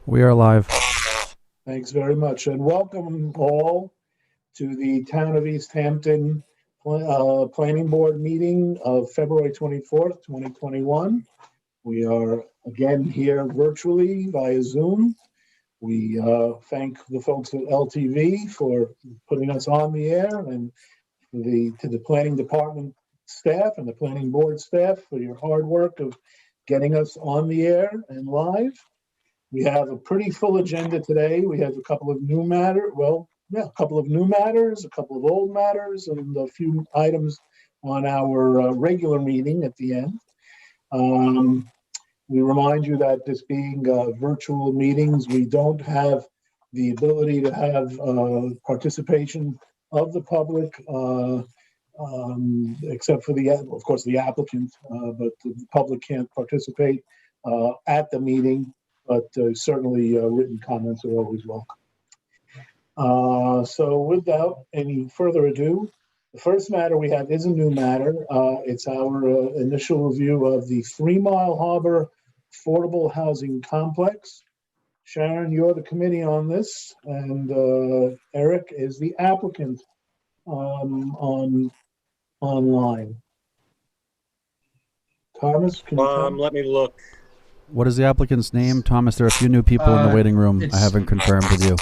We are live. Thanks very much, and welcome all to the Town of East Hampton Planning Board meeting of February 24th, 2021. We are again here virtually via Zoom. We thank the folks at LTV for putting us on the air, and to the planning department staff and the planning board staff for your hard work of getting us on the air and live. We have a pretty full agenda today. We have a couple of new matters, a couple of old matters, and a few items on our regular meeting at the end. We remind you that this being virtual meetings, we don't have the ability to have participation of the public, except for of course, the applicant, but the public can't participate at the meeting. But certainly written comments are always welcome. So without any further ado, the first matter we have is a new matter. It's our initial review of the 3 Mile Harbor Affordable Housing Complex. Sharon, you're the committee on this, and Eric is the applicant online. Thomas, can you let me look. What is the applicant's name? Thomas, there are a few new people in the waiting room. I haven't confirmed with you.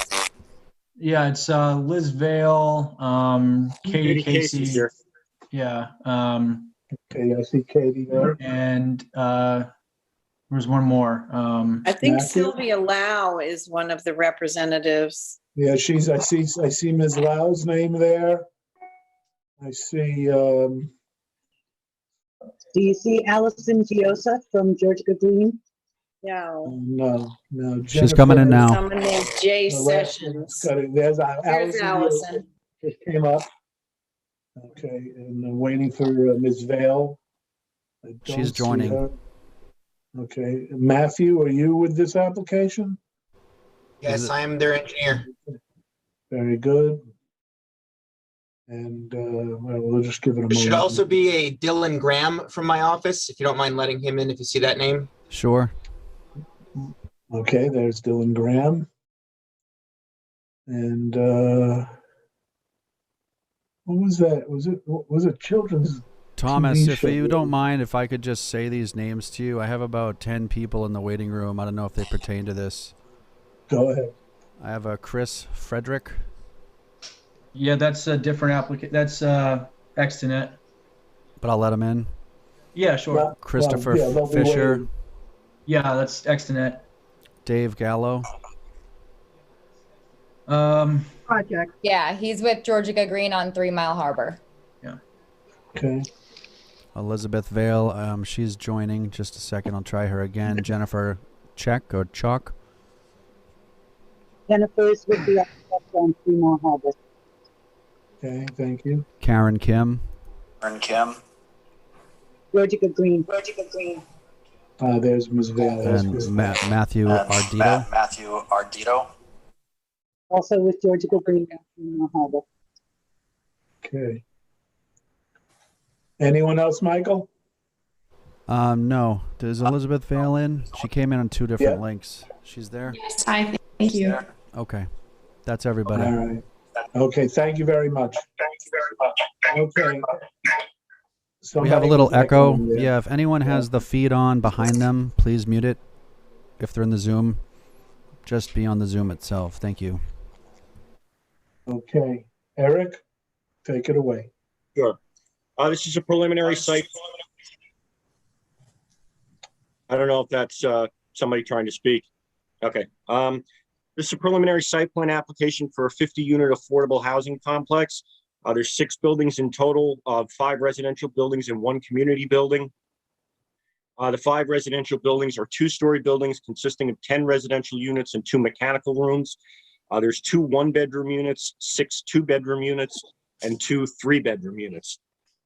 Yeah, it's Liz Vale, Katie Casey. Here. Yeah. Okay, I see Katie there. And there's one more. I think Matthew? Sylvia Lau is one of the representatives. Yeah, I see Ms. Lau's name there. I see, Do you see Allison Giosa from Georgia Green? No. no. She's coming in now. Someone named Jay Sessions. There's There's Allison. Just came up. Okay, and I'm waiting for Ms. Vale. I don't She's see joining. her. Okay, Matthew, are you with this application? Yes, I am their engineer. Very good. And we'll just give it a moment. There should also be a Dylan Graham from my office, if you don't mind letting him in if you see that name. Sure. Okay, there's Dylan Graham. And what was that? Was it children's? Thomas, TV if show? you don't mind, if I could just say these names to you. I have about 10 people in the waiting room. I don't know if they pertain to this. Go ahead. I have a Chris Frederick. Yeah, that's a different applicant. That's Extonet. But I'll let him in. Yeah, sure. Well, Christopher they'll be Fisher. waiting. Yeah, that's Extonet. Dave Gallo. Project. Yeah, he's with Georgia Green on 3 Mile Harbor. Okay. Elizabeth Vale. She's joining. Just a second. I'll try her again. Jennifer Check or Chalk. Jennifer's with the architect on 3 Mile Harbor. Okay, thank you. Karen Kim. Georgia Green. There's Ms. Vale. And Matthew Ardito. Also with Georgia Green on 3 Mile Harbor. Okay. Anyone else, Michael? No. Does Elizabeth Vale in? She came in on 2 different links. She's there? Yes, hi, thank you. Okay. That's everybody. All right. Okay, thank you very much. Okay. We have a little echo. Yeah, if anyone has the feed on behind them, please mute it. If they're in the Zoom, just be on the Zoom itself. Thank you. Okay. Eric, take it away. Sure. This is a preliminary site. I don't know if that's somebody trying to speak. Okay. This is a preliminary site plan application for a 50-unit affordable housing complex. There's 6 buildings in total, 5 residential buildings and 1 community building. The 5 residential buildings are 2-story buildings consisting of 10 residential units and 2 mechanical rooms. There's 2 1-bedroom units, 6 2-bedroom units, and 2 3-bedroom units.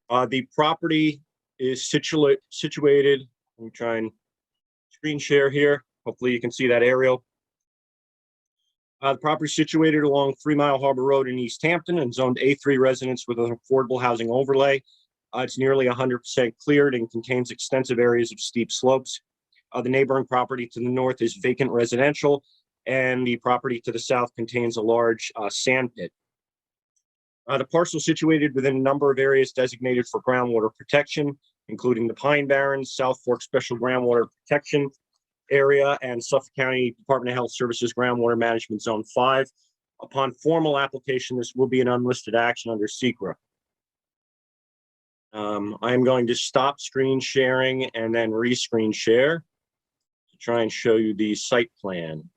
The property is situated, let me try and screen share here. Hopefully you can see that aerial. The property is situated along 3 Mile Harbor Road in East Hampton and zoned A3 residents with an affordable housing overlay. It's nearly 100% cleared and contains extensive areas of steep slopes. The neighboring property to the north is vacant residential and the property to the south contains a large sand pit. The parcel is situated within a number of areas designated for groundwater protection, including the Pine Barrens, South Fork Special Groundwater Protection Area, and Suffolk County Department of Health Services Groundwater Management Zone 5. Upon formal application, this will be an unlisted action under SECRA. I'm going to stop screen sharing and then re-screen share to try and show you the site plan.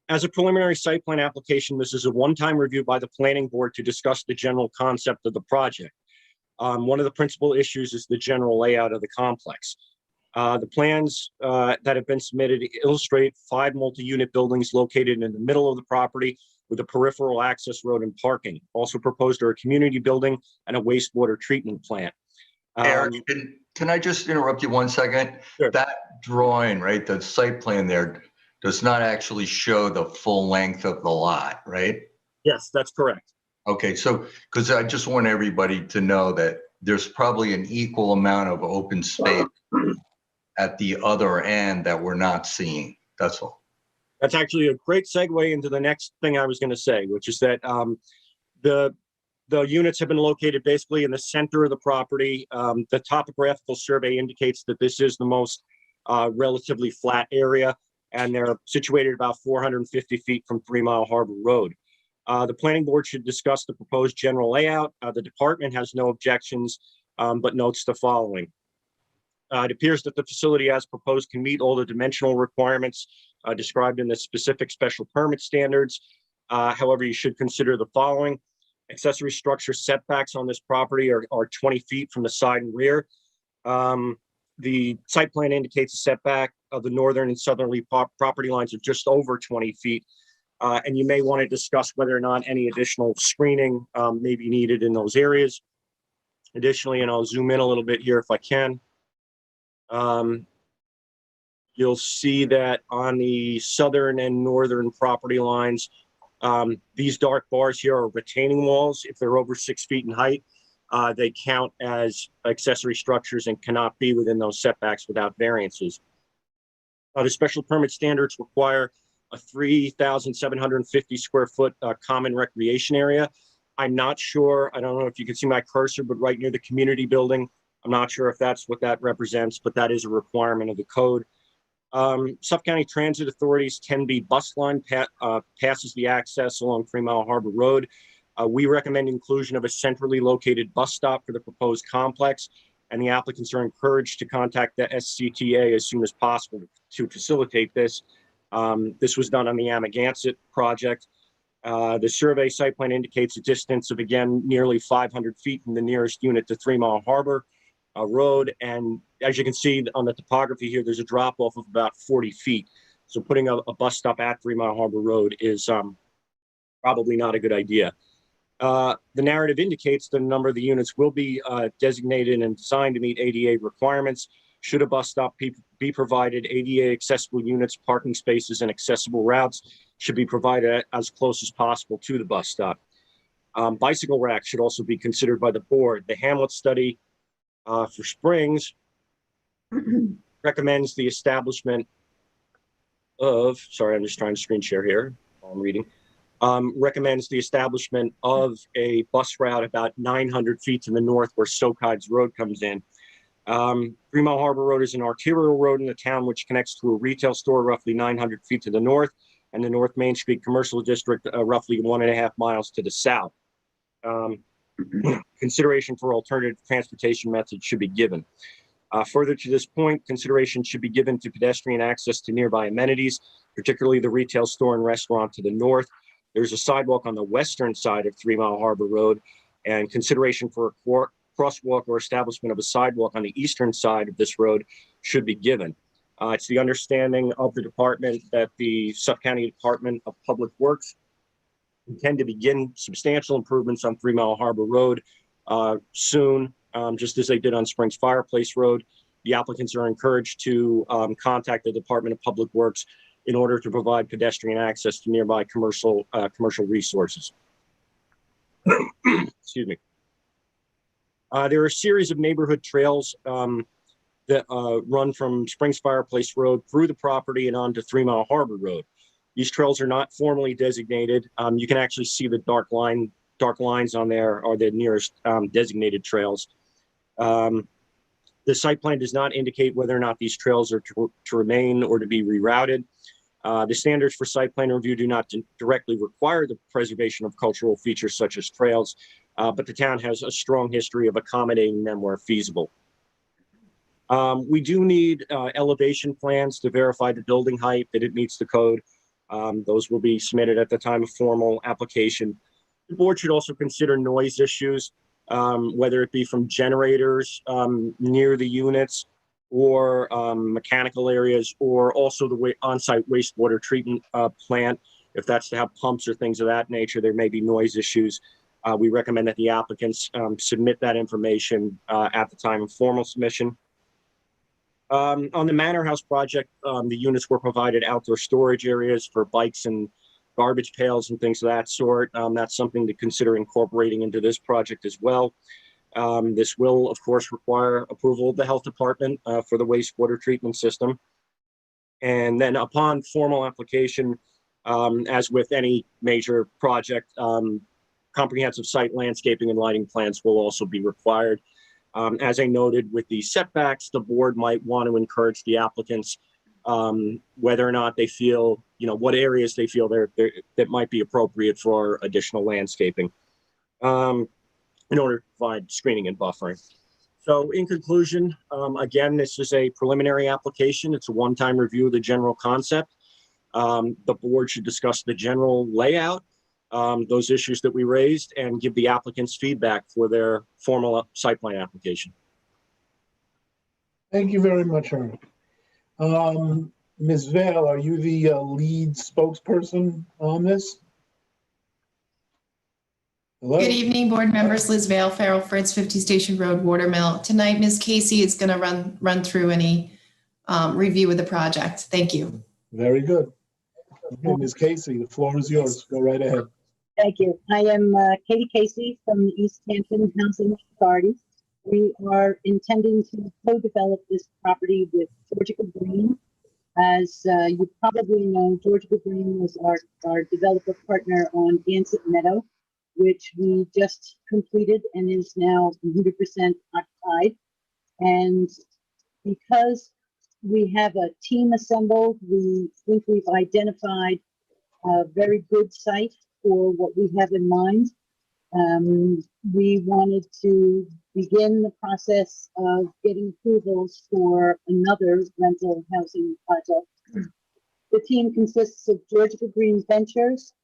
As a preliminary site plan application, this is a one-time review by the planning board to discuss the general concept of the project. One of the principal issues is the general layout of the complex. The plans that have been submitted illustrate 5 multi-unit buildings located in the middle of the property with a peripheral access road and parking. Also proposed are a community building and a wastewater treatment plant. Eric, can I just interrupt you 1 second? Sure. That drawing, right, the site plan there does not actually show the full length of the lot, right? Yes, that's correct. Okay, so because I just want everybody to know that there's probably an equal amount of open space at the other end that we're not seeing. That's all. That's actually a great segue into the next thing I was going to say, which is that the units have been located basically in the center of the property. The topographical survey indicates that this is the most relatively flat area, and they're situated about 450 feet from 3 Mile Harbor Road. The planning board should discuss the proposed general layout. The department has no objections, but notes the following. It appears that the facility as proposed can meet all the dimensional requirements described in the specific special permit standards. However, you should consider the following. Accessory structure setbacks on this property are 20 feet from the side and rear. The site plan indicates a setback of the northern and southerly property lines of just over 20 feet. And you may want to discuss whether or not any additional screening may be needed in those areas. Additionally, and I'll zoom in a little bit here if I can. You'll see that on the southern and northern property lines, these dark bars here are retaining walls. If they're over 6 feet in height, they count as accessory structures and cannot be within those setbacks without variances. The special permit standards require a 3,750 square foot common recreation area. I'm not sure, I don't know if you can see my cursor, but right near the community building, I'm not sure if that's what that represents, but that is a requirement of the code. Suffolk County Transit Authority's 10B bus line passes the access along 3 Mile Harbor Road. We recommend inclusion of a centrally located bus stop for the proposed complex, and the applicants are encouraged to contact the SCTA as soon as possible to facilitate this. This was done on the Amagansett project. The survey site plan indicates a distance of, again, nearly 500 feet from the nearest unit to 3 Mile Harbor Road. And as you can see on the topography here, there's a drop off of about 40 feet. So putting a bus stop at 3 Mile Harbor Road is probably not a good idea. The narrative indicates that a number of the units will be designated and designed to meet ADA requirements. Should a bus stop be provided, ADA accessible units, parking spaces, and accessible routes should be provided as close as possible to the bus stop. Bicycle racks should also be considered by the board. The Hamlet study for Springs recommends the establishment of, sorry, I'm just trying to screen share here while I'm reading, recommends the establishment of a bus route about 900 feet to the north where Soakhides Road comes in. 3 Mile Harbor Road is an arterial road in the town which connects to a retail store roughly 900 feet to the north and the North Main Street Commercial District roughly 1.5 miles to the south. Consideration for alternative transportation methods should be given. Further to this point, consideration should be given to pedestrian access to nearby amenities, particularly the retail store and restaurant to the north. There's a sidewalk on the western side of 3 Mile Harbor Road, and consideration for a crosswalk or establishment of a sidewalk on the eastern side of this road should be given. It's the understanding of the department that the Suffolk County Department of Public Works intend to begin substantial improvements on 3 Mile Harbor Road soon, just as they did on Springs Fireplace Road. The applicants are encouraged to contact the Department of Public Works in order to provide pedestrian access to nearby commercial resources. Excuse me. There are a series of neighborhood trails that run from Springs Fireplace Road through the property and onto 3 Mile Harbor Road. These trails are not formally designated. You can actually see the dark lines on there are the nearest designated trails. The site plan does not indicate whether or not these trails are to remain or to be rerouted. The standards for site plan review do not directly require the preservation of cultural features such as trails, but the town has a strong history of accommodating them where feasible. We do need elevation plans to verify the building height, that it meets the code. Those will be submitted at the time of formal application. The board should also consider noise issues, whether it be from generators near the units or mechanical areas, or also the on-site wastewater treatment plant. If that's to have pumps or things of that nature, there may be noise issues. We recommend that the applicants submit that information at the time of formal submission. On the Manor House project, the units were provided outdoor storage areas for bikes and garbage pails and things of that sort. That's something to consider incorporating into this project as well. This will, of course, require approval of the health department for the wastewater treatment system. And then upon formal application, as with any major project, comprehensive site landscaping and lighting plans will also be required. As I noted with the setbacks, the board might want to encourage the applicants whether or not they feel, what areas they feel that might be appropriate for additional landscaping in order to provide screening and buffering. So in conclusion, again, this is a preliminary application. It's a one-time review of the general concept. The board should discuss the general layout, those issues that we raised, and give the applicants feedback for their formal site plan application. Thank you very much, Aaron. Ms. Vale, are you the lead spokesperson on this? Hello? Good evening, board members. Liz Vale, Farrell Fritz, 50 Station Road, Watermill. Tonight, Ms. Casey is going to run through any review of the project. Thank you. Very good. Okay, Ms. Casey, the floor is yours. Go right ahead. Thank you. I am Katie Casey from the East Hampton Housing Authority. We are intending to co-develop this property with Georgia Green. As you probably know, Georgia Green was our developer partner on Gansett Meadow, which we just completed and is now 100% occupied. And because we have a team assembled, we think we've identified a very good site for what we have in mind. We wanted to begin the process of getting approvals for another rental housing project. The team consists of Georgia Green Ventures,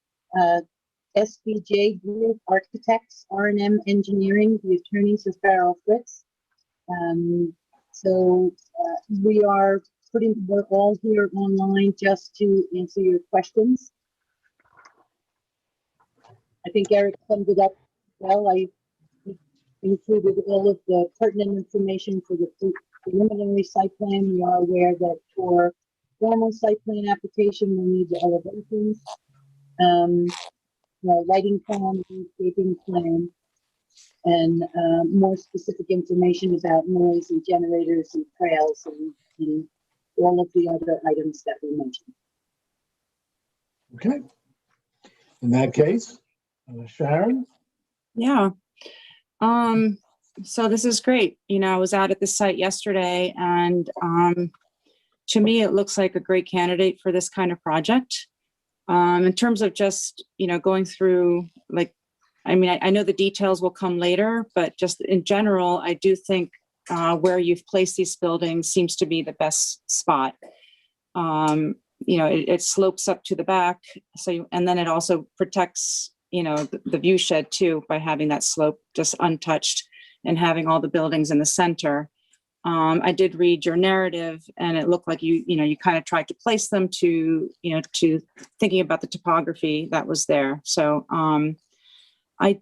SBJ Group Architects, R&M Engineering, the attorneys are Farrell Fritz. We are we're all here online just to answer your questions. I think Eric summed it up well. I included all of the pertinent information for the preliminary site plan. We are aware that for formal site plan application, we'll need the elevations, lighting plan, landscaping plan, and more specific information about noise and generators and trails and all of the other items that we mentioned. Okay. In that case, Sharon? Yeah. So this is great. I was out at the site yesterday, and to me, it looks like a great candidate for this kind of project. In terms of just, going through, I know the details will come later, but just in general, I do think where you've placed these buildings seems to be the best spot. It slopes up to the back, and then it also protects the view shed too, by having that slope just untouched and having all the buildings in the center. I did read your narrative, and it looked like you kind of tried to place them to thinking about the topography that was there. So I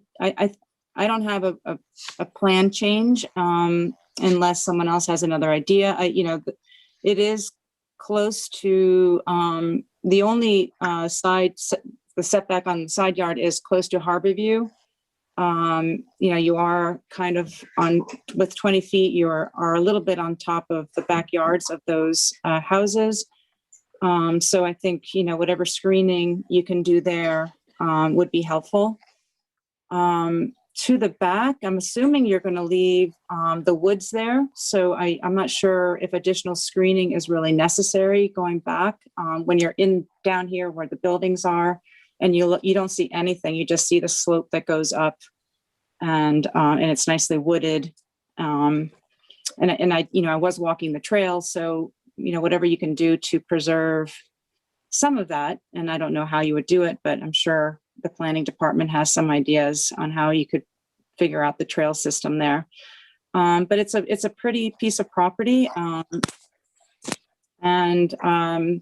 don't have a plan change unless someone else has another idea. It is close to the only the setback on the side yard is close to Harbor View. You are kind of on, with 20 feet, you are a little bit on top of the backyards of those houses. So I think, whatever screening you can do there would be helpful. To the back, I'm assuming you're going to leave the woods there. So I'm not sure if additional screening is really necessary going back when you're down here where the buildings are, and you don't see anything. You just see the slope that goes up, and it's nicely wooded. And I was walking the trail, so whatever you can do to preserve some of that, and I don't know how you would do it, but I'm sure the planning department has some ideas on how you could figure out the trail system there. But it's a pretty piece of property. And I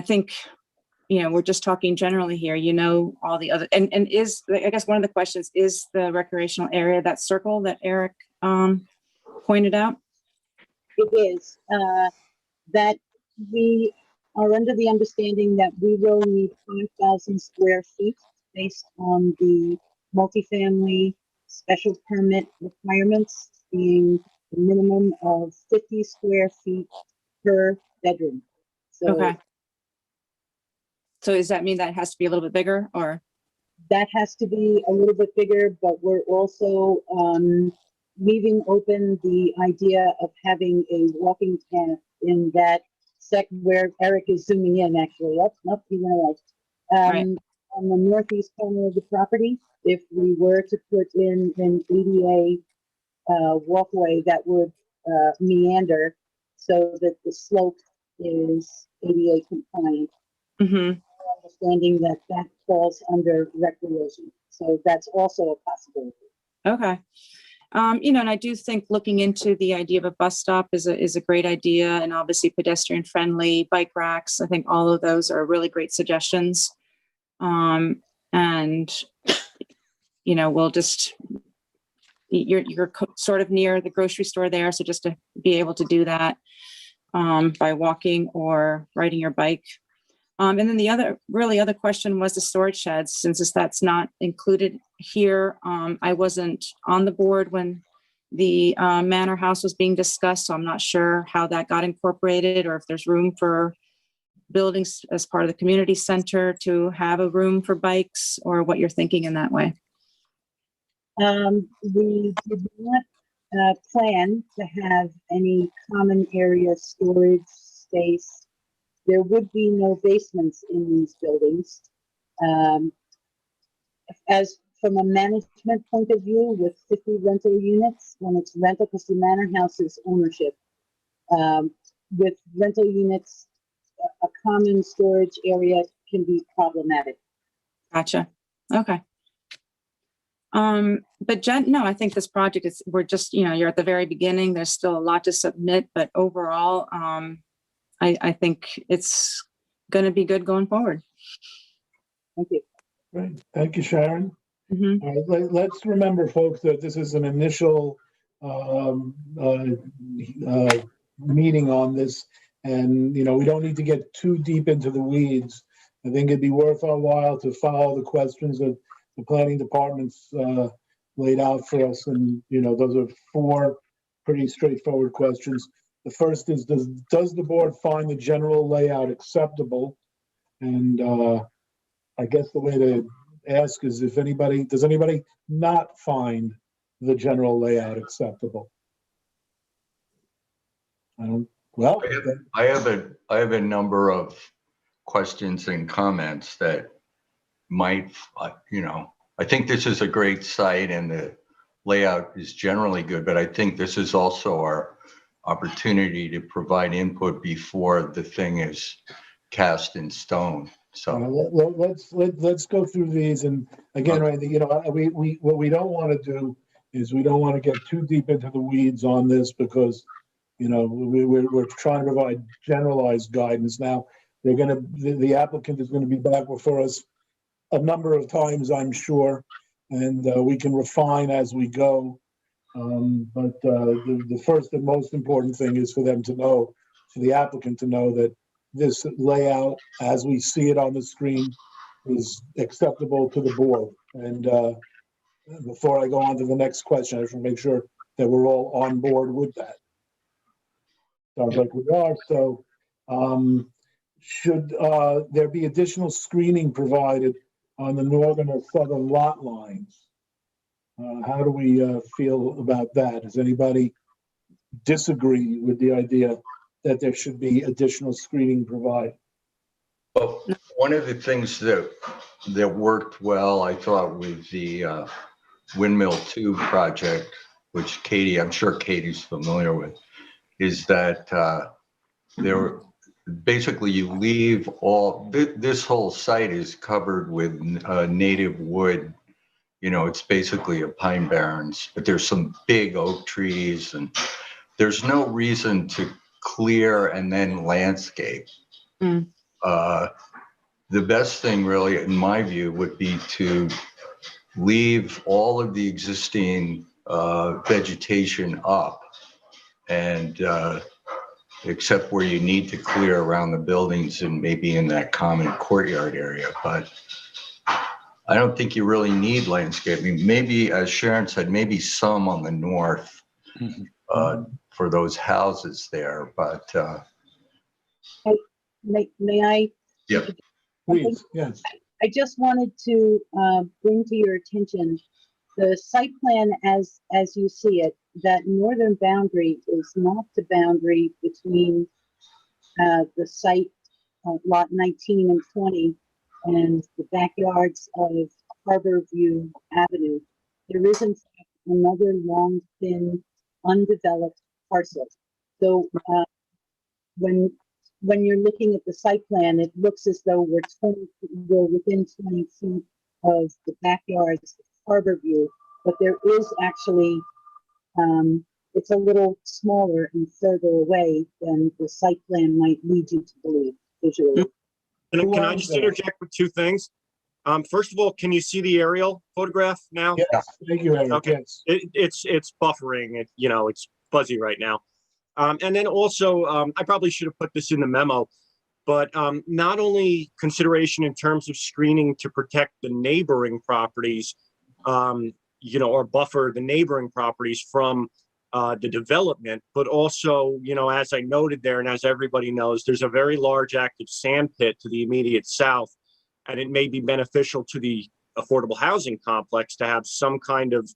think, we're just talking generally here, all the other, and is, I guess one of the questions is the recreational area, that circle that Eric pointed out? It is, that we are under the understanding that we will need 5,000 square feet based on the multifamily special permit requirements being a minimum of 50 square feet per bedroom. So Okay. So does that mean that has to be a little bit bigger, or? that has to be a little bit bigger, but we're also leaving open the idea of having a walking path in that where Eric is zooming in, actually. Nope, he went away. Right. On the northeast corner of the property, if we were to put in an ADA walkway that would meander so that the slope is ADA compliant. Mm-hmm. Understanding that that falls under recreation. So that's also a possibility. Okay. And I do think looking into the idea of a bus stop is a great idea, and obviously pedestrian friendly bike racks. I think all of those are really great suggestions. And we'll just, you're sort of near the grocery store there. So just to be able to do that by walking or riding your bike. And then the other question was the storage sheds, since that's not included here. I wasn't on the board when the Manor house was being discussed, so I'm not sure how that got incorporated, or if there's room for buildings as part of the community center to have a room for bikes, or what you're thinking in that way. We did not plan to have any common area storage space. There would be no basements in these buildings. As from a management point of view, with 50 rental units, when it's rental, because the Manor House is ownership. With rental units, a common storage area can be problematic. Gotcha. Okay. But Jen, no, I think this project we're just, you're at the very beginning. There's still a lot to submit, but overall, I think it's going to be good going forward. Thank you. Great. Thank you, Sharon. Mm-hmm. All right, let's remember, folks, that this is an initial meeting on this, and we don't need to get too deep into the weeds. I think it'd be worth our while to follow the questions that the planning department's laid out for us, and those are 4 pretty straightforward questions. The first is, does the board find the general layout acceptable? And I guess the way to ask is, does anybody not find the general layout acceptable? I have a number of questions and comments that might, I think this is a great site and the layout is generally good, but I think this is also our opportunity to provide input before the thing is cast in stone. So let's go through these, and again, right, what we don't want to do is we don't want to get too deep into the weeds on this, because we're trying to provide generalized guidance. Now the applicant is going to be back before us a number of times, I'm sure, and we can refine as we go. But the first and most important thing is for the applicant to know that this layout, as we see it on the screen, is acceptable to the board. And before I go on to the next question, I just want to make sure that we're all on board with that. Sounds like we are. So should there be additional screening provided on the northern or southern lot lines? How do we feel about that? Does anybody disagree with the idea that there should be additional screening provided? Well, one of the things that worked well, I thought, with the Windmill 2 project, which Katie, I'm sure Katie's familiar with, is that there basically you leave all this whole site is covered with native wood. You know, it's basically a pine barrens, but there's some big oak trees, and there's no reason to clear and then landscape. The best thing, really, in my view, would be to leave all of the existing vegetation up, and except where you need to clear around the buildings and maybe in that common courtyard area. But I don't think you really need landscaping. Maybe, as Sharon said, maybe some on the north for those houses there. But may I? Yeah. Please, yes. I just wanted to bring to your attention the site plan as you see it. That northern boundary is not the boundary between the site lot 19 and 20 and the backyards of Harborview Avenue. There is in fact another long, thin, undeveloped parcel. So when you're looking at the site plan, it looks as though we're within 20 feet of the backyards of Harborview, but there is actually, it's a little smaller and further away than the site plan might lead you to believe visually. Can I just interject with two things? First of all, can you see the aerial photograph now? Yes, thank you, Eric. Okay. Yes. It's buffering. It's fuzzy right now. And then also, I probably should have put this in the memo, but not only consideration in terms of screening to protect the neighboring properties, or buffer the neighboring properties from the development, but also, as I noted there, and as everybody knows, there's a very large active sand pit to the immediate south, and it may be beneficial to the affordable housing complex to have some kind of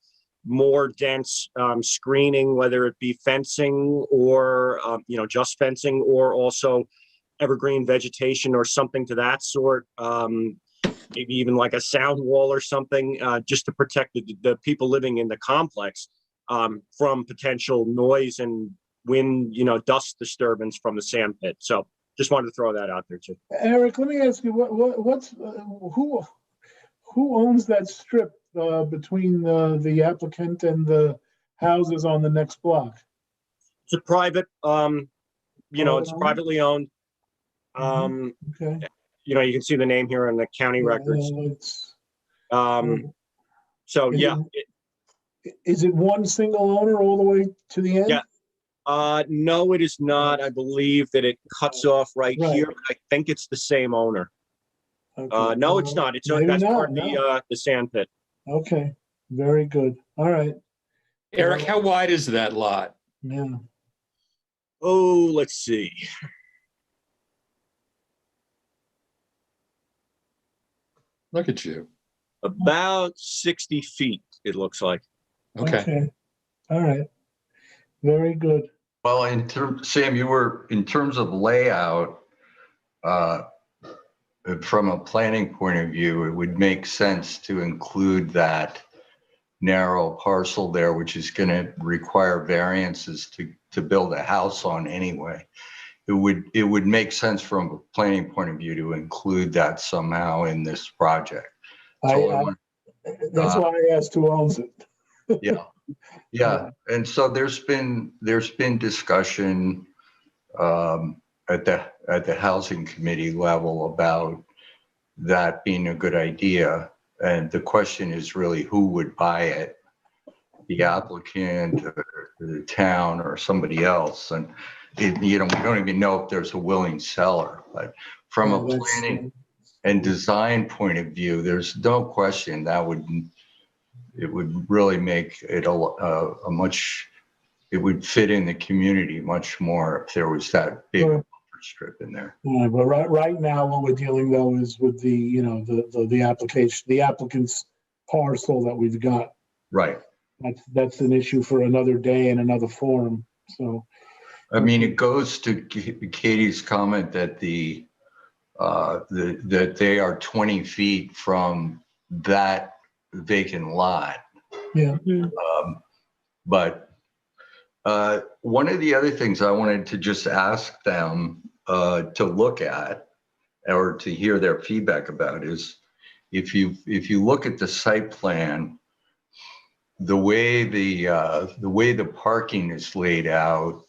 more dense screening, whether it be fencing or, just fencing, or also evergreen vegetation or something to that sort. Maybe even like a sound wall or something, just to protect the people living in the complex from potential noise and wind, dust disturbance from the sand pit. So just wanted to throw that out there too. Eric, let me ask you, who owns that strip between the applicant and the houses on the next block? It's a private, it's privately owned. Okay. You can see the name here on the county records. So yeah. Is it one single owner all the way to the end? Yeah. No, it is not. I believe that it cuts off right here. But I think it's the same owner. Okay. No, it's not. That's part of the sand pit. Okay. Very good. All right. Eric, how wide is that lot? Yeah. Oh, let's see. Look at you. About 60 feet, it looks like. Okay. All right. Very good. Well, Sam, in terms of layout, from a planning point of view, it would make sense to include that narrow parcel there, which is going to require variances to build a house on anyway. It would make sense from a planning point of view to include that somehow in this project. That's why I asked who owns it. Yeah. And so there's been discussion at the housing committee level about that being a good idea. And the question is really who would buy it, the applicant, or the town, or somebody else. And we don't even know if there's a willing seller. But from a planning and design point of view, there's no question that it would really make it a much, it would fit in the community much more if there was that big buffer strip in there. Yeah, but right now, what we're dealing though is with the, you know, the application, the applicant's parcel that we've got. Right. That's an issue for another day and another forum. So, I mean, it goes to Katie's comment that that they are 20 feet from that vacant lot. yeah. But one of the other things I wanted to just ask them to look at or to hear their feedback about is if you look at the site plan, the way the parking is laid out,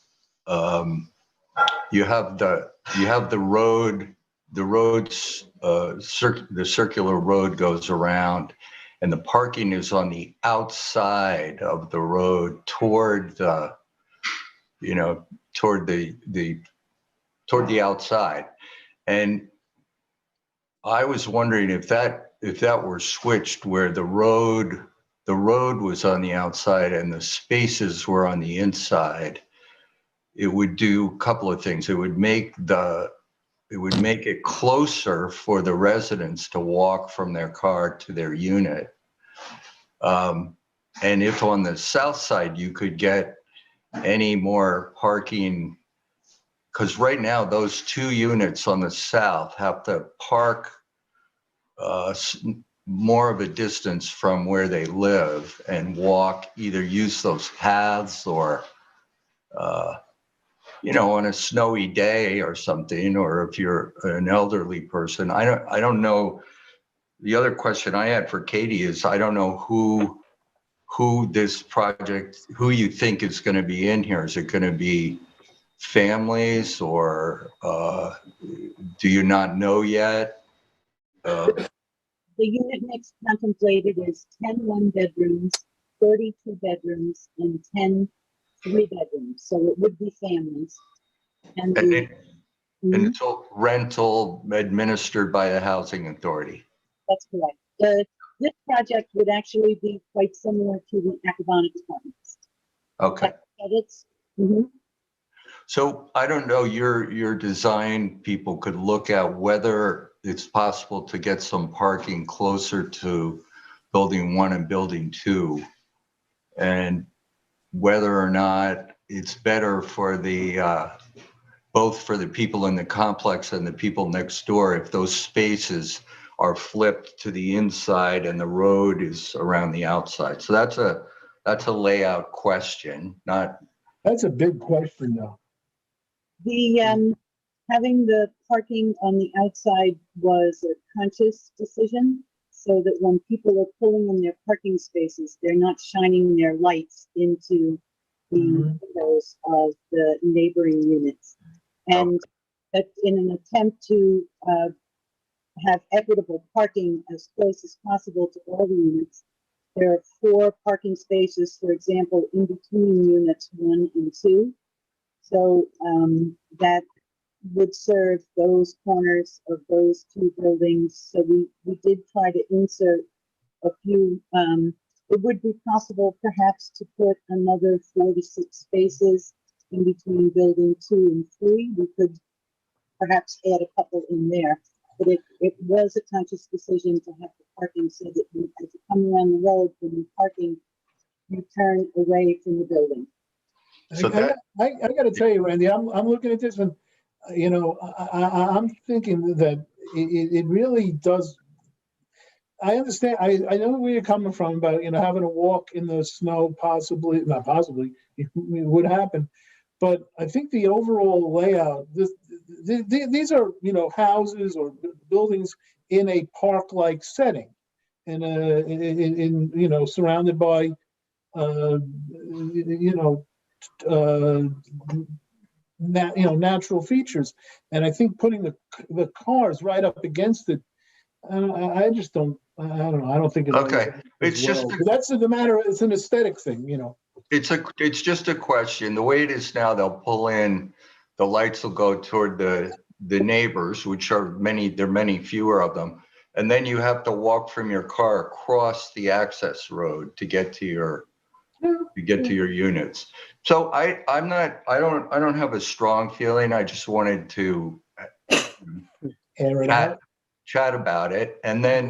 you have the road, the circular road goes around, and the parking is on the outside of the road toward the, you know, toward the outside. And I was wondering if that were switched, where the road was on the outside and the spaces were on the inside, it would do a couple of things. It would make it closer for the residents to walk from their car to their unit. And if on the south side you could get any more parking, because right now those two units on the south have to park more of a distance from where they live and walk, either use those paths or you know, on a snowy day or something, or if you're an elderly person. I don't know. The other question I had for Katie is, I don't know who this project, who you think is going to be in here. Is it going to be families, or do you not know yet? The unit mix contemplated is 10 one-bedrooms, 32 bedrooms, and 10 three-bedrooms. So it would be families. And it's all rental administered by the housing authority. That's correct. This project would actually be quite similar to the Acavonic apartments. Okay. Mm-hmm. So I don't know, your design people could look at whether it's possible to get some parking closer to building 1 and building 2, and whether or not it's better for the both for the people in the complex and the people next door if those spaces are flipped to the inside and the road is around the outside. So that's a layout question, not. That's a big question though. The having the parking on the outside was a conscious decision, so that when people are pulling in their parking spaces, they're not shining their lights into the windows of the neighboring units. And in an attempt to have equitable parking as close as possible to all the units, there are 4 parking spaces, for example, in between units 1 and 2. So that would serve those corners of those 2 buildings. So we did try to insert a few. It would be possible perhaps to put another 4 to 6 spaces in between building 2 and 3. We could perhaps add a couple in there, but it was a conscious decision to have the parking so that as you come around the road when you're parking, you turn away from the building. So I got to tell you, Randy, I'm looking at this and, you know, I'm thinking that it really does. I understand. I know where you're coming from about, you know, having to walk in the snow, not possibly, it would happen. But I think the overall layout, these are, you know, houses or buildings in a park-like setting, in you know, surrounded by, natural features. And I think putting the cars right up against it, I just don't. I don't know. I don't think it's okay. It's well. just That's the matter. It's an aesthetic thing, you know. It's just a question. The way it is now, they'll pull in, the lights will go toward the neighbors, which are many. There are many fewer of them, and then you have to walk from your car across the access road to get to your units. So I don't have a strong feeling. I just wanted to Air it out. chat about it, and then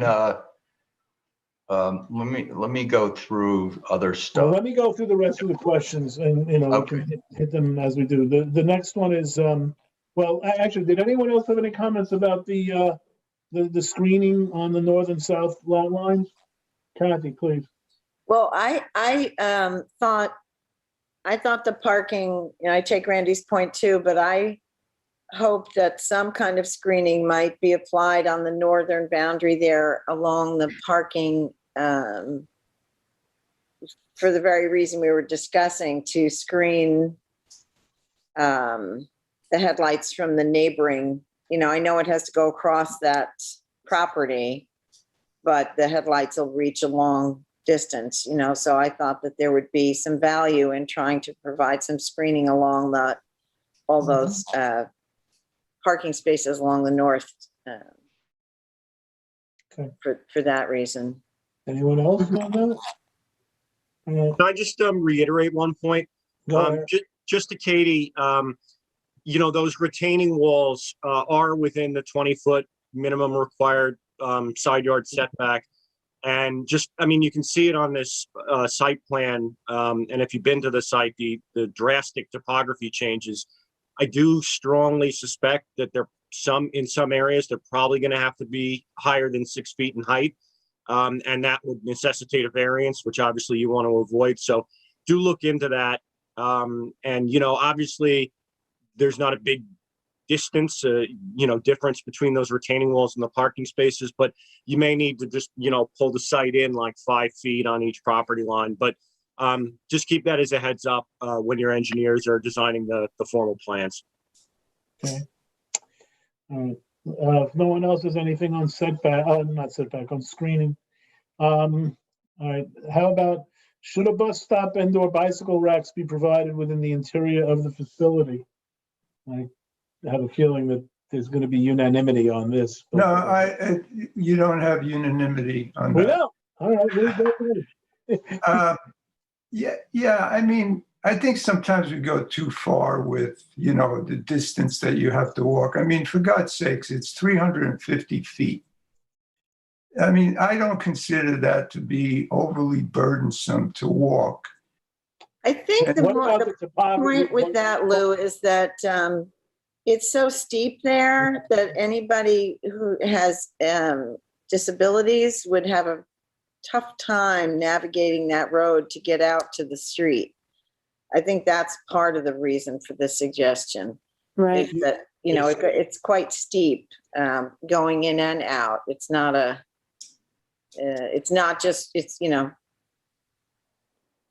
let me go through other stuff. Well, let me go through the rest of the questions, and we can hit them as we do. The next one is well, actually, did anyone else have any comments about the screening on the north and south lot lines? Kathy, please. Well, I thought the parking, I take Randy's point too, but I hope that some kind of screening might be applied on the northern boundary there along the parking, for the very reason we were discussing, to screen the headlights from the neighboring. I know it has to go across that property, but the headlights will reach a long distance, so I thought that there would be some value in trying to provide some screening along all those parking spaces along the north for that reason. Anyone else on that? Can I just reiterate one point? Just to Katie, those retaining walls are within the 20-foot minimum required side yard setback. And you can see it on this site plan. And if you've been to the site, the drastic topography changes. I do strongly suspect that in some areas, they're probably going to have to be higher than 6 feet in height. And that would necessitate a variance, which obviously you want to avoid. So do look into that. And, obviously there's not a big distance, difference between those retaining walls and the parking spaces, but you may need to just, pull the site in like 5 feet on each property line. But just keep that as a heads up when your engineers are designing the formal plans. Okay. All right. If no one else has anything on setback, not setback, on screening. All right. How about, should a bus stop and/or bicycle racks be provided within the interior of the facility? I have a feeling that there's going to be unanimity on this. No, you don't have unanimity on that. We know. All right. Yeah. I think sometimes we go too far with, the distance that you have to walk. For God's sakes, it's 350 feet. I don't consider that to be overly burdensome to walk. I think the point with that, Lou, is that it's so steep there that anybody who has disabilities would have a tough time navigating that road to get out to the street. I think that's part of the reason for the suggestion. Right. Is that, it's quite steep going in and out. It's not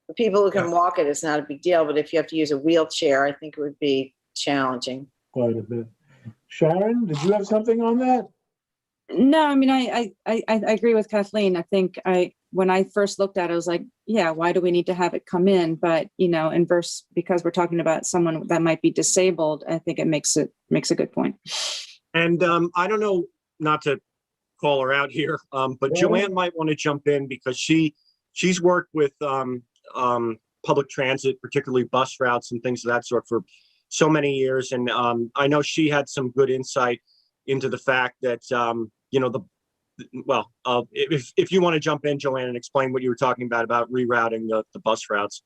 for people who can walk it, it's not a big deal, but if you have to use a wheelchair, I think it would be challenging. Quite a bit. Sharon, did you have something on that? No, I agree with Kathleen. I think when I first looked at it, I was like, yeah, why do we need to have it come in? But, because we're talking about someone that might be disabled, I think it makes a good point. And I don't know, not to call her out here, but Joanne might want to jump in because she's worked with public transit, particularly bus routes and things of that sort for so many years. And I know she had some good insight into the fact that, if you want to jump in, Joanne, and explain what you were talking about rerouting the bus routes,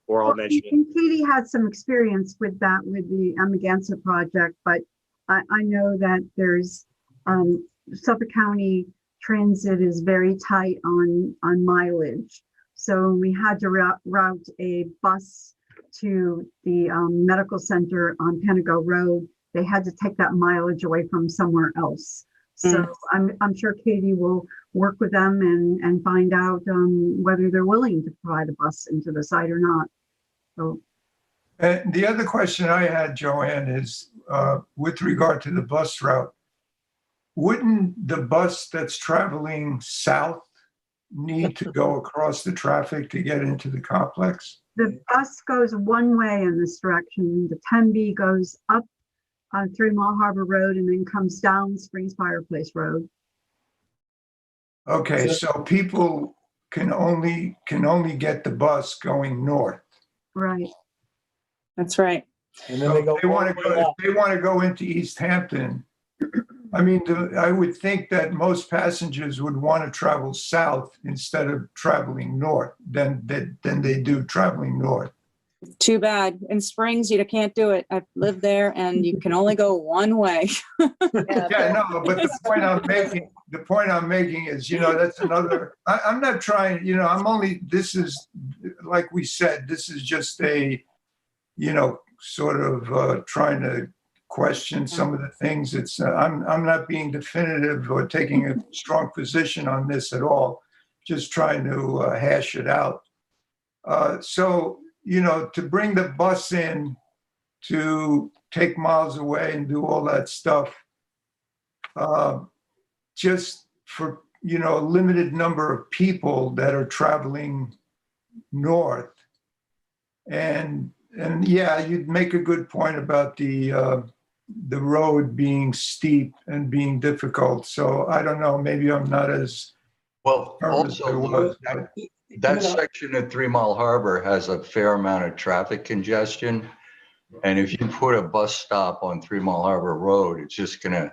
or I'll mention it. And Katie had some experience with that with the Amagansett project, but I know that there's Suffolk County Transit is very tight on mileage. So we had to route a bus to the medical center on Pentago Road. They had to take that mileage away from somewhere else. So I'm sure Katie will work with them and find out whether they're willing to provide a bus into the site or not. So. The other question I had, Joanne, is with regard to the bus route. Wouldn't the bus that's traveling south need to go across the traffic to get into the complex? The bus goes one way in this direction. The 10B goes up on 3 Mile Harbor Road and then comes down Springs Fireplace Road. Okay, so people can only get the bus going north. Right. That's right. And then So they go. if they want to go, if they want to go into East Hampton, I mean, I would think that most passengers would want to travel south instead of traveling north than they do traveling north. Too bad. In Springs, you can't do it. I've lived there and you can only go one way. Yeah, no, but the point I'm making is, you know, that's another, I'm not trying, you know, this is, like we said, this is just a, you know, sort of trying to question some of the things. It's, I'm not being definitive or taking a strong position on this at all, just trying to hash it out. So, you know, to bring the bus in to take miles away and do all that stuff, just for, you know, a limited number of people that are traveling north. And yeah, you'd make a good point about the road being steep and being difficult. So I don't know, maybe I'm not as well. Also, that section of 3 Mile Harbor has a fair amount of traffic congestion. And if you put a bus stop on 3 Mile Harbor Road, it's just going to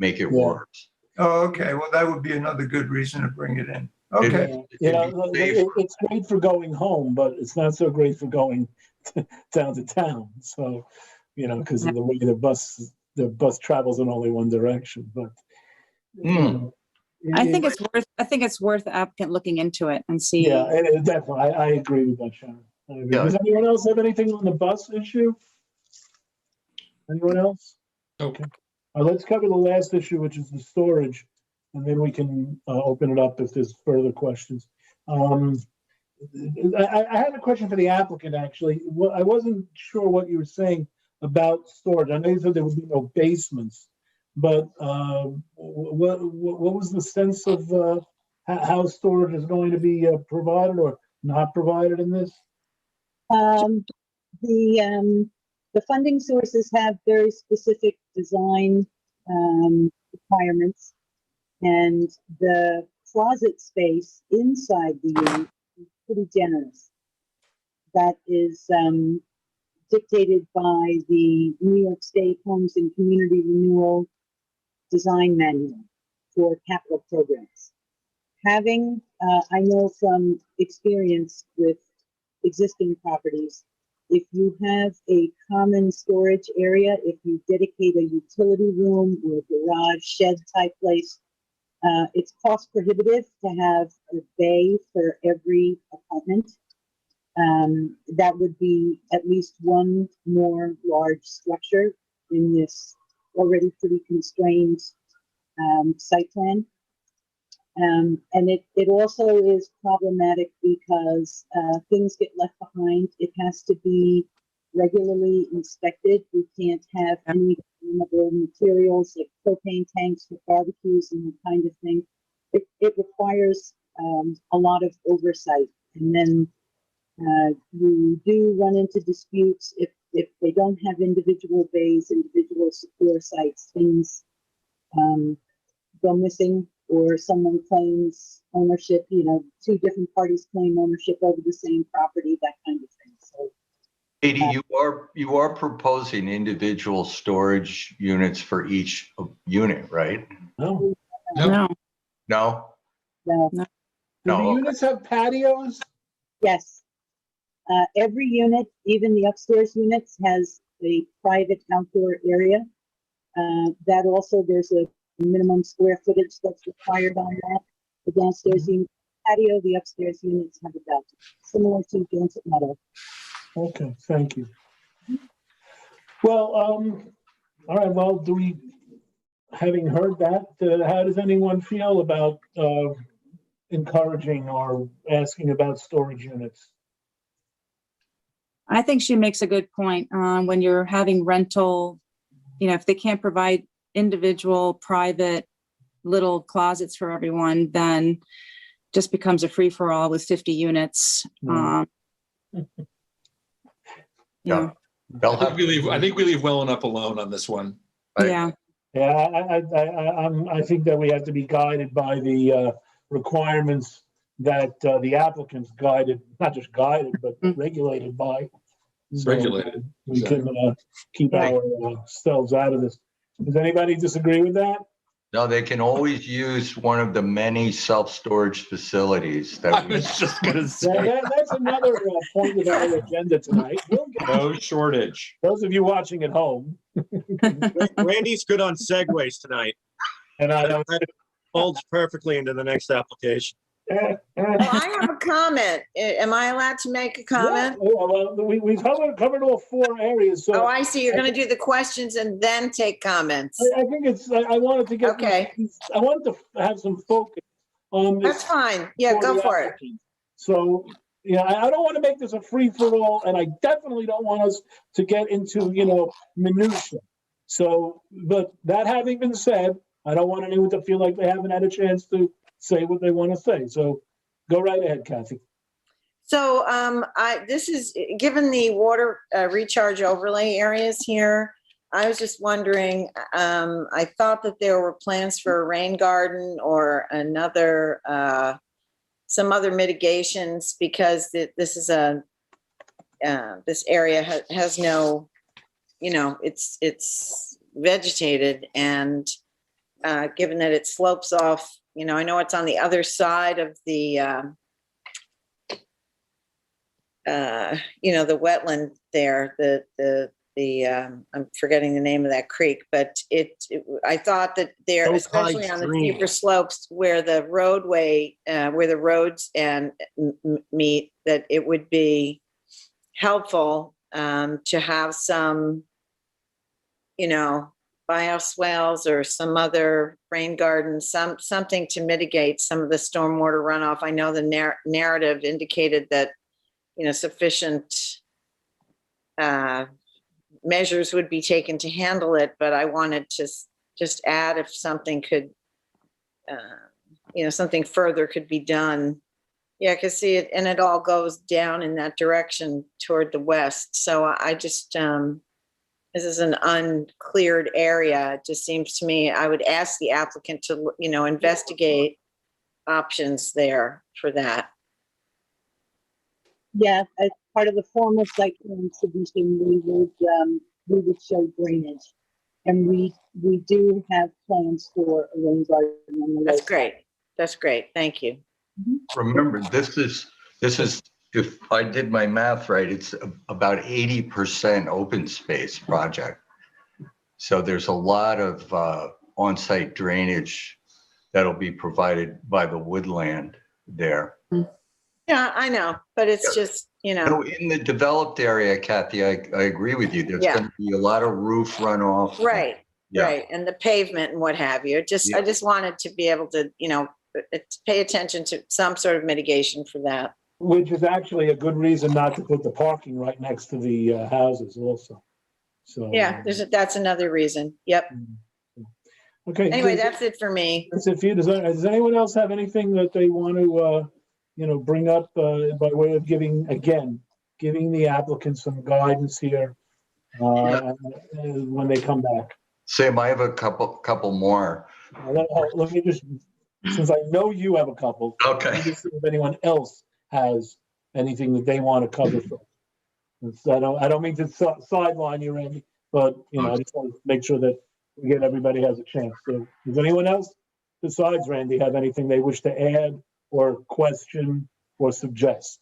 make it worse. Oh, okay. Well, that would be another good reason to bring it in. Okay. It's great for going home, but it's not so great for going down to town. So, you know, because of the way the bus travels in only one direction. But I think it's worth the applicant looking into it and see. Yeah, definitely. I agree with that, Sharon. Yeah. Does anyone else have anything on the bus issue? Anyone else? Okay. Let's cover the last issue, which is the storage, and then we can open it up if there's further questions. I had a question for the applicant, actually. I wasn't sure what you were saying about storage. I know you said there would be no basements, but what was the sense of how storage is going to be provided or not provided in this? The funding sources have very specific design requirements, and the closet space inside the unit is pretty generous. That is dictated by the New York State Homes and Community Renewal Design Manual for capital programs. Having, I know from experience with existing properties, if you have a common storage area, if you dedicate a utility room or a garage shed type place, it's cost prohibitive to have a bay for every apartment. That would be at least one more large structure in this already pretty constrained site plan. And it also is problematic because things get left behind. It has to be regularly inspected. We can't have any flammable materials like propane tanks for barbecues and that kind of thing. It requires a lot of oversight. And then you do run into disputes if they don't have individual bays, individual secure sites, things go missing, or someone claims ownership, you know, two different parties claim ownership over the same property, that kind of thing. So, Katie, you are proposing individual storage units for each unit, right? No. No. No? No. Do the units have patios? Yes. Every unit, even the upstairs units, has a private outdoor area. That also, there's a minimum square footage that's required on that. The downstairs unit patio, the upstairs units have a balcony, similar to Johnson Meadow. Okay, thank you. Well, all right. Well, having heard that, how does anyone feel about encouraging or asking about storage units? I think she makes a good point. When you're having rental, you know, if they can't provide individual private little closets for everyone, then just becomes a free-for-all with 50 units. Yeah. I think we leave well enough alone on this one. Yeah. Yeah, I think that we have to be guided by the requirements that the applicants guided, not just guided, but regulated by. So, Regulated, we can keep Right. ourselves out of this. Does anybody disagree with that? No, they can always use one of the many self-storage facilities I that we was just gonna Yeah, say, that's another point of our agenda tonight. We'll get no shortage. those of you watching at home. Randy's good on segues tonight. And I don't. That folds perfectly into the next application. Oh, I have a comment. Am I allowed to make a comment? Yeah, well, we've covered all 4 areas, so. Oh, I see. You're going to do the questions and then take comments. I think I wanted to get. Okay. I wanted to have some focus on this. That's fine. Yeah, go the for it. applicant. So, yeah, I don't want to make this a free-for-all, and I definitely don't want us to get into, minutia. So, but that having been said, I don't want anyone to feel like they haven't had a chance to say what they want to say. So go right ahead, Kathy. So this is, given the water recharge overlay areas here, I was just wondering, I thought that there were plans for a rain garden or another, some other mitigations, because this is this area has no, it's vegetated, and given that it slopes off, I know it's on the other side of the, the wetland there, I'm forgetting the name of that creek, but I thought that there, especially on the steeper slopes where the roadway, where the roads and meet, that it would be helpful to have some, bioswales or some other rain garden, something to mitigate some of the stormwater runoff. I know the narrative indicated that, sufficient measures would be taken to handle it, but I wanted to just add if something could, something further could be done. Yeah, because see it, and it all goes down in that direction toward the west. So I just, this is an uncleared area. It just seems to me, I would ask the applicant to, investigate options there for that. Yeah, as part of the formal site plan submission, we would show drainage. And we do have plans for a rain garden on the That's lake. great. That's great. Thank you. remember, this is, if I did my math right, it's about 80% open space project. So there's a lot of on-site drainage that'll be provided by the woodland there. Yeah, I know, but it's just, No, in the developed area, Kathy, I agree with you. There's going to be a lot of roof runoff. Right, Yeah. right. And the pavement and what have you. I just wanted to be able to, pay attention to some sort of mitigation for that. Which is actually a good reason not to put the parking right next to the houses also. So. Yeah, that's another reason. Yep. Okay. Anyway, that's it for me. That's it for you. Does anyone else have anything that they want to, bring up by way of giving the applicant some guidance here when they come back? Sam, I have a couple more. Let me just, since I know you have a couple. Okay. Let me just see if anyone else has anything that they want to cover first. I don't mean to sideline you, Randy, but I just want to make sure that everybody has a chance. So, does anyone else besides Randy have anything they wish to add or question or suggest?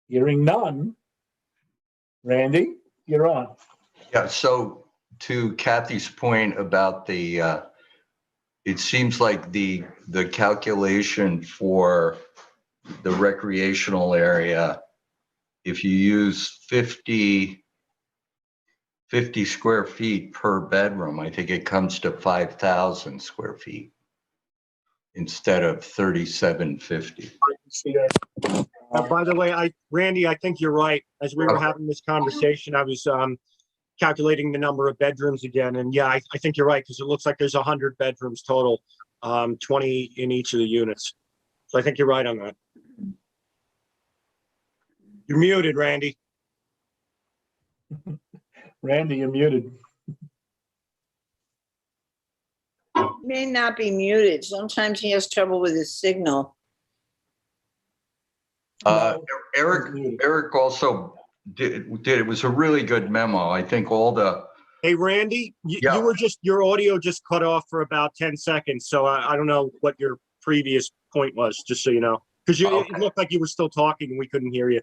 Hearing none. Randy, you're on. Yeah. So to Kathy's point about the, it seems like the calculation for the recreational area, if you use 50 square feet per bedroom, I think it comes to 5,000 square feet instead of 3,750. By the way, Randy, I think you're right. As we were having this conversation, I was calculating the number of bedrooms again. And yeah, I think you're right, because it looks like there's 100 bedrooms total, 20 in each of the units. So I think you're right on that. You're muted, Randy. Randy, you're muted. He may not be muted. Sometimes he has trouble with his signal. Eric also did, it was a really good memo. I think all the. Hey, Randy, Yeah. you were your audio just cut off for about 10 seconds. So I don't know what your previous point was, just so you know, because it looked like you were still talking and we couldn't hear you.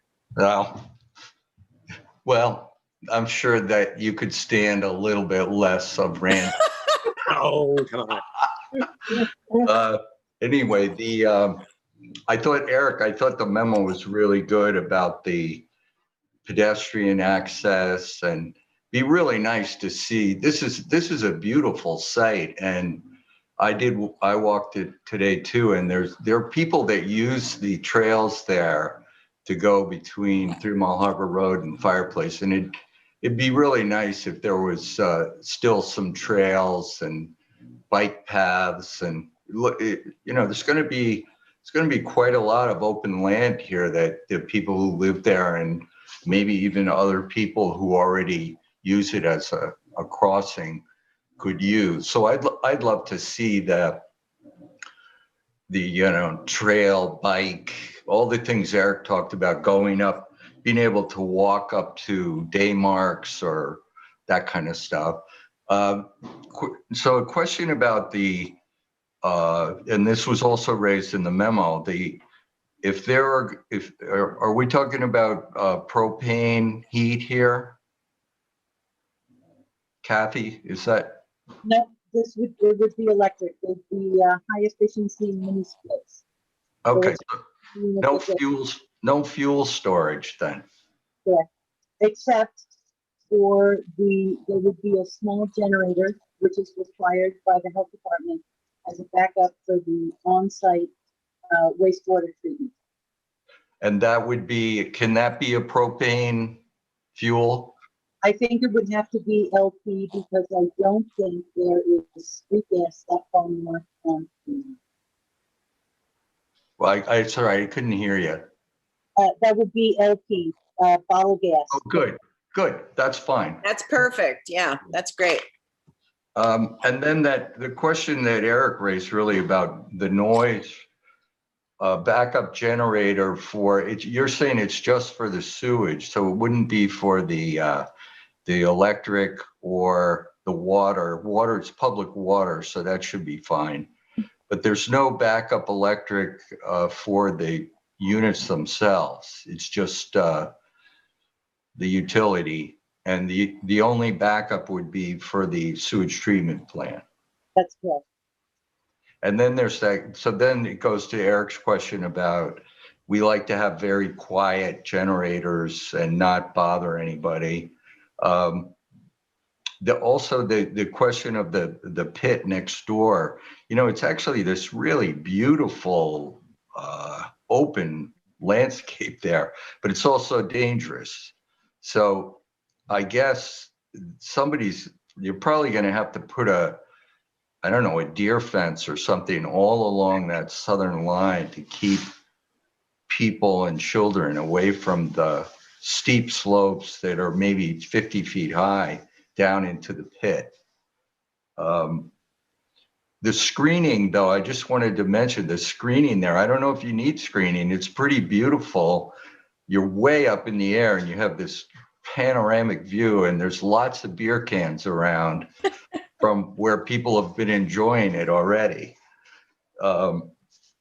Well, I'm sure that you could stand a little bit less of Randy. Oh, come on. Anyway, I thought the memo was really good about the pedestrian access, and be really nice to see. This is a beautiful site, and I walked it today too, and there are people that use the trails there to go between 3 Mile Harbor Road and Fireplace, and it'd be really nice if there was still some trails and bike paths, and look, there's going to be quite a lot of open land here that the people who live there, and maybe even other people who already use it as a crossing could use. So I'd love to see the trail, bike, all the things Eric talked about, going up, being able to walk up to day marks or that kind of stuff. So a question about and this was also raised in the memo, are we talking about propane heat here? Kathy, is that? No, it would be electric. It would be high efficiency mini splits. Okay, So no fuel storage then. Yeah, except for there would be a small generator, which is required by the health department as a backup for the on-site wastewater treatment. And can that be a propane fuel? I think it would have to be LP because I don't think there is street gas that far north on. Well, sorry, I couldn't hear you. That would be LP, bottle gas. Oh, good. That's fine. That's perfect. Yeah, that's great. And then the question that Eric raised really about the noise backup generator you're saying it's just for the sewage, so it wouldn't be for the electric or the water. Water, it's public water, so that should be fine. But there's no backup electric for the units themselves. It's just the utility, and the only backup would be for the sewage treatment plant. That's correct. And then there's that. So then it goes to Eric's question about, we like to have very quiet generators and not bother anybody. Also the question of the pit next door, it's actually this really beautiful open landscape there, but it's also dangerous. So I guess you're probably going to have to put a deer fence or something all along that southern line to keep people and children away from the steep slopes that are maybe 50 feet high down into the pit. The screening, though, I just wanted to mention the screening there. I don't know if you need screening. It's pretty beautiful. You're way up in the air and you have this panoramic view, and there's lots of beer cans around from where people have been enjoying it already. I'm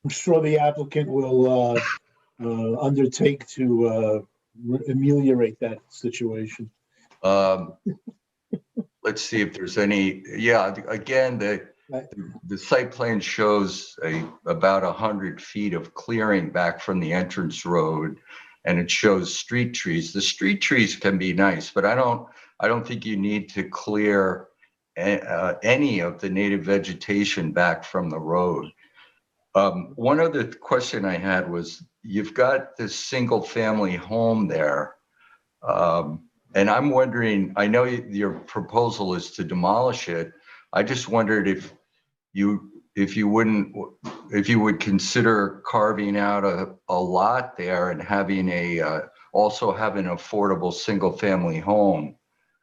sure the applicant will undertake to ameliorate that situation. Let's see if there's any. Yeah, again, the site plan shows about 100 feet of clearing back from the entrance road, and it shows street trees. The street trees can be nice, but I don't think you need to clear any of the native vegetation back from the road. One other question I had was, you've got this single family home there. And I'm wondering, I know your proposal is to demolish it. I just wondered if you would consider carving out a lot there and also having an affordable single family home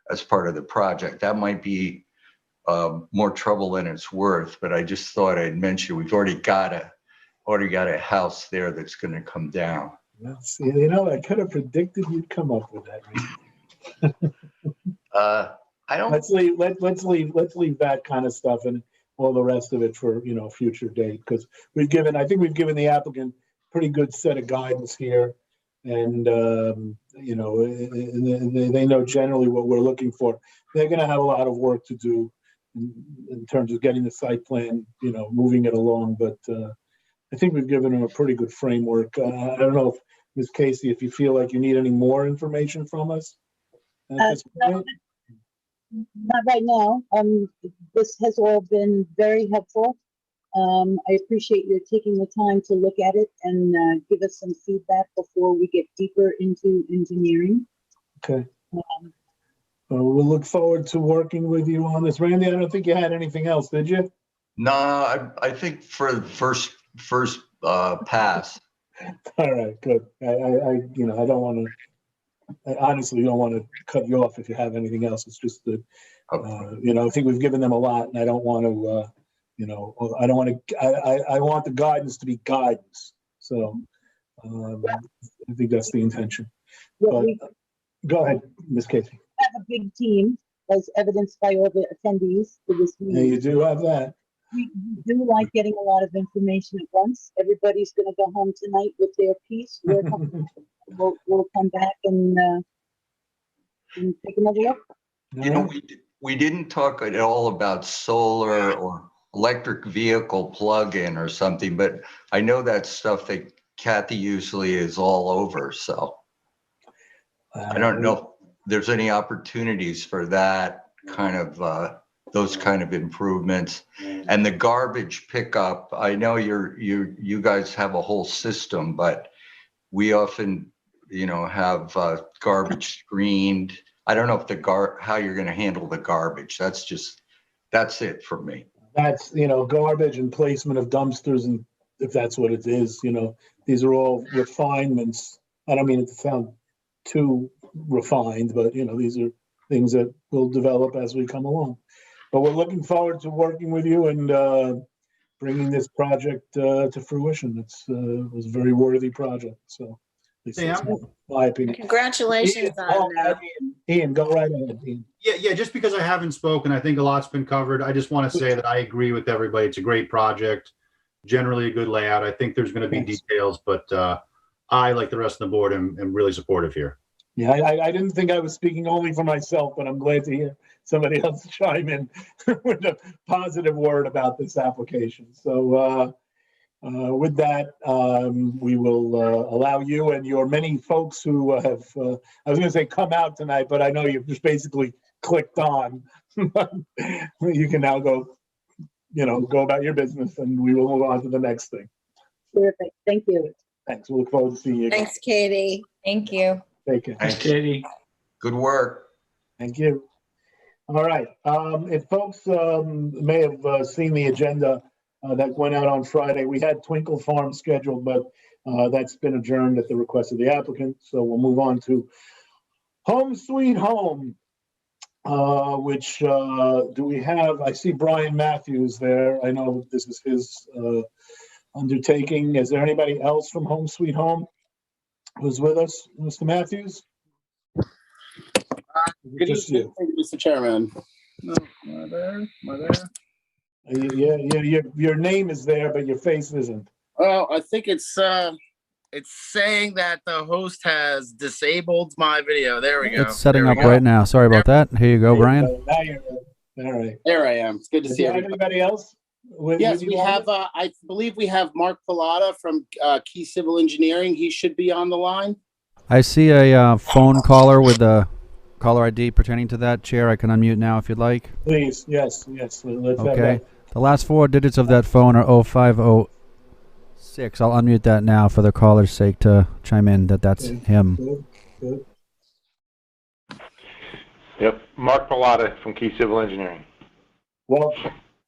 as part of the project. That might be more trouble than it's worth, but I just thought I'd mention we've already got a house there that's going to come down. Yes, you know, I could have predicted you'd come up with that. I don't. Let's leave that kind of stuff and all the rest of it for, you know, future date, because I think we've given the applicant pretty good set of guidance here, and you know, they know generally what we're looking for. They're going to have a lot of work to do in terms of getting the site plan, you know, moving it along, but I think we've given them a pretty good framework. I don't know if Ms. Casey, if you feel like you need any more information from us at this point. Not right now. This has all been very helpful. I appreciate your taking the time to look at it and give us some feedback before we get deeper into engineering. Okay. We'll look forward to working with you on this. Randy, I don't think you had anything else, did you? No, I think for the first pass. All right, good. You know, I honestly don't want to cut you off if you have anything else. It's just that, you know, I think we've given them a lot, and I don't want to, you know, I don't want to, I want the guidance to be guidance. So I think that's the intention. But, go ahead, Ms. Casey. We have a big team, as evidenced by all the attendees to this meeting. Yeah, you do have that. We do like getting a lot of information at once. Everybody's going to go home tonight with their piece. We'll come back and take another look. You know, we didn't talk at all about solar or electric vehicle plug-in or something, but I know that's stuff that Kathy usually is all over. So I don't know if there's any opportunities for that kind of those kind of improvements. And the garbage pickup, I know you guys have a whole system, but we often, you know, have garbage screened. I don't know if how you're going to handle the garbage. That's it for me. That's, you know, garbage and placement of dumpsters, and if that's what it is, you know, these are all refinements. I don't mean it to sound too refined, but, you know, these are things that will develop as we come along. But we're looking forward to working with you and bringing this project to fruition. It was a very worthy project. So, at least my opinion. Congratulations on that. Ian, go right ahead, Ian. Yeah, just because I haven't spoken, I think a lot's been covered. I just want to say that I agree with everybody. It's a great project, generally a good layout. I think there's going to be details, but I, like the rest of the board, am really supportive here. Yeah, I didn't think I was speaking only for myself, but I'm glad to hear somebody else chime in with a positive word about this application. So with that, we will allow you and your many folks who have, I was going to say come out tonight, but I know you've just basically clicked on. You can now go, you know, go about your business, and we will move on to the next thing. Terrific. Thank you. Thanks. We look forward to seeing you again. Thanks, Katie. Thank you. Take care. Thanks, Katie. Good work. Thank you. All right. If folks may have seen the agenda that went out on Friday, we had Twinkle Farm scheduled, but that's been adjourned at the request of the applicant. So we'll move on to Home Sweet Home, which do we have? I see Brian Matthews there. I know this is his undertaking. Is there anybody else from Home Sweet Home who's with us, Mr. Matthews? Good evening, Mr. Chairman. No, am I there? Yeah, your name is there, but your face isn't. Well, I think it's saying that the host has disabled my video. There we go. It's setting up right now. Sorry about that. Here you go, Brian. All right. There I am. It's good to see everybody. Anybody else? Yes, we have. I believe we have Mark Pilata from Key Civil Engineering. He should be on the line. I see a phone caller with the caller ID pertaining to that. Chair, I can unmute now if you'd like. Please, yes. Let's have Okay. that. The last four digits of that phone are 0506. I'll unmute that now for the caller's sake to chime in that that's him. Good. Yep, Mark Pilata from Key Civil Engineering. Well,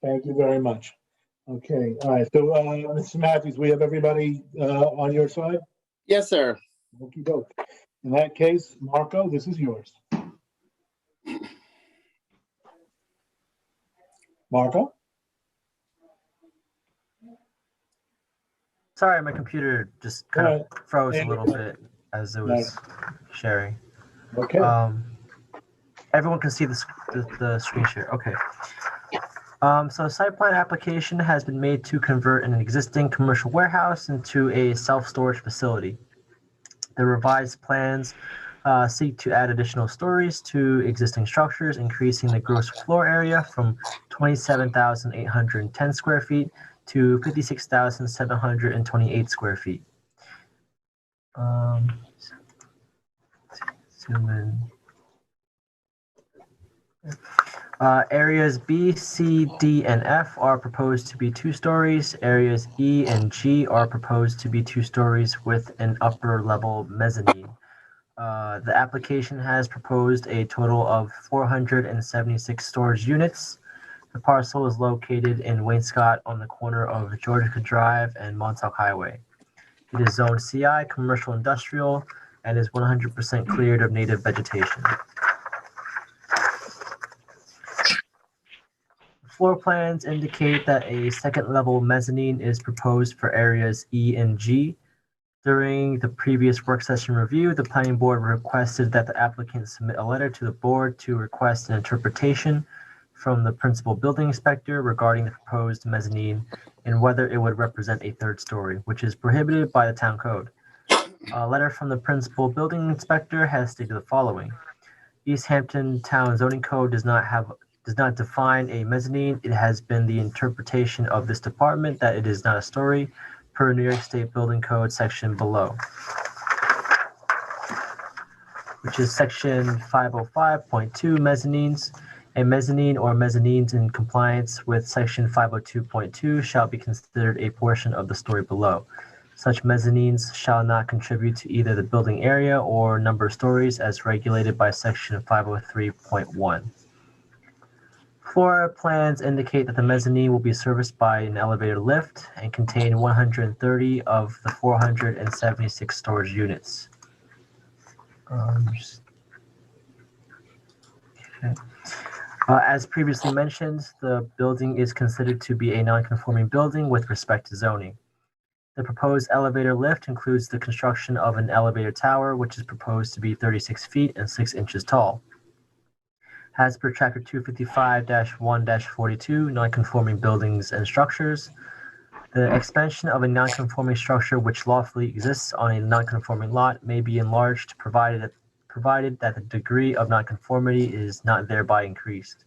thank you very much. Okay, all right. So, Mr. Matthews, we have everybody on your side? Yes, sir. Okie doke. In that case, Marco, this is yours. Marco? Sorry, my computer just kind All of froze a right. little bit as it was sharing. Okay. Everyone can see the screen share. Okay. So a site plan application has been made to convert an existing commercial warehouse into a self-storage facility. The revised plans seek to add additional stories to existing structures, increasing the gross floor area from 27,810 square feet to 56,728 square feet. Zoom in. Areas B, C, D, and F are proposed to be 2 stories. Areas E and G are proposed to be 2 stories with an upper level mezzanine. The application has proposed a total of 476 storage units. The parcel is located in Wainscott on the corner of Georgia Drive and Montauk Highway. It is zoned CI, commercial industrial, and is 100% cleared of native vegetation. Floor plans indicate that a second level mezzanine is proposed for areas E and G. During the previous work session review, the planning board requested that the applicant submit a letter to the board to request an interpretation from the principal building inspector regarding the proposed mezzanine and whether it would represent a 3rd story, which is prohibited by the town code. A letter from the principal building inspector has stated the following. East Hampton Town Zoning Code does not define a mezzanine. It has been the interpretation of this department that it is not a story, per New York State Building Code section below, which is section 505.2 mezzanines. A mezzanine or mezzanines in compliance with section 502.2 shall be considered a portion of the story below. Such mezzanines shall not contribute to either the building area or number of stories as regulated by section 503.1. Floor plans indicate that the mezzanine will be serviced by an elevator lift and contain 130 of the 476 storage units. As previously mentioned, the building is considered to be a non-conforming building with respect to zoning. The proposed elevator lift includes the construction of an elevator tower, which is proposed to be 36 feet and 6 inches tall. As per Chapter 255-1-42, non-conforming buildings and structures, the expansion of a non-conforming structure which lawfully exists on a non-conforming lot may be enlarged, provided that the degree of nonconformity is not thereby increased.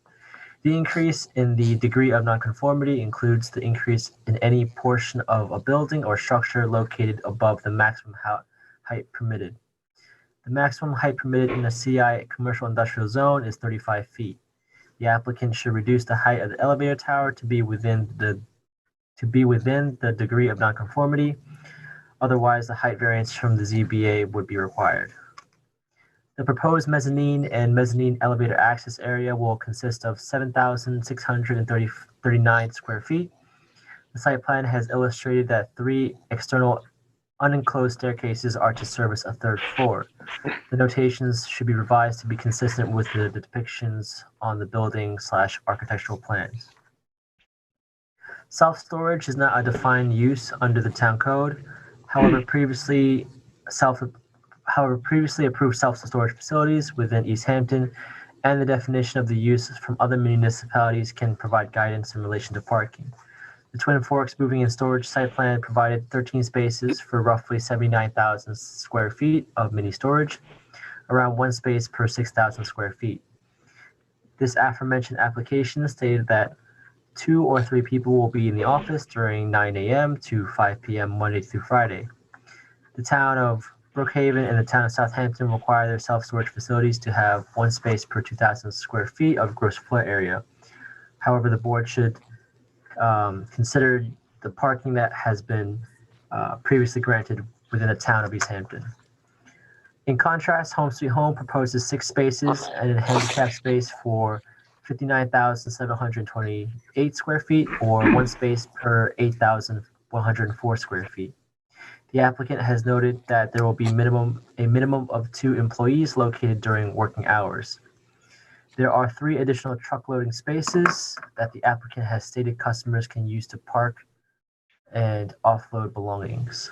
The increase in the degree of nonconformity includes the increase in any portion of a building or structure located above the maximum height permitted. The maximum height permitted in the CI commercial industrial zone is 35 feet. The applicant should reduce the height of the elevator tower to be within the degree of nonconformity. Otherwise, the height variance from the ZBA would be required. The proposed mezzanine and mezzanine elevator access area will consist of 7,639 square feet. The site plan has illustrated that 3 external unenclosed staircases are to service a 3rd floor. The notations should be revised to be consistent with the depictions on the building/architectural plans. Self-storage is not a defined use under the town code. However, previously approved self-storage facilities within East Hampton and the definition of the use from other municipalities can provide guidance in relation to parking. The Twin Forks Moving and Storage Site Plan provided 13 spaces for roughly 79,000 square feet of mini storage, around 1 space per 6,000 square feet. This aforementioned application stated that 2 or 3 people will be in the office during 9 a.m. to 5 p.m. Monday through Friday. The town of Brookhaven and the town of Southampton require their self-storage facilities to have 1 space per 2,000 square feet of gross floor area. However, the board should consider the parking that has been previously granted within the town of East Hampton. In contrast, Home Sweet Home proposes 6 spaces and a handicap space for 59,728 square feet, or 1 space per 8,104 square feet. The applicant has noted that there will be a minimum of 2 employees located during working hours. There are 3 additional truck loading spaces that the applicant has stated customers can use to park and offload belongings.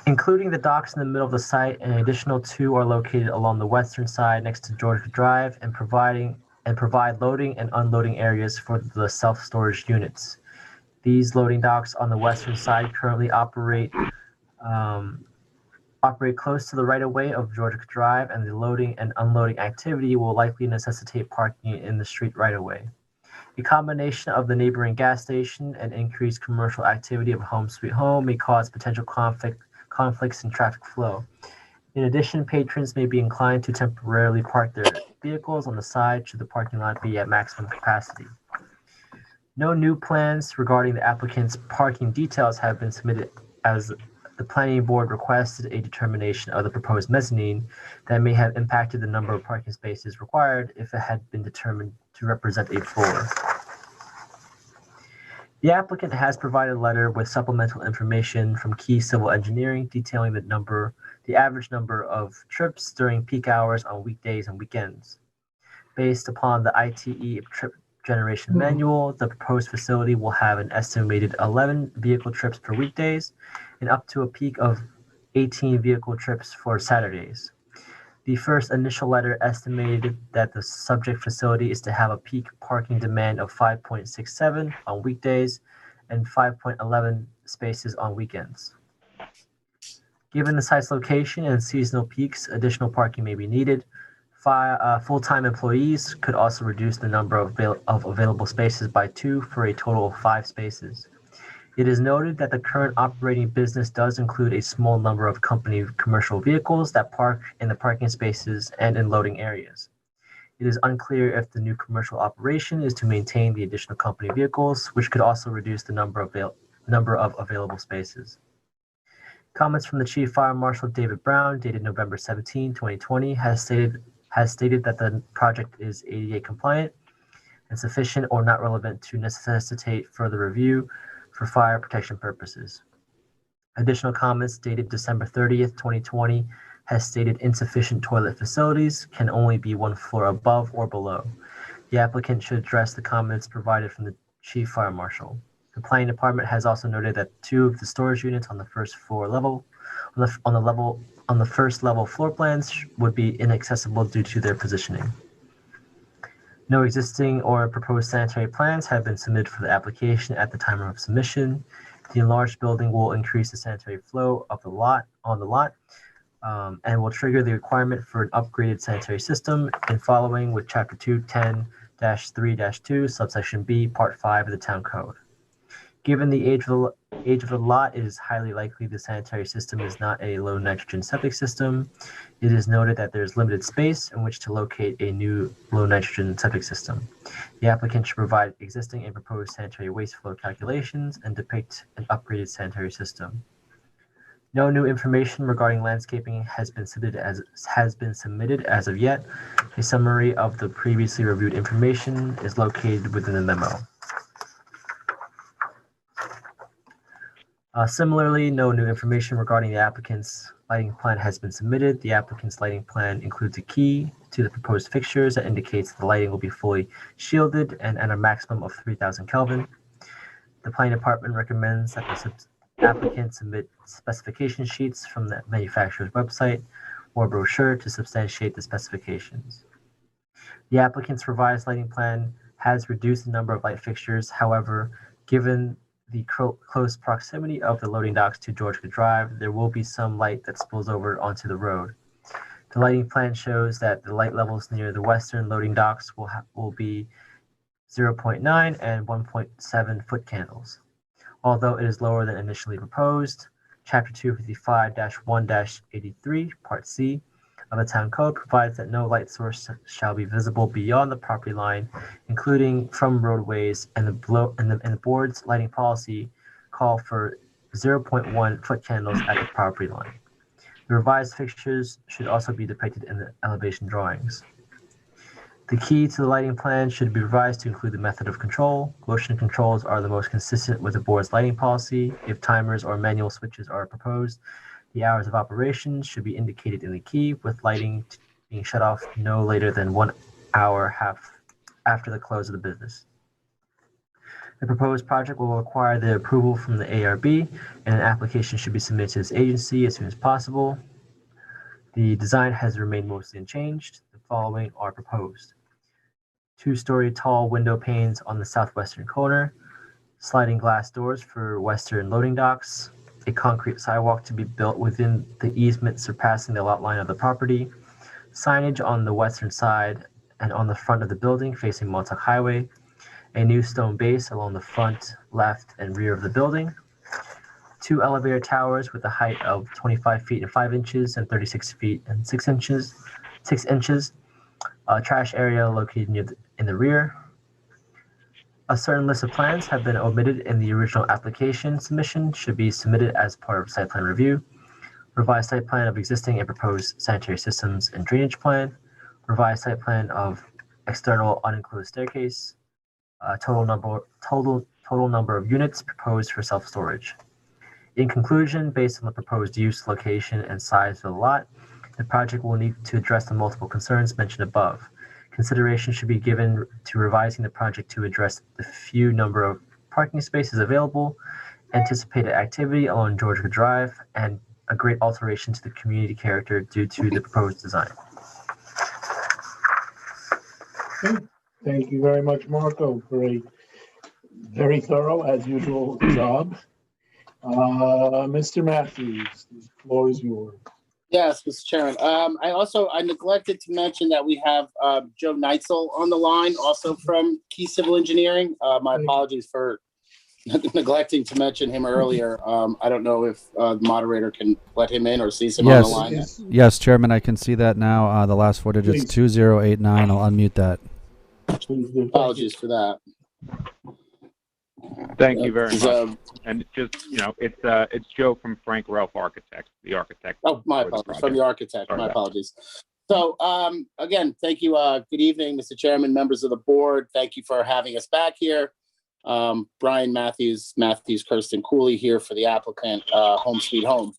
Including the docks in the middle of the site, an additional 2 are located along the western side next to Georgia Drive and provide loading and unloading areas for the self-storage units. These loading docks on the western side currently operate close to the right-of-way of Georgia Drive, and the loading and unloading activity will likely necessitate parking in the street right-of-way. A combination of the neighboring gas station and increased commercial activity of Home Sweet Home may cause potential conflicts in traffic flow. In addition, patrons may be inclined to temporarily park their vehicles on the side should the parking lot be at maximum capacity. No new plans regarding the applicant's parking details have been submitted, as the planning board requested a determination of the proposed mezzanine that may have impacted the number of parking spaces required if it had been determined to represent a floor. The applicant has provided a letter with supplemental information from Key Civil Engineering detailing the average number of trips during peak hours on weekdays and weekends. Based upon the ITE trip generation manual, the proposed facility will have an estimated 11 vehicle trips per weekdays and up to a peak of 18 vehicle trips for Saturdays. The first initial letter estimated that the subject facility is to have a peak parking demand of 5.67 on weekdays and 5.11 spaces on weekends. Given the site's location and seasonal peaks, additional parking may be needed. Full-time employees could also reduce the number of available spaces by 2 for a total of 5 spaces. It is noted that the current operating business does include a small number of company commercial vehicles that park in the parking spaces and in loading areas. It is unclear if the new commercial operation is to maintain the additional company vehicles, which could also reduce the number of available spaces. Comments from the Chief Fire Marshal David Brown, dated November 17, 2020, has stated that the project is ADA compliant and sufficient or not relevant to necessitate further review for fire protection purposes. Additional comments dated December 30th, 2020 has stated insufficient toilet facilities can only be 1 floor above or below. The applicant should address the comments provided from the Chief Fire Marshal. The Planning Department has also noted that 2 of the storage units on the first floor level, on the first level floor plans would be inaccessible due to their positioning. No existing or proposed sanitary plans have been submitted for the application at the time of submission. The enlarged building will increase the sanitary flow of the lot and will trigger the requirement for an upgraded sanitary system in following with Chapter 210-3-2, subsection B, Part 5 of the Town Code. Given the age of the lot, it is highly likely the sanitary system is not a low nitrogen septic system. It is noted that there is limited space in which to locate a new low nitrogen septic system. The applicant should provide existing and proposed sanitary waste flow calculations and depict an upgraded sanitary system. No new information regarding landscaping has been submitted as of yet. A summary of the previously reviewed information is located within the memo. Similarly, no new information regarding the applicant's lighting plan has been submitted. The applicant's lighting plan includes a key to the proposed fixtures that indicates the lighting will be fully shielded and at a maximum of 3,000 Kelvin. The Planning Department recommends that the applicant submit specification sheets from the manufacturer's website or brochure to substantiate the specifications. The applicant's revised lighting plan has reduced the number of light fixtures. However, given the close proximity of the loading docks to Georgia Drive, there will be some light that spills over onto the road. The lighting plan shows that the light levels near the western loading docks will be 0.9 and 1.7 foot candles. Although it is lower than initially proposed, Chapter 255-1-83, Part C of the Town Code provides that no light source shall be visible beyond the property line, including from roadways, and the board's lighting policy call for 0.1 foot candles at the property line. The revised fixtures should also be depicted in the elevation drawings. The key to the lighting plan should be revised to include the method of control. Motion controls are the most consistent with the board's lighting policy. If timers or manual switches are proposed, The hours of operation should be indicated in the key, with lighting being shut off no later than 1 hour after the close of the business. The proposed project will require the approval from the ARB, and an application should be submitted to this agency as soon as possible. The design has remained mostly unchanged. The following are proposed: 2-story tall window panes on the southwestern corner, sliding glass doors for western loading docks, a concrete sidewalk to be built within the easement surpassing the lot line of the property, signage on the western side and on the front of the building facing Montauk Highway, a new stone base along the front, left, and rear of the building, 2 elevator towers with a height of 25 feet and 5 inches and 36 feet and 6 inches, a trash area located in the rear. A certain list of plans have been omitted in the original application submission, should be submitted as part of site plan review. Revised site plan of existing and proposed sanitary systems and drainage plan. Revised site plan of external unenclosed staircase. Total number of units proposed for self-storage. In conclusion, based on the proposed use, location, and size of the lot, the project will need to address the multiple concerns mentioned above. Consideration should be given to revising the project to address the few number of parking spaces available, anticipated activity along Georgia Drive, and a great alteration to the community character due to the proposed design. Thank you very much, Marco, for a very thorough, as usual, job. Mr. Matthews, the floor is yours. Yes, Mr. Chairman. I neglected to mention that we have Joe Neitzel on the line, also from Key Civil Engineering. My apologies for neglecting to mention him earlier. I don't know if the moderator can let him in or sees him on the line. Yes, Chairman, I can see that now. The last 4 digits, 2089. I'll unmute that. Apologies for that. Thank you very much. And just, it's Joe from Frank Ralph Architects, the architect. Oh, my apologies. From the architect. My apologies. So, again, thank you. Good evening, Mr. Chairman, members of the board. Thank you for having us back here. Brian Matthews, Kirsten Cooley here for the applicant, Home Sweet Home.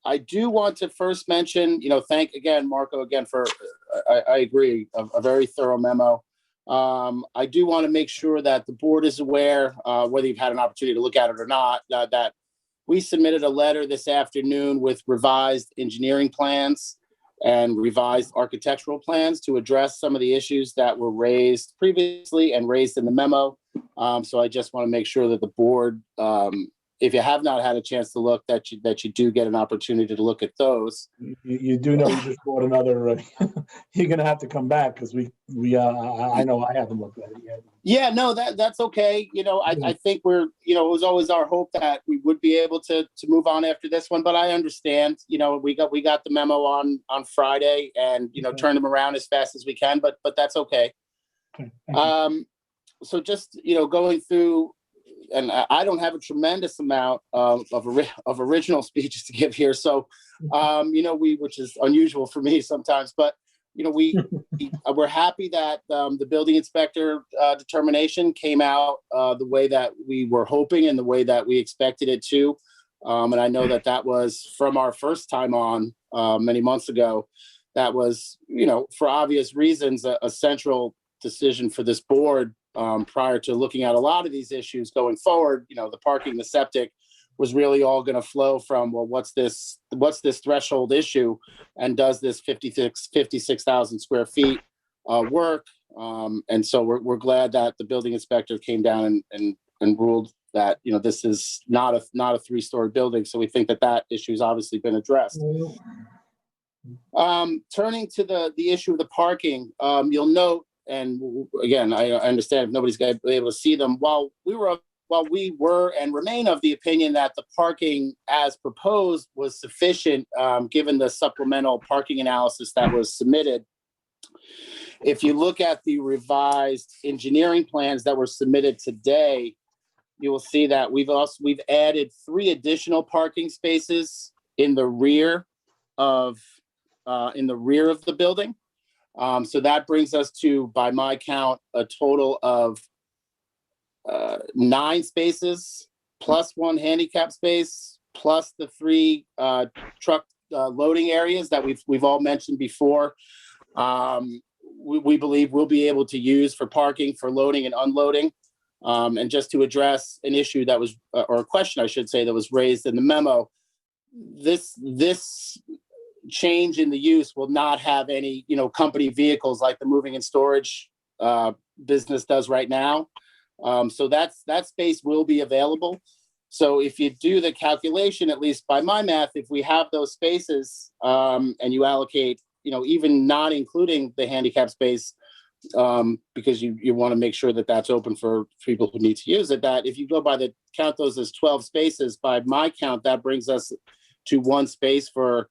I do want to first mention, thank again, Marco, again, for, I agree, a very thorough memo. I do want to make sure that the board is aware, whether you've had an opportunity to look at it or not, that we submitted a letter this afternoon with revised engineering plans and revised architectural plans to address some of the issues that were raised previously and raised in the memo. So I just want to make sure that the board, if you have not had a chance to look, that you do get an opportunity to look at those. You do know you just bought another. You're going to have to come back because I know I haven't looked at it yet. Yeah, no, that's okay. I think we're. It was always our hope that we would be able to move on after this one, but I understand. We got the memo on Friday, and turn them around as fast as we can, but that's okay. So just going through. And I don't have a tremendous amount of original speeches to give here. So, which is unusual for me sometimes, but, we're happy that the building inspector determination came out the way that we were hoping and the way that we expected it to. And I know that was from our first time on many months ago. That was, for obvious reasons, a central decision for this board. Prior to looking at a lot of these issues going forward, the parking, the septic was really all going to flow from, well, what's this threshold issue, and does this 56,000 square feet work? And so we're glad that the building inspector came down and ruled that this is not a 3-story building. So we think that issue has obviously been addressed. Turning to the issue of the parking, you'll note. And again, I understand if nobody's going to be able to see them. While we were and remain of the opinion that the parking as proposed was sufficient, given the supplemental parking analysis that was submitted. If you look at the revised engineering plans that were submitted today, you will see that we've added 3 additional parking spaces in the rear of the building. So that brings us to, by my count, a total of 9 spaces, plus 1 handicap space, plus the 3 truck loading areas that we've all mentioned before, we believe we'll be able to use for parking, for loading and unloading. And just to address an issue that was, or a question I should say, that was raised in the memo, this change in the use will not have any, company vehicles like the moving and storage business does right now. So that space will be available. So if you do the calculation, at least by my math, if we have those spaces and you allocate, even not including the handicap space, because you want to make sure that that's open for people who need to use it, that if you go by count those as 12 spaces, by my count, that brings us to 1 space for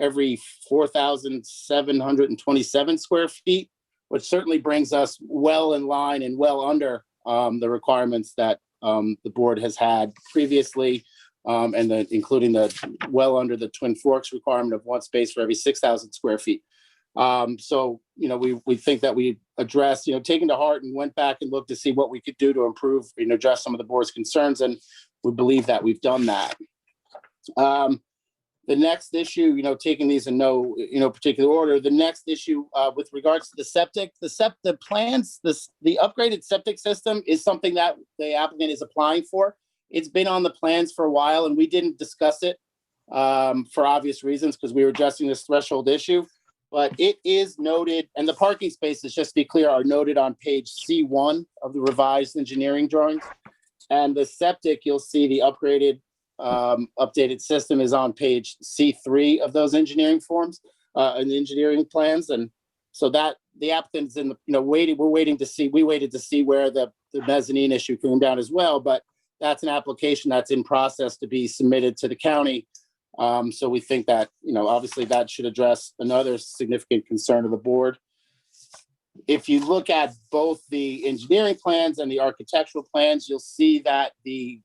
every 4,727 square feet, which certainly brings us well in line and well under the requirements that the board has had previously, and including well under the Twin Forks requirement of 1 space for every 6,000 square feet. So, we think that we addressed, taken to heart and went back and looked to see what we could do to improve, address some of the board's concerns, and we believe that we've done that. The next issue, taking these in no, particular order, the next issue with regards to the septic, the plans, the upgraded septic system is something that the applicant is applying for. It's been on the plans for a while, and we didn't discuss it for obvious reasons because we were addressing this threshold issue. But it is noted, and the parking spaces, just to be clear, are noted on page C1 of the revised engineering drawings. And the septic, you'll see the updated system is on page C3 of those engineering forms and engineering plans. And so that the applicant's in the, we waited to see where the mezzanine issue came down as well. But that's an application that's in process to be submitted to the county. So we think that, obviously that should address another significant concern of the board. If you look at both the engineering plans and the architectural plans, you'll see that the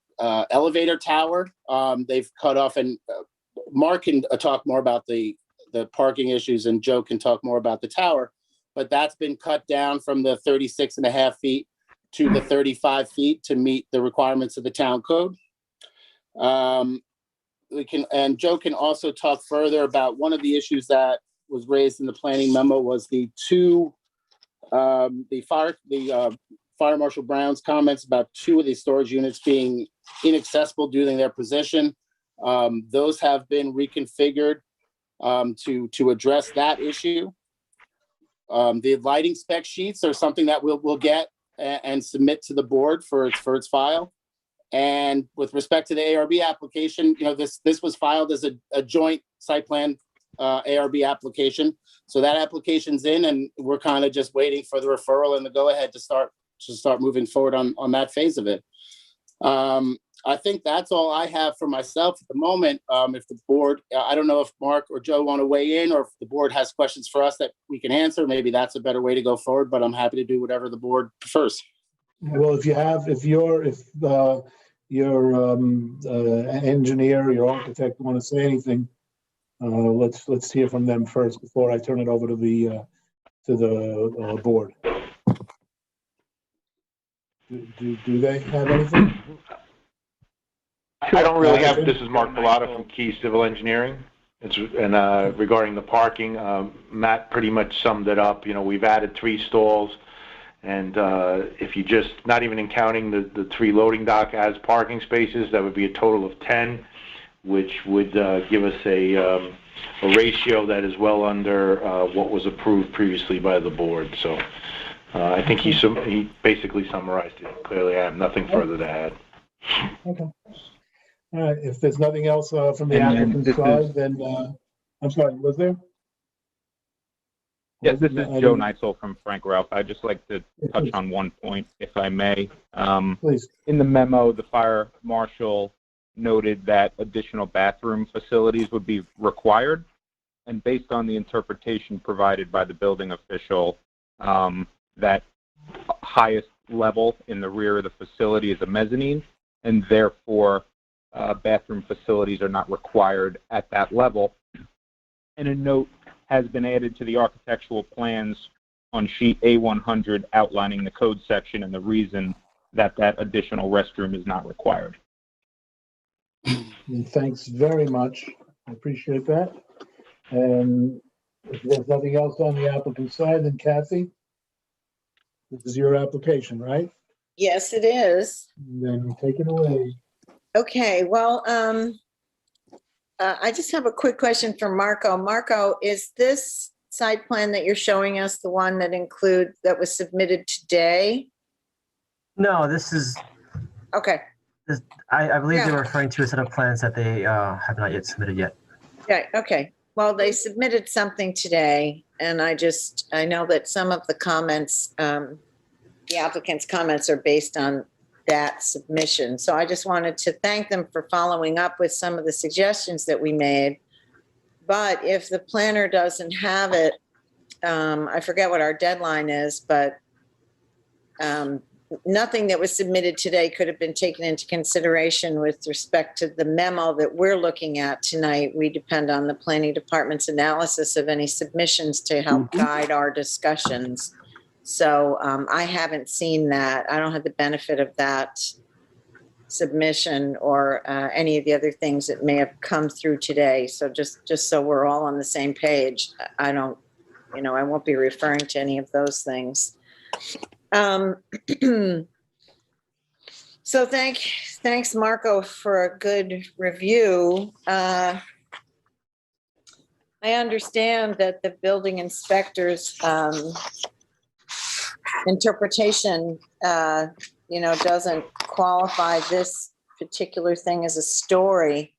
elevator tower, they've cut off, and Mark can talk more about the parking issues, and Joe can talk more about the tower, but that's been cut down from the 36.5 feet to the 35 feet to meet the requirements of the town code. And Joe can also talk further about one of the issues that was raised in the planning memo was the Fire Marshal Brown's comments about 2 of these storage units being inaccessible due to their position. Those have been reconfigured to address that issue. The lighting spec sheets are something that we'll get and submit to the board for its file. And with respect to the ARB application, this was filed as a joint site plan ARB application. So that application's in, and we're kind of just waiting for the referral and the go-ahead to start moving forward on that phase of it. I think that's all I have for myself at the moment. If the board, I don't know if Mark or Joe want to weigh in, or if the board has questions for us that we can answer, maybe that's a better way to go forward, but I'm happy to do whatever the board prefers. Well, if your engineer, your architect want to say anything, let's hear from them first before I turn it over to the board. Do they have anything? I don't really have. This is Mark Pilata from Key Civil Engineering. Regarding the parking, Matt pretty much summed it up. We've added 3 stalls. And if you just, not even counting the 3 loading dock as parking spaces, that would be a total of 10, which would give us a ratio that is well under what was approved previously by the board. So I think he basically summarized it clearly. I have nothing further to add. Okay. All right. If there's nothing else from the applicant's side, then I'm sorry, was there? Yes, this is Joe Neitzel from Frank Ralph. I'd just like to touch on one point, if I may. Please. In the memo, the fire marshal noted that additional bathroom facilities would be required, and based on the interpretation provided by the building official, that highest level in the rear of the facility is a mezzanine, and therefore bathroom facilities are not required at that level. And a note has been added to the architectural plans on sheet A100 outlining the code section and the reason that additional restroom is not required. And thanks very much. I appreciate that. And if there's nothing else on the applicant side, then Kathy, this is your application, right? Yes, it is. Then take it away. Okay, well, I just have a quick question for Marco. Marco, is this site plan that you're showing us the one that was submitted today? No, this is, Okay, I believe Yeah. they were referring to a set of plans that they have not yet submitted yet. okay. Well, they submitted something today, and I know that some of the comments, the applicant's comments are based on that submission. So I just wanted to thank them for following up with some of the suggestions that we made. But if the planner doesn't have it, I forget what our deadline is, but nothing that was submitted today could have been taken into consideration with respect to the memo that we're looking at tonight. We depend on the planning department's analysis of any submissions to help guide our discussions. So I haven't seen that. I don't have the benefit of that submission or any of the other things that may have come through today. So just so we're all on the same page, I won't be referring to any of those things. So thanks Marco for a good review. I understand that the building inspector's interpretation, doesn't qualify this particular thing as a story,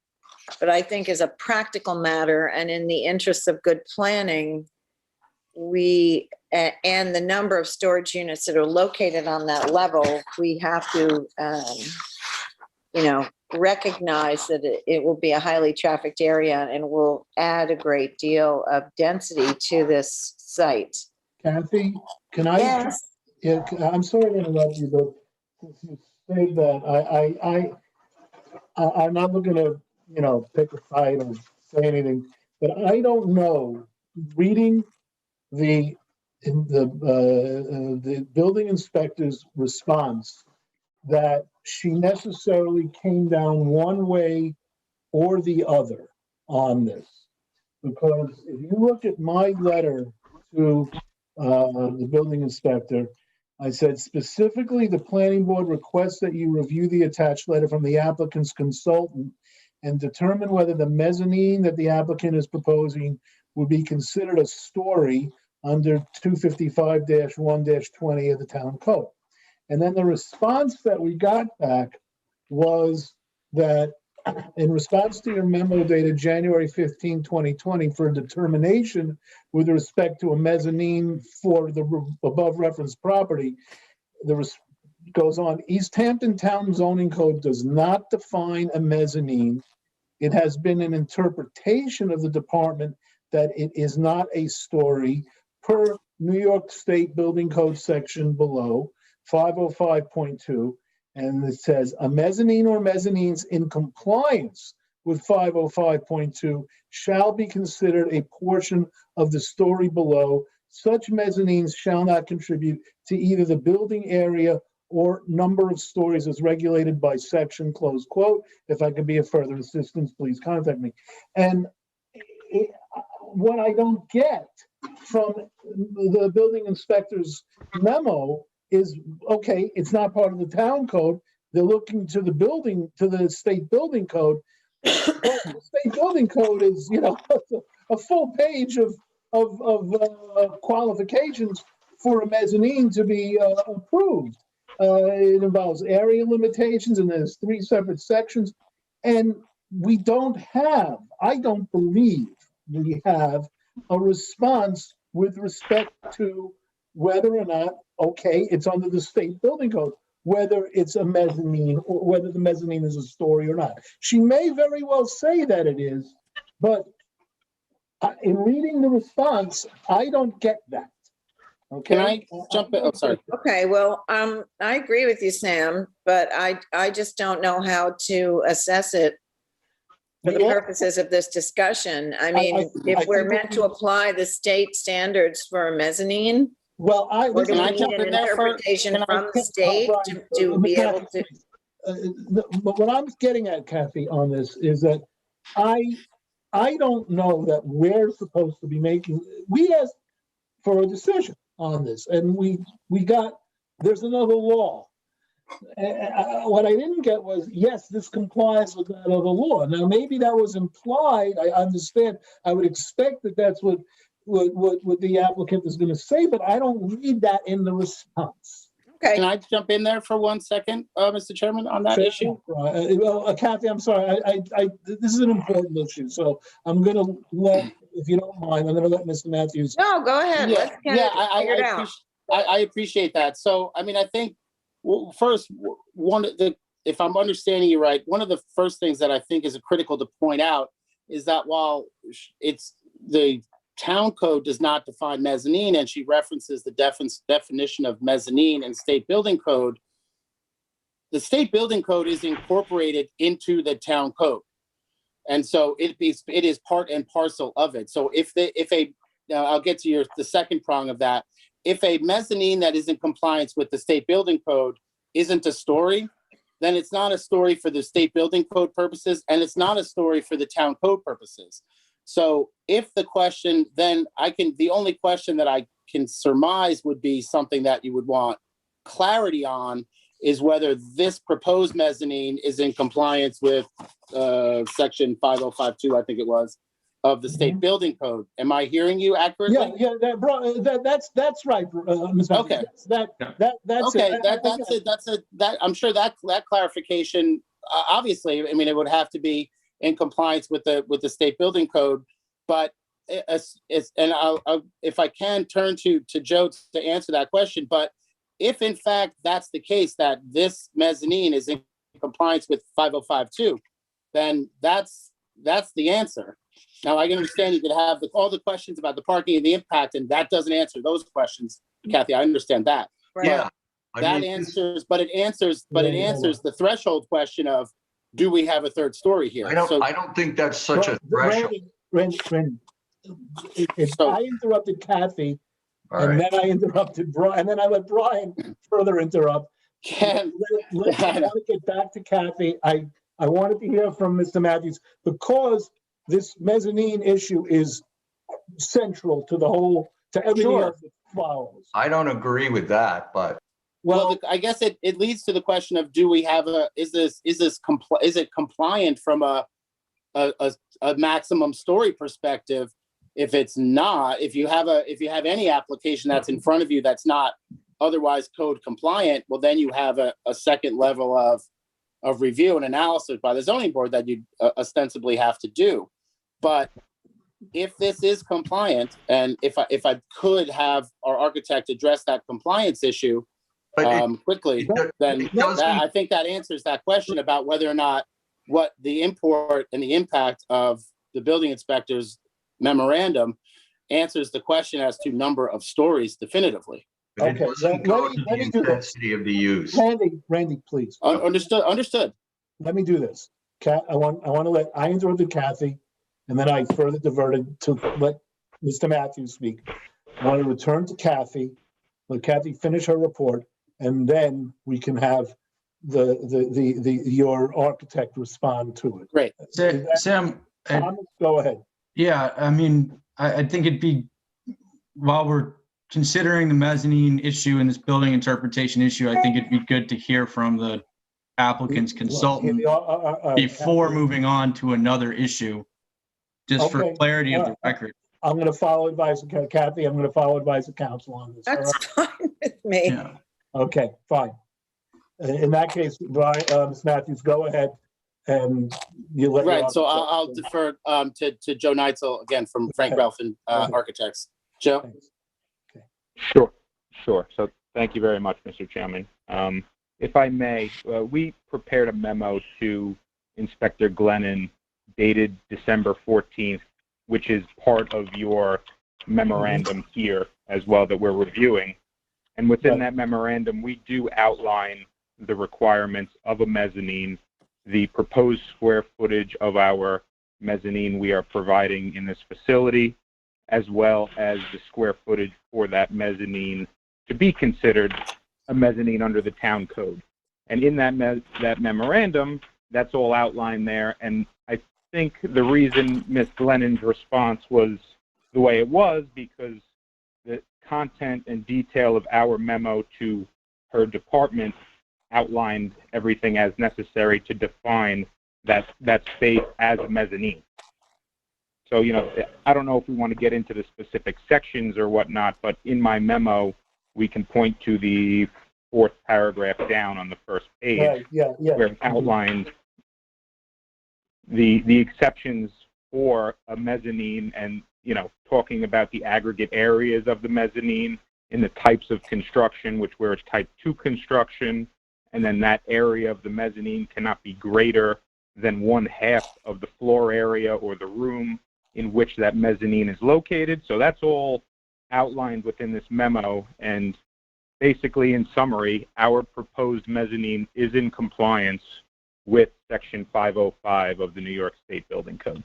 but I think as a practical matter and in the interest of good planning, and the number of storage units that are located on that level, we have to, recognize that it will be a highly trafficked area and will add a great deal of density to this site. Kathy, can I? Yes. Yeah, I'm sorry to interrupt you, but since you say that, I'm not looking to, pick a side or say anything, but I don't know, reading the building inspector's response, that she necessarily came down one way or the other on this. Because if you look at my letter to the building inspector, I said specifically the planning board requests that you review the attached letter from the applicant's consultant and determine whether the mezzanine that the applicant is proposing would be considered a story under 255-1-20 of the town code. And then the response that we got back was that in response to your memo dated January 15, 2020 for a determination with respect to a mezzanine for the above referenced property, goes on, East Hampton Town Zoning Code does not define a mezzanine. It has been an interpretation of the department that it is not a story per New York State Building Code section below 505.2. And it says a mezzanine or mezzanines in compliance with 505.2 shall be considered a portion of the story below. Such mezzanines shall not contribute to either the building area or number of stories as regulated by section, close quote. If I could be of further assistance, please contact me. And what I don't get from the building inspector's memo is, okay, it's not part of the town code. They're looking to the state building code. The state building code is, a full page of qualifications for a mezzanine to be approved. It involves area limitations, and there's 3 separate sections. And I don't believe we have a response with respect to whether or not, okay, it's under the state building code, whether it's a mezzanine or whether the mezzanine is a story or not. She may very well say that it is, but in reading the response, I don't get that. Okay. Can I jump in? Oh, sorry. Okay, well, I agree with you, Sam, but I just don't know how to assess it for the purposes of this discussion. I mean, if we're meant to apply the state standards for a mezzanine, well, or do we need an interpretation from the state to be able to? but what I'm getting at, Kathy, on this is that I don't know that we're supposed to be making. We asked for a decision on this, and we got. There's another law. What I didn't get was, yes, this complies with that other law. Now, maybe that was implied. I understand. I would expect that that's what the applicant is going to say, but I don't read that in the response. Okay. Can I jump in there for 1 second, Mr. Chairman, on that issue? Well, Kathy, I'm sorry. This is an important issue, so I'm going to let, if you don't mind, I'm going to let Mr. Matthews. No, go ahead. Yeah, Let's get it figured out. I appreciate that. So, I mean, I think, well, first, if I'm understanding you right, one of the first things that I think is critical to point out is that while it's the town code does not define mezzanine, and she references the definition of mezzanine in state building code, the state building code is incorporated into the town code. And so it is part and parcel of it. So now I'll get to the second prong of that. If a mezzanine that is in compliance with the state building code isn't a story, then it's not a story for the state building code purposes, and it's not a story for the town code purposes. So if the question, then the only question that I can surmise would be something that you would want clarity on is whether this proposed mezzanine is in compliance with section 5052, I think it was, of the state building code. Am I hearing you accurately? Yeah, that's right, Ms. Okay. That's okay. it. I'm sure that clarification, obviously, I mean, it would have to be in compliance with the state building code, but if I can turn to Joe to answer that question, but if in fact that's the case, that this mezzanine is in compliance with 5052, then that's the answer. Now, I can understand you could have all the questions about the parking and the impact, and that doesn't answer those questions, Kathy. I understand that. Right. Yeah. It answers the threshold question of, do we have a third story here? I don't think that's such a threshold. Randy, I interrupted Kathy, and then I interrupted Brian, and then I let Brian further interrupt. Let's get back to Kathy. I wanted to hear from Mr. Matthews, because this mezzanine issue is central to everything else that follows. I don't agree with that, but well, I guess it leads to the question of, do we have is it compliant from a maximum story perspective? If it's not, if you have any application that's in front of you that's not otherwise code compliant, well, then you have a second level of review and analysis by the zoning board that you ostensibly have to do. But if this is compliant, and if I could have our architect address that compliance issue quickly, then I think that answers that question about whether or not what the import and the impact of the building inspector's memorandum answers the question as to number of stories definitively. Okay, let me do this. Of the use. Randy, please. Understood. Let me do this. I interrupted Kathy, and then I further diverted to let Mr. Matthews speak. I want to return to Kathy, let Kathy finish her report, and then we can have your architect respond to it. Great. Sam, go ahead. Yeah, I mean, I think it'd be, while we're considering the mezzanine issue and this building interpretation issue, I think it'd be good to hear from the applicant's consultant before moving on to another issue, just for clarity of the record. I'm going to follow advice of Kathy. I'm going to follow advice of counsel on this. That's fine with me. Yeah. Okay, fine. In that case, Brian, Ms. Matthews, go ahead, and you let. Right. So I'll defer to Joe Neitzel again from Frank Ralph and Architects. Joe. Sure. So thank you very much, Mr. Chairman. If I may, we prepared a memo to Inspector Glennon dated December 14th, which is part of your memorandum here as well that we're reviewing. And within that memorandum, we do outline the requirements of a mezzanine, the proposed square footage of our mezzanine we are providing in this facility, as well as the square footage for that mezzanine to be considered a mezzanine under the town code. And in that memorandum, that's all outlined there. And I think the reason Ms. Glennon's response was the way it was because the content and detail of our memo to her department outlined everything as necessary to define that space as a mezzanine. So, you know, I don't know if we want to get into the specific sections or whatnot, but in my memo, we can point to the 4th paragraph down on the first page, Right, yeah. where it outlined the exceptions for a mezzanine and, you know, talking about the aggregate areas of the mezzanine in the types of construction, where it's type 2 construction, and then that area of the mezzanine cannot be greater than 1/2 of the floor area or the room in which that mezzanine is located. So that's all outlined within this memo. And basically, in summary, our proposed mezzanine is in compliance with Section 505 of the New York State Building Code.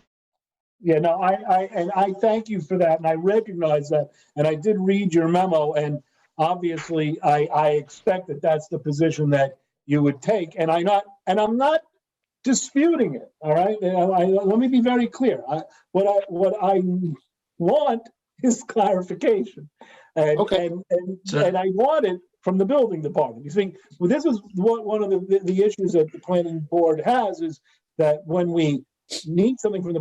Yeah, no, I thank you for that, and I recognize that, and I did read your memo, and obviously, I expect that that's the position that you would take, and I'm not disputing it. All right, let me be very clear. What I want is clarification, and and I want it from the building department. You see, well, this is one of the issues that the planning board has is that when we need something from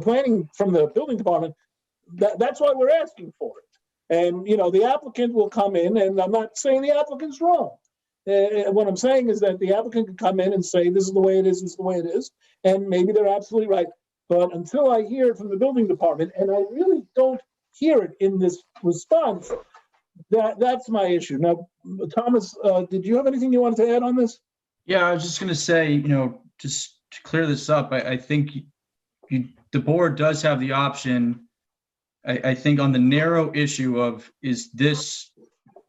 the building department, that's why we're asking for it. And you know, the applicant will come in, and I'm not saying the applicant's wrong. What I'm saying is that the applicant can come in and say, this is the way it is, this is the way it is, and maybe they're absolutely right. But until I hear it from the building department, and I really don't hear it in this response, that's my issue. Now, Thomas, did you have anything you wanted to add on this? Yeah, I was just going to say, you know, just to clear this up, I think the board does have the option, I think, on the narrow issue of, is this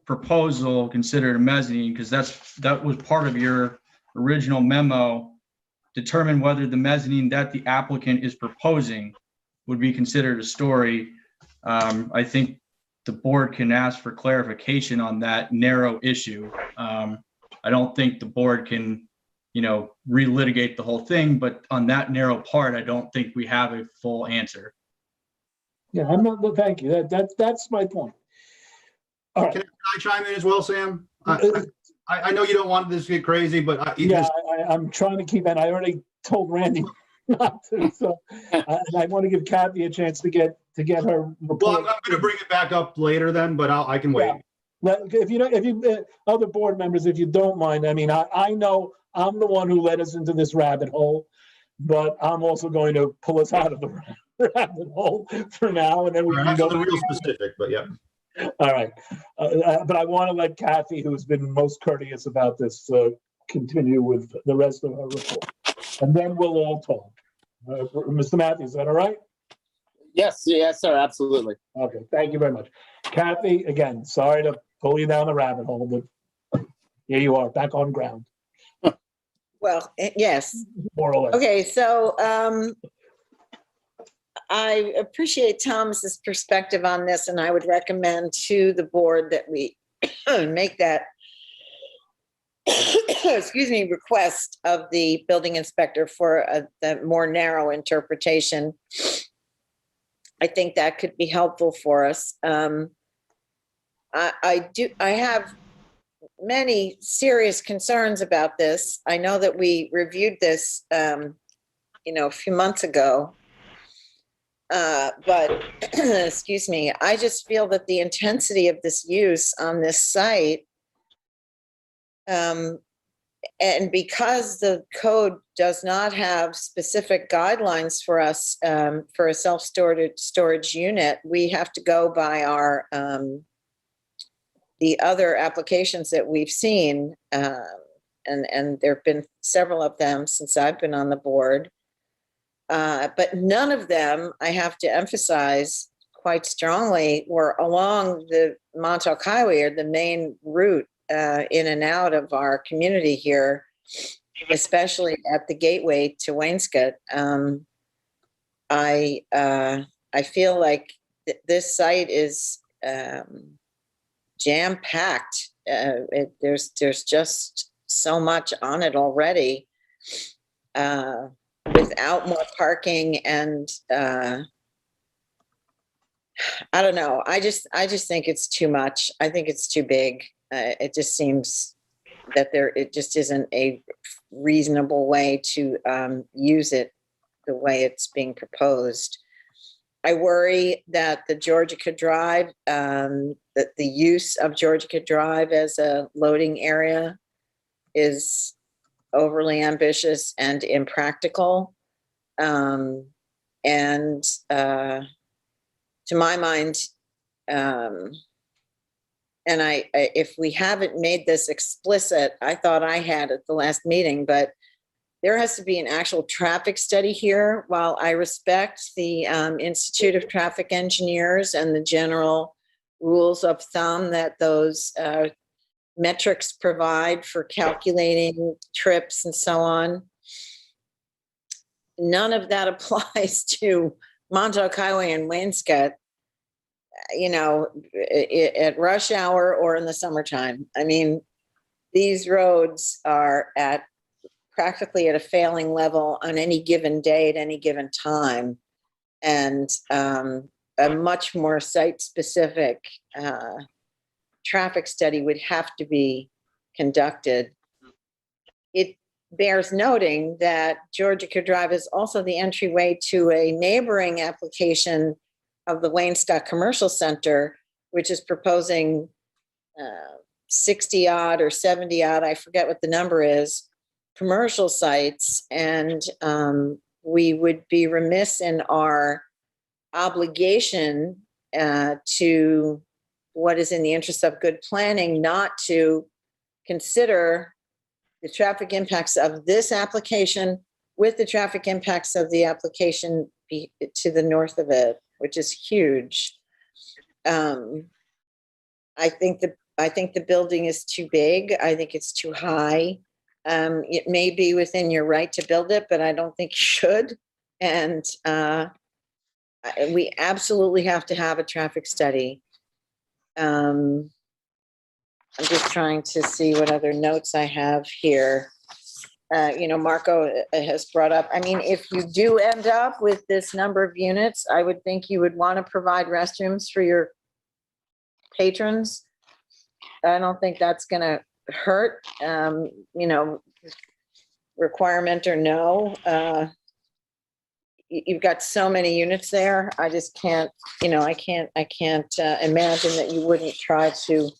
proposal considered a mezzanine? Because that was part of your original memo, determine whether the mezzanine that the applicant is proposing would be considered a story. I think the board can ask for clarification on that narrow issue. I don't think the board can, you know, relitigate the whole thing, but on that narrow part, I don't think we have a full answer. Yeah, I'm not. Well, thank you. That's my point. All right. Can I chime in as well, Sam? I know you don't want this to get crazy, but I'm trying to keep. And I already told Randy not to. So, and I want to give Kathy a chance to get her report. Well, I'm going to bring it back up later then, but I can wait. Yeah. If you other board members, if you don't mind, I mean, I know I'm the one who led us into this rabbit hole, but I'm also going to pull us out of the rabbit hole for now, and then we can go to the real specific. But yeah. All right, but I want to let Kathy, who's been most courteous about this, continue with the rest of her report, and then we'll all talk. Mr. Matthews, is that all right? Yes, sir, absolutely. Okay, thank you very much. Kathy, again, sorry to pull you down the rabbit hole, but here you are, back on ground. Well, yes. More or less. Okay, so I appreciate Thomas's perspective on this, and I would recommend to the board that we make that request of the building inspector for the more narrow interpretation. I think that could be helpful for us. I have many serious concerns about this. I know that we reviewed this, a few months ago. But excuse me, I just feel that the intensity of this use on this site, and because the code does not have specific guidelines for us for a self-storage unit, we have to go by our the other applications that we've seen, and there have been several of them since I've been on the board. But none of them, I have to emphasize quite strongly, were along the Montauk Highway or the main route in and out of our community here, especially at the gateway to Wainscott. I feel like this site is jam-packed. There's just so much on it already without more parking and I don't know. I just think it's too much. I think it's too big. It just seems that it just isn't a reasonable way to use it the way it's being proposed. I worry that the Georgica Drive, that the use of Georgica Drive as a loading area is overly ambitious and impractical. To my mind, and if we haven't made this explicit, I thought I had at the last meeting, but there has to be an actual traffic study here. While I respect the Institute of Traffic Engineers and the general rules of thumb that those metrics provide for calculating trips and so on, none of that applies to Montauk Highway and Wainscott, at rush hour or in the summertime. I mean, these roads are practically at a failing level on any given day at any given time. And a much more site-specific traffic study would have to be conducted. It bears noting that Georgica Drive is also the entryway to a neighboring application of the Wainscott Commercial Center, which is proposing 60 odd or 70 odd, I forget what the number is, commercial sites. And we would be remiss in our obligation to what is in the interest of good planning not to consider the traffic impacts of this application with the traffic impacts of the application to the north of it, which is huge. I think the building is too big. I think it's too high. It may be within your right to build it, but I don't think you should. And we absolutely have to have a traffic study. I'm just trying to see what other notes I have here. Marco has brought up, I mean, if you do end up with this number of units, I would think you would want to provide restrooms for your patrons. I don't think that's going to hurt, requirement or no. You've got so many units there. I just can't, I can't imagine that you wouldn't try to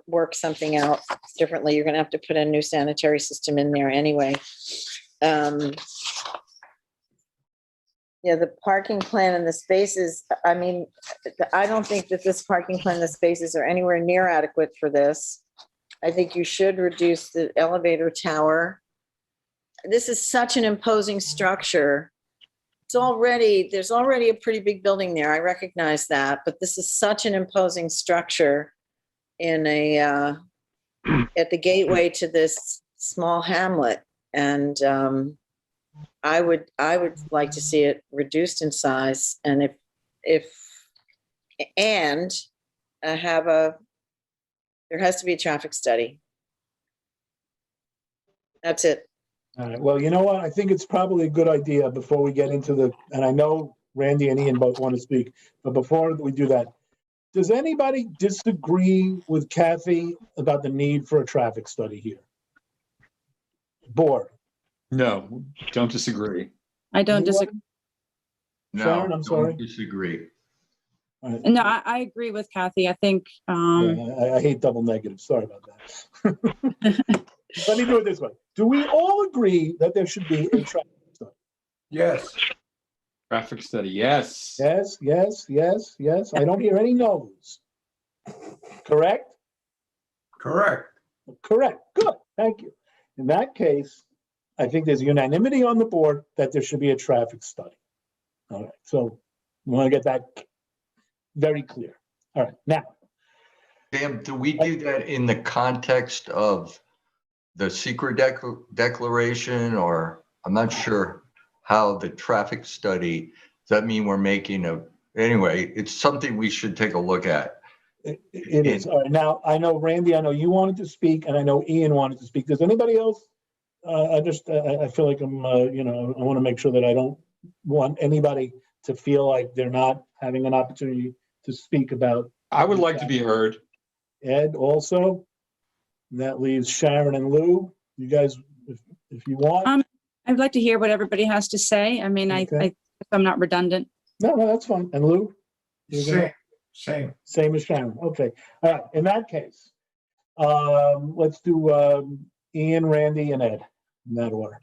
work something out differently. You're going to have to put a new sanitary system in there anyway. The parking plan and the spaces, I mean, I don't think that this parking plan and the spaces are anywhere near adequate for this. I think you should reduce the elevator tower. This is such an imposing structure. There's already a pretty big building there. I recognize that, but this is such an imposing structure in at the gateway to this small hamlet. And I would like to see it reduced in size. And there has to be a traffic study. That's it. All right. Well, you know what? I think it's probably a good idea before we get into and I know Randy and Ian both want to speak, but before we do that, does anybody disagree with Kathy about the need for a traffic study here? Board? No, don't disagree. I don't disagree. No, Sharon, I'm sorry. don't disagree. Right. No, I agree with Kathy. I think. I hate double negatives. Sorry about that. Let me do it this way. Do we all agree that there should be a traffic study? Yes. Traffic study, yes. Yes, yes, yes, yes. I don't hear any no's. Correct? Correct. Correct. Good. Thank you. In that case, I think there's unanimity on the board that there should be a traffic study. All right. So we want to get that very clear. All right. Now, Sam, do we do that in the context of the secret declaration, or I'm not sure how the traffic study, does that mean we're making anyway, it's something we should take a look at. It is. All right. Now, I know, Randy, I know you wanted to speak, and I know Ian wanted to speak. Does anybody else? I feel like I'm, I want to make sure that I don't want anybody to feel like they're not having an opportunity to speak about. I would like to be heard. Ed also. And that leaves Sharon and Lou. You guys, if you want. I'd like to hear what everybody has to say. I mean, Okay. if I'm not redundant. No, that's fine. And Lou? Same as Sharon. Okay. All right. In that case, let's do Ian, Randy, and Ed in that order.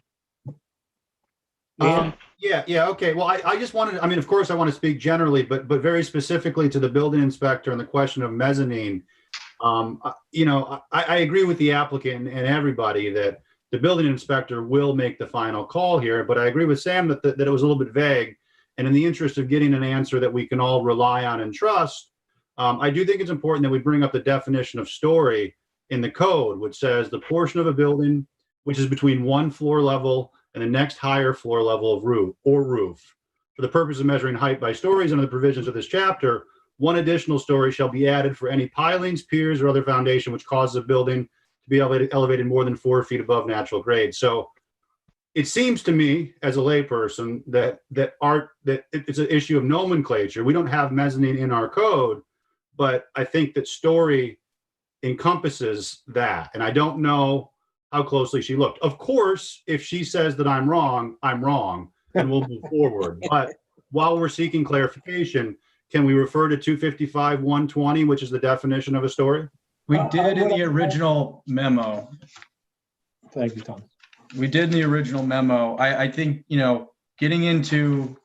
Ian? Yeah. Okay. Well, I just wanted, I mean, of course I want to speak generally, but very specifically to the building inspector and the question of mezzanine. I agree with the applicant and everybody that the building inspector will make the final call here, but I agree with Sam that it was a little bit vague. And in the interest of getting an answer that we can all rely on and trust, I do think it's important that we bring up the definition of story in the code, which says the portion of a building which is between one floor level and the next higher floor level of roof. For the purpose of measuring height by stories under the provisions of this chapter, one additional story shall be added for any pilings, piers, or other foundation which causes a building to be elevated more than 4 feet above natural grade. So it seems to me, as a layperson, that it's an issue of nomenclature. We don't have mezzanine in our code, but I think that story encompasses that. And I don't know how closely she looked. Of course, if she says that I'm wrong, and we'll move forward. But while we're seeking clarification, can we refer to 255-120, which is the definition of a story? We did in the original memo. Thank you, Tom. We did in the original memo. I think, getting into,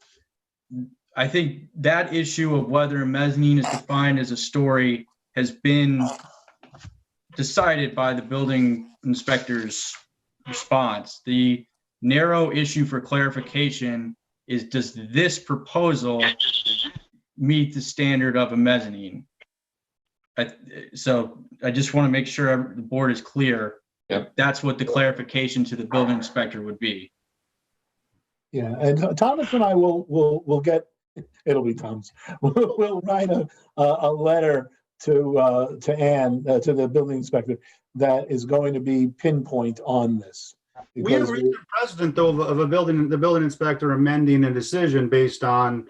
I think that issue of whether mezzanine is defined as a story has been decided by the building inspector's response. The narrow issue for clarification is, does this proposal meet the standard of a mezzanine? So I just want to make sure the board is clear. Yep. That's what the clarification to the building inspector would be. Yeah, and Thomas and I will get, it'll be Tom's. We'll write a letter to Ann, to the building inspector, that is going to be pinpoint on this. We have reached a precedent, though, of the building inspector amending a decision based on.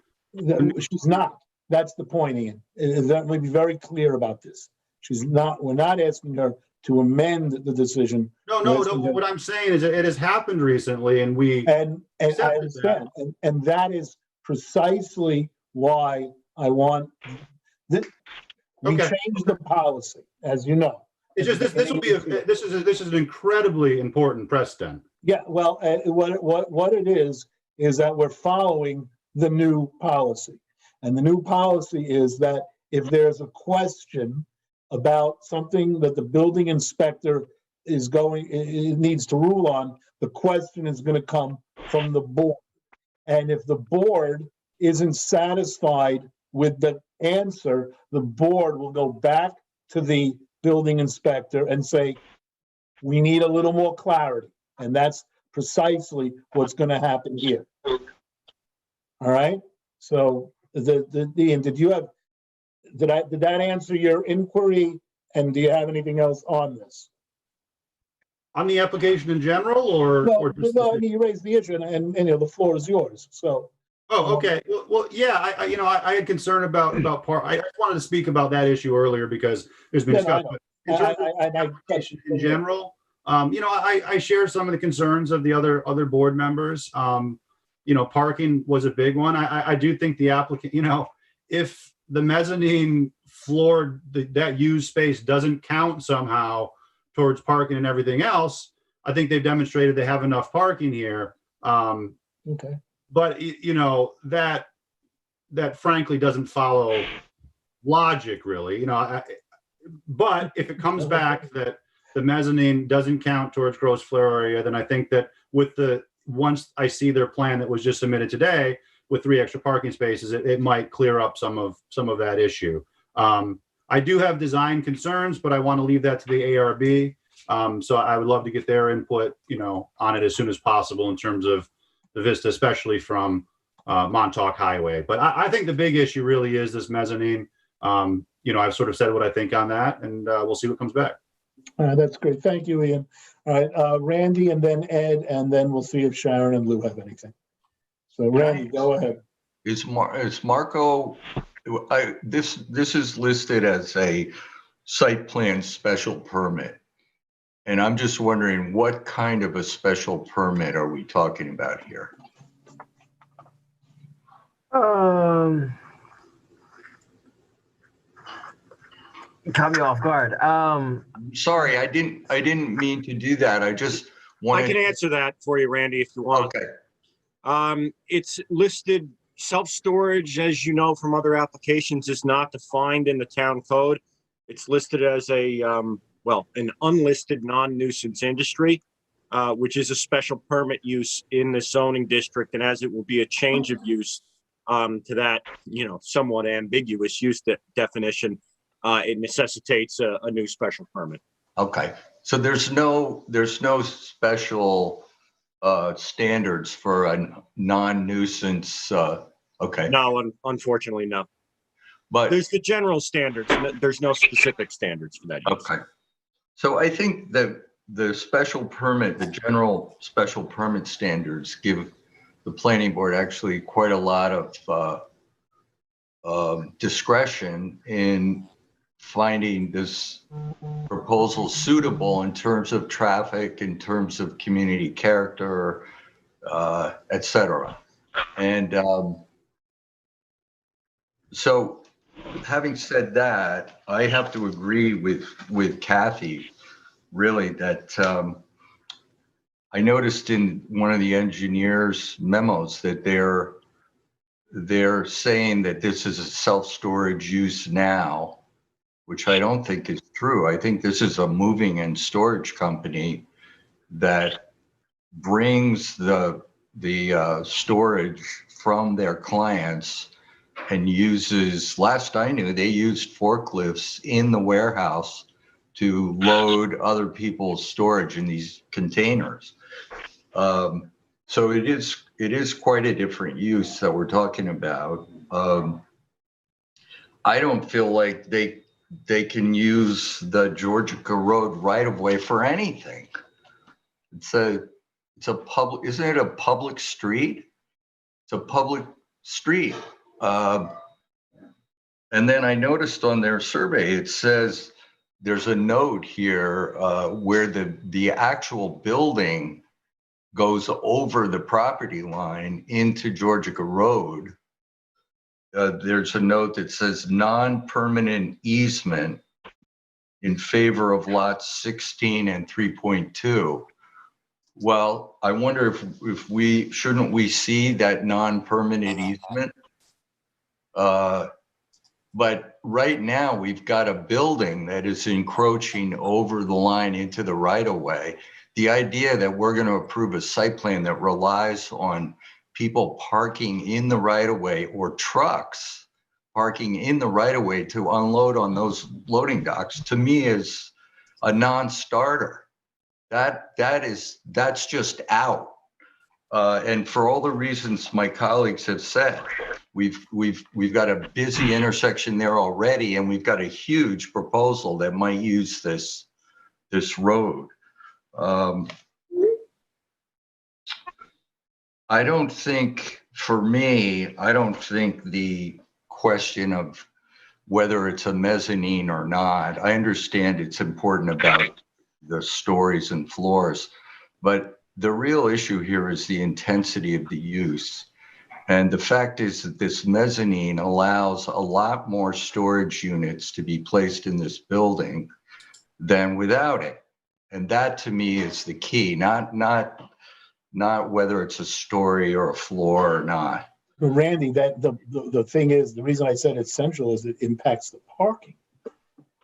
She's not. That's the point, Ian. Let me be very clear about this. She's not. We're not asking her to amend the decision. No. What I'm saying is it has happened recently, and I understand, and that is precisely why I want. We changed the policy, as you know. It's just this is an incredibly important precedent. Yeah, well, what it is that we're following the new policy, and the new policy is that if there's a question about something that the building inspector needs to rule on, the question is going to come from the board, and if the board isn't satisfied with the answer, the board will go back to the building inspector and say, we need a little more clarity. And that's precisely what's going to happen here. All right. So Ian, did that answer your inquiry? And do you have anything else on this? On the application in general, or? No, I mean, you raised the issue, and the floor is yours. So. Oh, okay. Well, yeah. I had concern about part. I wanted to speak about that issue earlier because there's been discussion. In general, I share some of the concerns of the other board members. Parking was a big one. I do think the applicant, if the mezzanine floor, that used space doesn't count somehow towards parking and everything else, I think they've demonstrated they have enough parking here. Okay. But that frankly doesn't follow logic, really. But if it comes back that the mezzanine doesn't count towards gross floor area, then I think that once I see their plan that was just submitted today with 3 extra parking spaces, it might clear up some of that issue. I do have design concerns, but I want to leave that to the ARB. So I would love to get their input, on it as soon as possible in terms of the vista, especially from Montauk Highway. But I think the big issue really is this mezzanine. I've sort of said what I think on that, and we'll see what comes back. That's great. Thank you, Ian. All right, Randy, and then Ed, and then we'll see if Sharon and Lou have anything. So Randy, go ahead. Is Marco, this is listed as a site plan special permit. And I'm just wondering, what kind of a special permit are we talking about here? Caught me off guard. Sorry, I didn't mean to do that. I just wanted. I can answer that for you, Randy, if you want. Okay. It's listed, self-storage, as you know from other applications, is not defined in the town code. It's listed as a, an unlisted non-nuisance industry, which is a special permit use in the zoning district. And as it will be a change of use to that, somewhat ambiguous use definition, it necessitates a new special permit. Okay. So there's no special standards for a non-nuisance. Okay. No, unfortunately, no. But there's the general standards. There's no specific standards for that use. Okay. So I think that the special permit, the general special permit standards give the planning board actually quite a lot of discretion in finding this proposal suitable in terms of traffic, in terms of community character, et cetera. And so having said that, I have to agree with Kathy, really, that I noticed in one of the engineers' memos that they're saying that this is a self-storage use now, which I don't think is true. I think this is a moving and storage company that brings the storage from their clients and uses, last I knew, they used forklifts in the warehouse to load other people's storage in these containers. So it is quite a different use that we're talking about. I don't feel like they can use the Georgica Road right of way for anything. It's a public, isn't it a public street? It's a public street. And then I noticed on their survey, it says there's a note here where the actual building goes over the property line into Georgica Road. There's a note that says non-permanent easement in favor of lots 16 and 3.2. Well, I wonder if we shouldn't we see that non-permanent easement? But right now we've got a building that is encroaching over the line into the right of way. The idea that we're going to approve a site plan that relies on people parking in the right of way or trucks parking in the right of way to unload on those loading docks, to me is a non-starter. That's just out. And for all the reasons my colleagues have said, we've got a busy intersection there already, and we've got a huge proposal that might use this road. I don't think, for me, I don't think the question of whether it's a mezzanine or not, I understand it's important about the stories and floors, but the real issue here is the intensity of the use. And the fact is that this mezzanine allows a lot more storage units to be placed in this building than without it. And that to me is the key, not whether it's a story or a floor or not. But Randy, that the thing is, the reason I said it's central is it impacts the parking.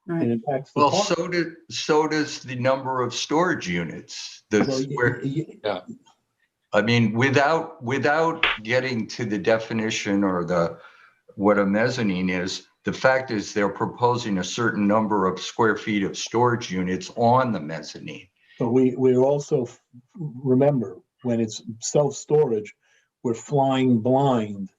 Right. It impacts the Well, parking. so does the number of storage units. I mean, without getting to the definition or what a mezzanine is, the fact is they're proposing a certain number of square feet of storage units on the mezzanine. But we also remember when it's self-storage, we're flying blind,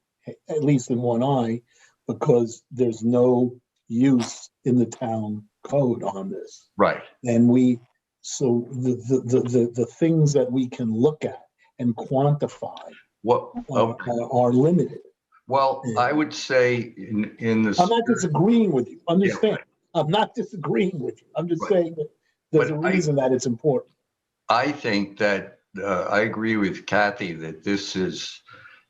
at least in one eye, because there's no use in the town code on this. Right. And so the things that we can look at and quantify are limited. Well, I would say in the. I'm not disagreeing with you. Understand? Yeah. I'm not disagreeing with you. I'm just saying that there's a reason that it's important. I think that I agree with Kathy that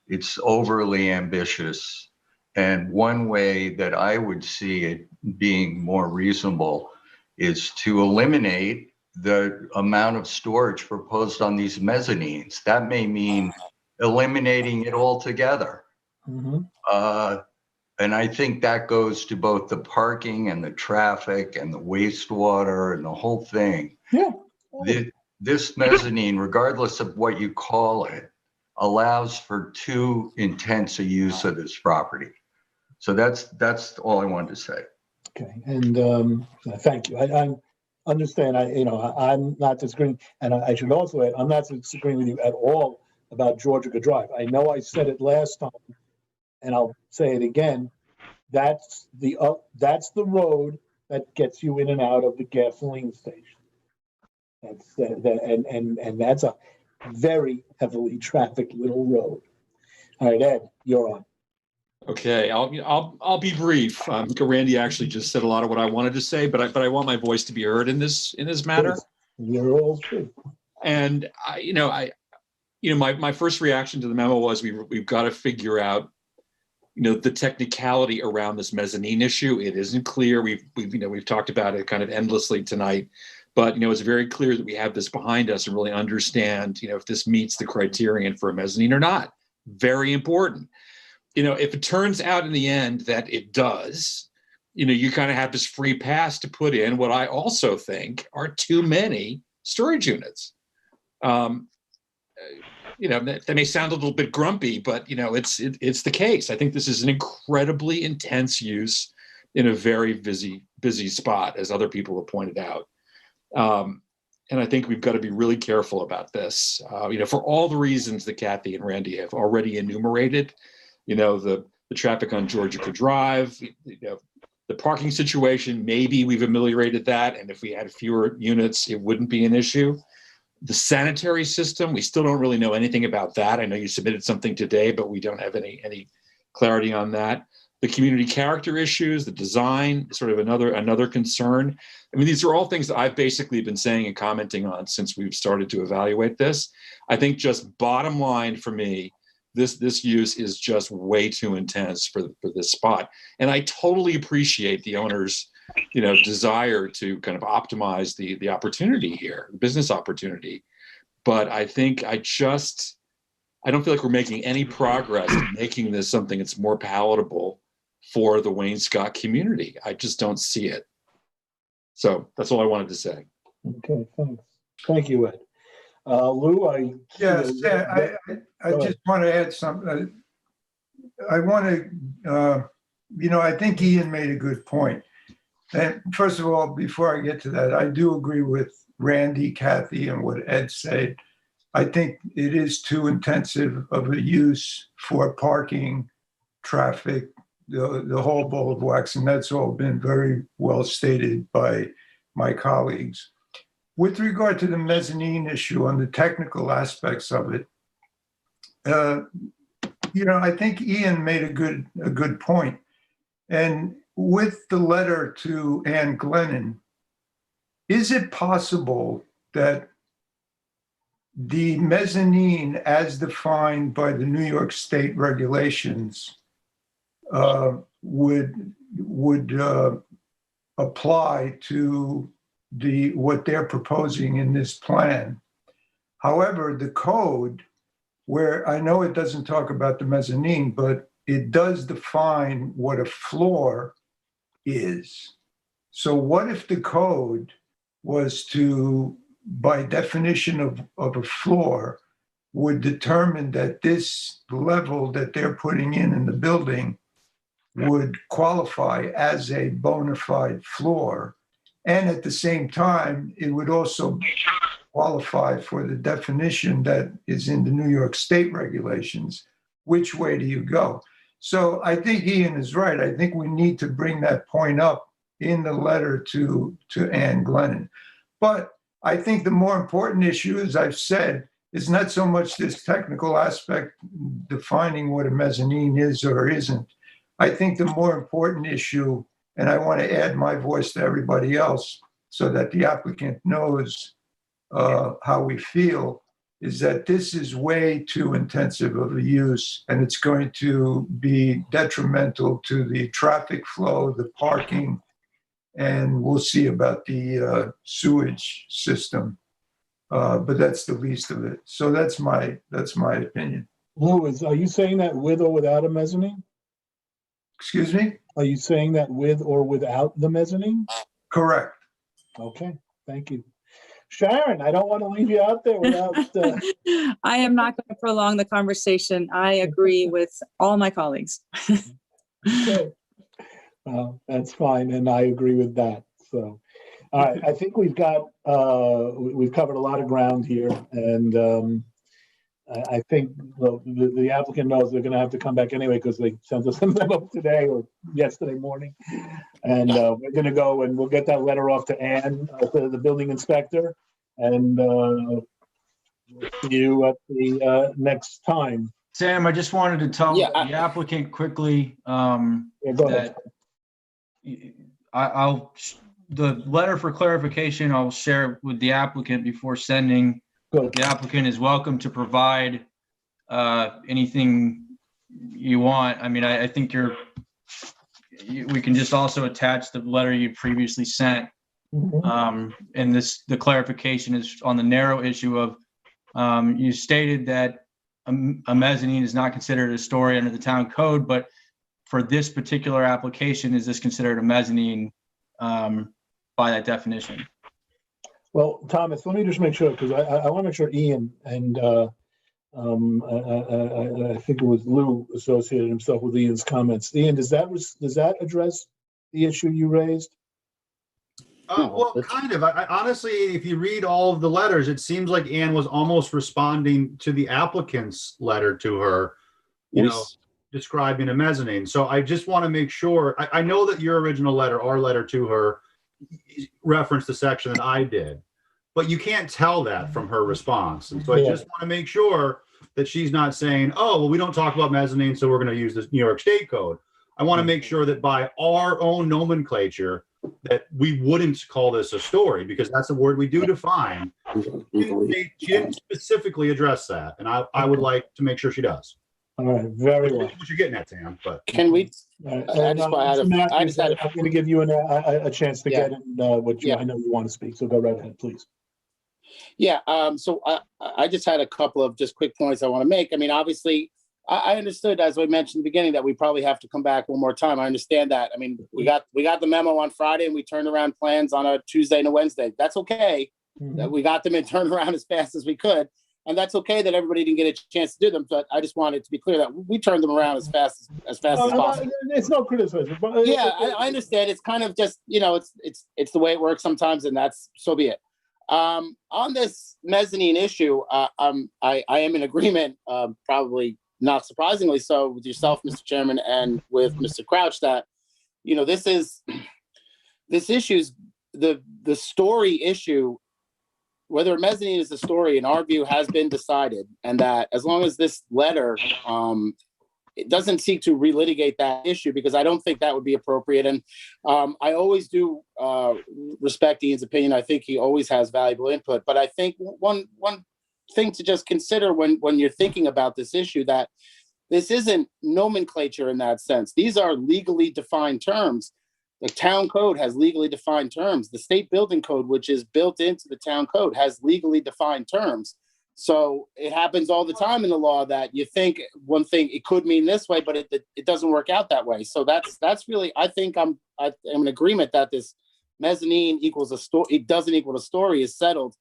it's overly ambitious. And one way that I would see it being more reasonable is to eliminate the amount of storage proposed on these mezzanines. That may mean eliminating it altogether. Mm-hmm. And I think that goes to both the parking and the traffic and the wastewater and the whole thing. Yeah. This mezzanine, regardless of what you call it, allows for too intense a use of this property. So that's all I wanted to say. Okay, and thank you. I understand. I'm not disagreeing, and I should also add, I'm not disagreeing with you at all about Georgia Drive. I know I said it last time, and I'll say it again. That's the road that gets you in and out of the gasoline station. And that's a very heavily trafficked little road. All right, Ed, you're on. Okay, I'll be brief. Randy actually just said a lot of what I wanted to say, but I want my voice to be heard in this matter. You're all true. And my first reaction to the memo was we've got to figure out the technicality around this mezzanine issue. It isn't clear. We've talked about it kind of endlessly tonight, but it's very clear that we have this behind us and really understand if this meets the criterion for a mezzanine or not. Very important. If it turns out in the end that it does, you kind of have this free pass to put in what I also think are too many storage units. That may sound a little bit grumpy, but it's the case. I think this is an incredibly intense use in a very busy spot, as other people have pointed out. And I think we've got to be really careful about this. For all the reasons that Kathy and Randy have already enumerated. The traffic on Georgia Drive, the parking situation, maybe we've ameliorated that. And if we had fewer units, it wouldn't be an issue. The sanitary system, we still don't really know anything about that. I know you submitted something today, but we don't have any clarity on that. The community character issues, the design, sort of another concern. I mean, these are all things that I've basically been saying and commenting on since we've started to evaluate this. I think just bottom line for me, this use is just way too intense for this spot. And I totally appreciate the owner's, desire to kind of optimize the opportunity here, the business opportunity. But I think I don't feel like we're making any progress in making this something that's more palatable for the Wayne-Scott community. I just don't see it. So that's all I wanted to say. Okay, thanks. Thank you, Ed. Lou, I just want to add something. I want to, I think Ian made a good point. And first of all, before I get to that, I do agree with Randy, Kathy, and what Ed said. I think it is too intensive of a use for parking, traffic, the whole ball of wax, and that's all been very well stated by my colleagues. With regard to the mezzanine issue on the technical aspects of it, I think Ian made a good point. And with the letter to Ann Glennon, is it possible that the mezzanine as defined by the New York State regulations would apply to what they're proposing in this plan? However, the code, where I know it doesn't talk about the mezzanine, but it does define what a floor is. So what if the code was to, by definition of a floor, would determine that this level that they're putting in the building would qualify as a bona fide floor? And at the same time, it would also qualify for the definition that is in the New York State regulations. Which way do you go? So I think Ian is right. I think we need to bring that point up in the letter to Ann Glennon. But I think the more important issue, as I've said, is not so much this technical aspect defining what a mezzanine is or isn't. I think the more important issue, and I want to add my voice to everybody else so that the applicant knows how we feel, is that this is way too intensive of a use, and it's going to be detrimental to the traffic flow, the parking, and we'll see about the sewage system. But that's the least of it. So that's my opinion. Louis, are you saying that with or without a mezzanine? Excuse me? Are you saying that with or without the mezzanine? Correct. Okay, thank you. Sharon, I don't want to leave you out there without. I am not going to prolong the conversation. I agree with all my colleagues. Okay. That's fine, and I agree with that. So, all right, I think we've got we've covered a lot of ground here, and I think the applicant knows they're going to have to come back anyway because they sent us a memo today or yesterday morning, and we're going to go and we'll get that letter off to Ann, the building inspector, and we'll see you at the next time. Sam, I just wanted to tell the applicant quickly that the letter for clarification I'll share with the applicant before sending. The applicant is welcome to provide anything you want. I mean, I think we can just also attach the letter you previously sent. And the clarification is on the narrow issue of you stated that a mezzanine is not considered a story under the town code, but for this particular application, is this considered a mezzanine by that definition? Well, Thomas, let me just make sure, because I want to make sure Ian and I think it was Lou associated himself with Ian's comments. Ian, does that address the issue you raised? Well, kind of. I honestly, if you read all of the letters, it seems like Ann was almost responding to the applicant's letter to her, you know, describing a mezzanine. So I just want to make sure. I know that your original letter, our letter to her, referenced the section that I did, but you can't tell that from her response. And so I just want to make sure that she's not saying, oh, well, we don't talk about mezzanine, so we're going to use this New York State code. I want to make sure that by our own nomenclature that we wouldn't call this a story, because that's a word we do define. She didn't specifically address that, and I would like to make sure she does. All right, very well. What you're getting at, Sam, but can we? I'm going to give you a chance to get in what you. I know you want to speak, so go right ahead, please. Yeah. So I just had a couple of just quick points I want to make. I mean, obviously, I understood, as I mentioned in the beginning, that we probably have to come back one more time. I understand that. I mean, we got the memo on Friday, and we turned around plans on a Tuesday and a Wednesday. That's okay. That we got them and turned around as fast as we could. And that's okay that everybody didn't get a chance to do them, but I just wanted to be clear that we turned them around as fast as possible. It's no criticism. But yeah, I understand. It's kind of just, you know, it's the way it works sometimes, and that's so be it. On this mezzanine issue, I am in agreement, probably not surprisingly so, with yourself, Mr. Chairman, and with Mr. Crouch, that, you know, this issue's the story issue. Whether a mezzanine is a story, in our view, has been decided, and that as long as this letter it doesn't seek to relitigate that issue, because I don't think that would be appropriate. And I always do respect Ian's opinion. I think he always has valuable input. But I think one thing to just consider when you're thinking about this issue, that this isn't nomenclature in that sense. These are legally defined terms. The town code has legally defined terms. The state building code, which is built into the town code, has legally defined terms. So it happens all the time in the law that you think one thing, it could mean this way, but it doesn't work out that way. So that's really, I think I'm in agreement that this mezzanine equals a story. It doesn't equal a story is settled.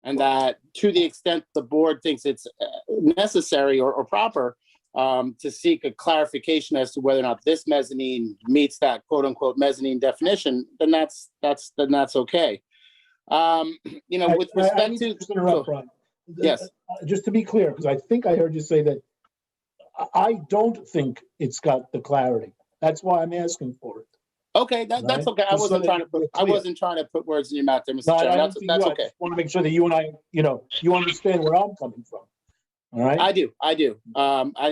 And that to the extent the board thinks it's necessary or proper, to seek a clarification as to whether or not this mezzanine meets that quote unquote mezzanine definition, then that's okay. You know, with respect to interrupt, Brian. Yes. Just to be clear, because I think I heard you say that I don't think it's got the clarity. That's why I'm asking for it. Okay, that's Right? okay. I Just so wasn't that trying to put, we're I clear. wasn't trying to put words in your mouth there, No, Mr. Chairman. I don't think That's you are. I okay. just want to make sure that you and I, you understand where I'm coming from. All right? I do. I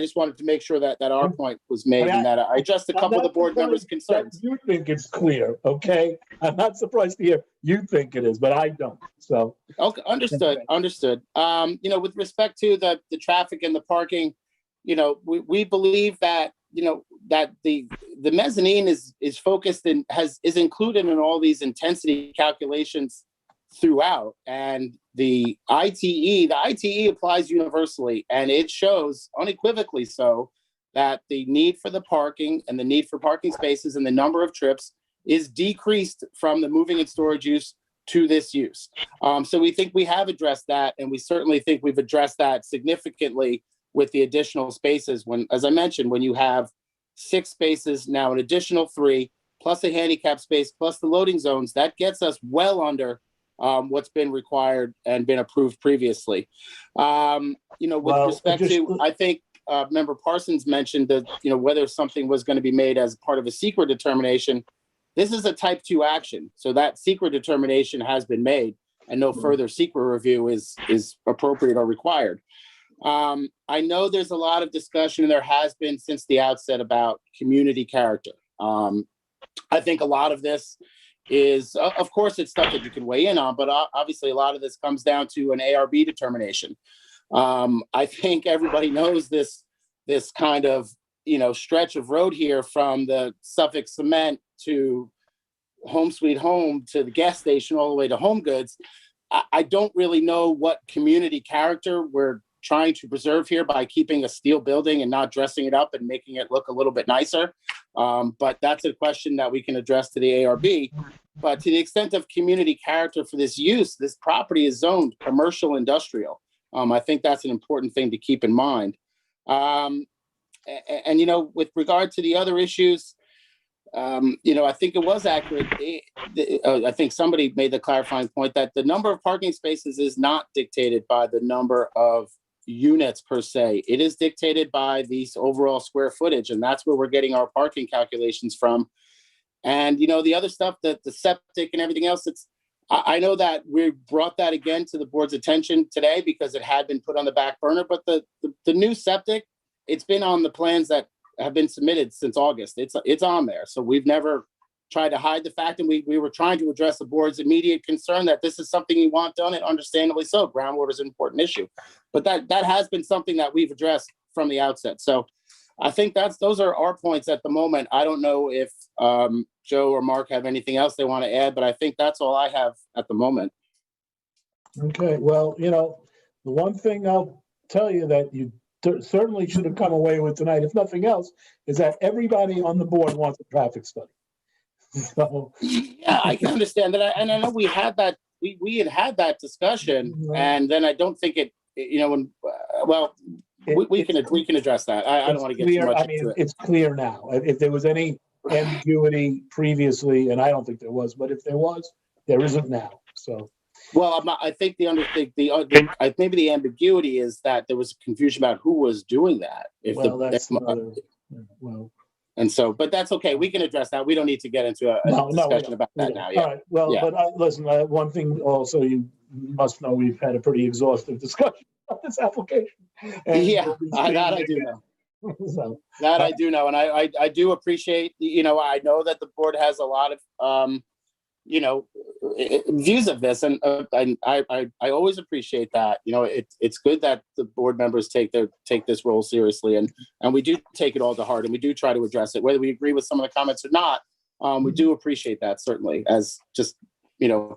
just wanted to make sure that our point was made and that I addressed a couple of the board members' concerns. You think it's clear, okay? I'm not surprised to hear you think it is, but I don't. So okay, understood. With respect to the traffic and the parking, we believe that that the mezzanine is focused and is included in all these intensity calculations throughout, and the ITE applies universally, and it shows unequivocally so that the need for the parking and the need for parking spaces and the number of trips is decreased from the moving and storage use to this use. So we think we have addressed that, and we certainly think we've addressed that significantly with the additional spaces. When, as I mentioned, when you have 6 spaces, now an additional 3, plus a handicap space, plus the loading zones, that gets us well under what's been required and been approved previously. With respect to, I think Member Parsons mentioned that, whether something was going to be made as part of a secret determination. This is a type 2 action. So that secret determination has been made and no further secret review is appropriate or required. I know there's a lot of discussion, and there has been since the outset, about community character. I think a lot of this is, of course, it's stuff that you can weigh in on, but obviously a lot of this comes down to an ARB determination. I think everybody knows this kind of, stretch of road here from the Suffolk Cement to Home Sweet Home to the gas station all the way to Home Goods. I don't really know what community character we're trying to preserve here by keeping a steel building and not dressing it up and making it look a little bit nicer. But that's a question that we can address to the ARB. But to the extent of community character for this use, this property is zoned commercial industrial. I think that's an important thing to keep in mind. And with regard to the other issues, I think it was accurate. I think somebody made the clarifying point that the number of parking spaces is not dictated by the number of units per se. It is dictated by these overall square footage, and that's where we're getting our parking calculations from. And the other stuff, that the septic and everything else, I know that we brought that again to the board's attention today because it had been put on the back burner, but the new septic, it's been on the plans that have been submitted since August. It's on there. So we've never tried to hide the fact, and we were trying to address the board's immediate concern that this is something you want done, and understandably so. Groundwater is an important issue, but that has been something that we've addressed from the outset. So I think those are our points at the moment. I don't know if Joe or Mark have anything else they want to add, but I think that's all I have at the moment. Okay, well, the one thing I'll tell you that you certainly should have come away with tonight, if nothing else, is that everybody on the board wants a traffic study. So yeah, I can understand that, and I know we had that. We had that discussion, and then I don't think it. We can address that. I don't want to get too much into it. It's clear now. If there was any ambiguity previously, and I don't think there was, but if there was, there isn't now. So. Well, I think maybe the ambiguity is that there was confusion about who was doing that. And so, but that's okay. We can address that. We don't need to get into a discussion about that now. Yeah. All right. Well, yeah. But listen, one thing also you must know, we've had a pretty exhaustive discussion of this application. That I do know. So, I do know, and I do appreciate. I know that the board has a lot of views of this, and I always appreciate that. It's good that the board members take this role seriously, and we do take it all to heart, and we do try to address it, whether we agree with some of the comments or not. We do appreciate that, certainly, as just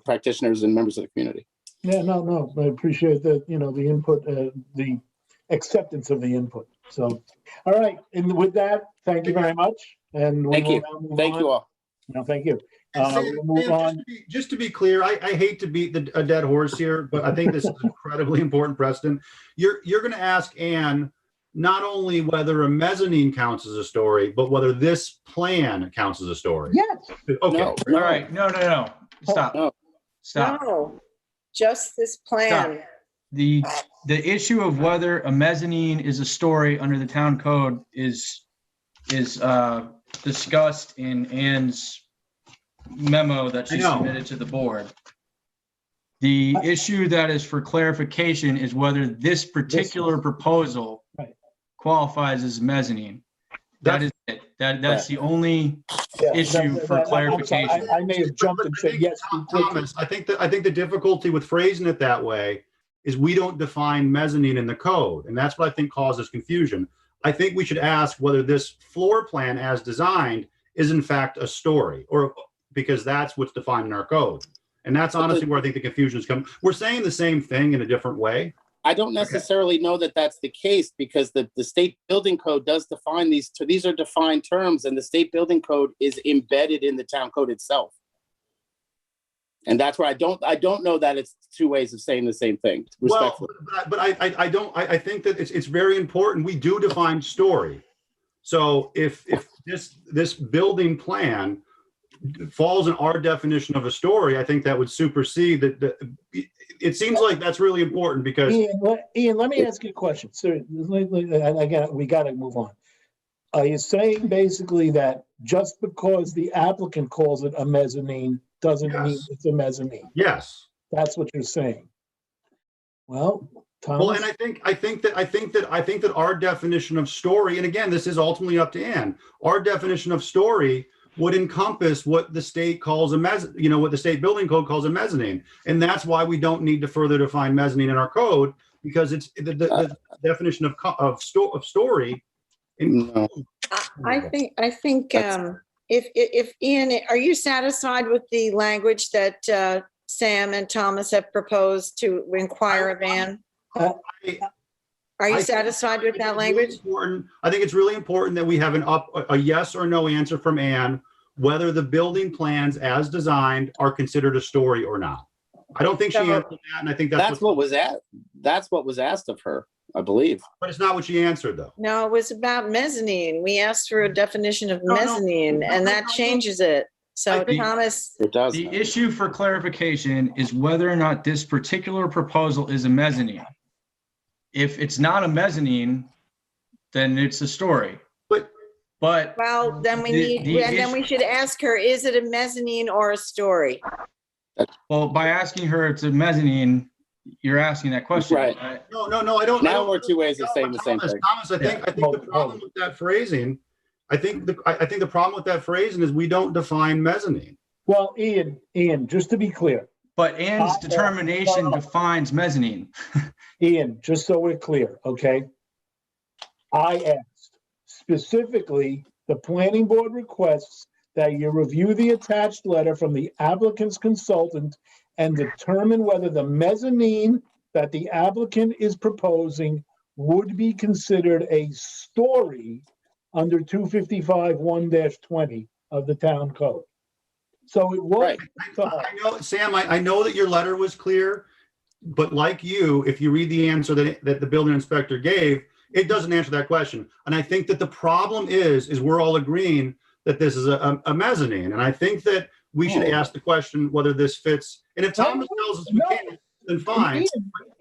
practitioners and members of the community. Yeah, no, I appreciate that. The input, the acceptance of the input. So, all right, and with that, thank you very much, and thank you all. No, thank you. We'll move on. Just to be clear, I hate to beat a dead horse here, but I think this is incredibly important, Preston. You're going to ask Ann not only whether a mezzanine counts as a story, but whether this plan counts as a story. Yes. Okay. No. All right. No. Stop. No, just this plan. the issue of whether a mezzanine is a story under the town code is discussed in Ann's memo that she submitted to the board. The issue that is for clarification is whether this particular proposal qualifies as mezzanine. That is it. That's the only issue for clarification. I may have jumped and said yes. Thomas, I think the difficulty with phrasing it that way is we don't define mezzanine in the code, and that's what I think causes confusion. I think we should ask whether this floor plan as designed is in fact a story, or because that's what's defined in our code. And that's honestly where I think the confusion is coming. We're saying the same thing in a different way. I don't necessarily know that that's the case, because the state building code does define these. These are defined terms, and the state building code is embedded in the town code itself. And that's where I don't know that it's two ways of saying the same thing. Respectfully. Well, but I think that it's very important. We do define story. So if this building plan falls in our definition of a story, I think that would supersede that. It seems like that's really important because Ian, let me ask you a question. So again, we got to move on. Are you saying basically that just because the applicant calls it a mezzanine doesn't mean it's a mezzanine? Yes, that's what you're saying. Well, Thomas? Well, and I think that our definition of story, and again, this is ultimately up to Ann. Our definition of story would encompass what the state calls a what the state building code calls a mezzanine, and that's why we don't need to further define mezzanine in our code, because it's the definition of story. I think if Ian, are you satisfied with the language that Sam and Thomas have proposed to inquire of Ann? Are you satisfied with that language? I think it's really important that we have a yes or no answer from Ann, whether the building plans as designed are considered a story or not. I don't think she answered that, and I think that's what was asked of her, I believe. But it's not what she answered, though. No, it was about mezzanine. We asked for a definition of mezzanine, and that changes it. So Thomas, the issue for clarification is whether or not this particular proposal is a mezzanine. If it's not a mezzanine, then it's a story. But well, then we should ask her: is it a mezzanine or a story? Well, by asking her it's a mezzanine, you're asking that question, right? No, I don't. Now we're two ways of saying the same thing. Thomas, I think the problem with that phrasing, I think the problem with that phrasing is we don't define mezzanine. Well, Ian, just to be clear. But Ann's determination defines mezzanine. Ian, just so we're clear, okay? I asked specifically, the planning board requests that you review the attached letter from the applicant's consultant and determine whether the mezzanine that the applicant is proposing would be considered a story under 255-1-20 of the town code. So it was. I know, Sam, I know that your letter was clear, but like you, if you read the answer that the building inspector gave, it doesn't answer that question. And I think that the problem is we're all agreeing that this is a mezzanine. And I think that we should ask the question whether this fits. And if Thomas tells us we can't, then fine.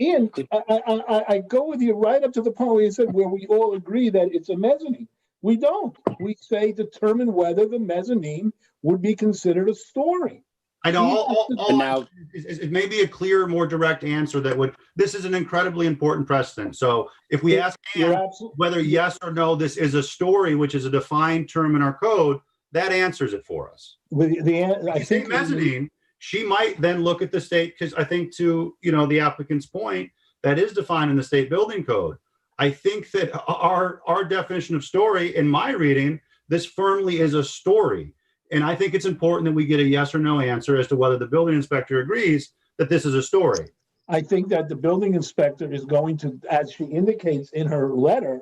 Ian, I go with you right up to the point where you said where we all agree that it's a mezzanine. We don't. We say determine whether the mezzanine would be considered a story. I know. It may be a clearer, more direct answer that would. This is an incredibly important precedent. So if we ask Ann whether yes or no, this is a story, which is a defined term in our code, that answers it for us. I think mezzanine. She might then look at the state, because I think to the applicant's point, that is defined in the state building code. I think that our definition of story, in my reading, this firmly is a story. And I think it's important that we get a yes or no answer as to whether the building inspector agrees that this is a story. I think that the building inspector is going to, as she indicates in her letter,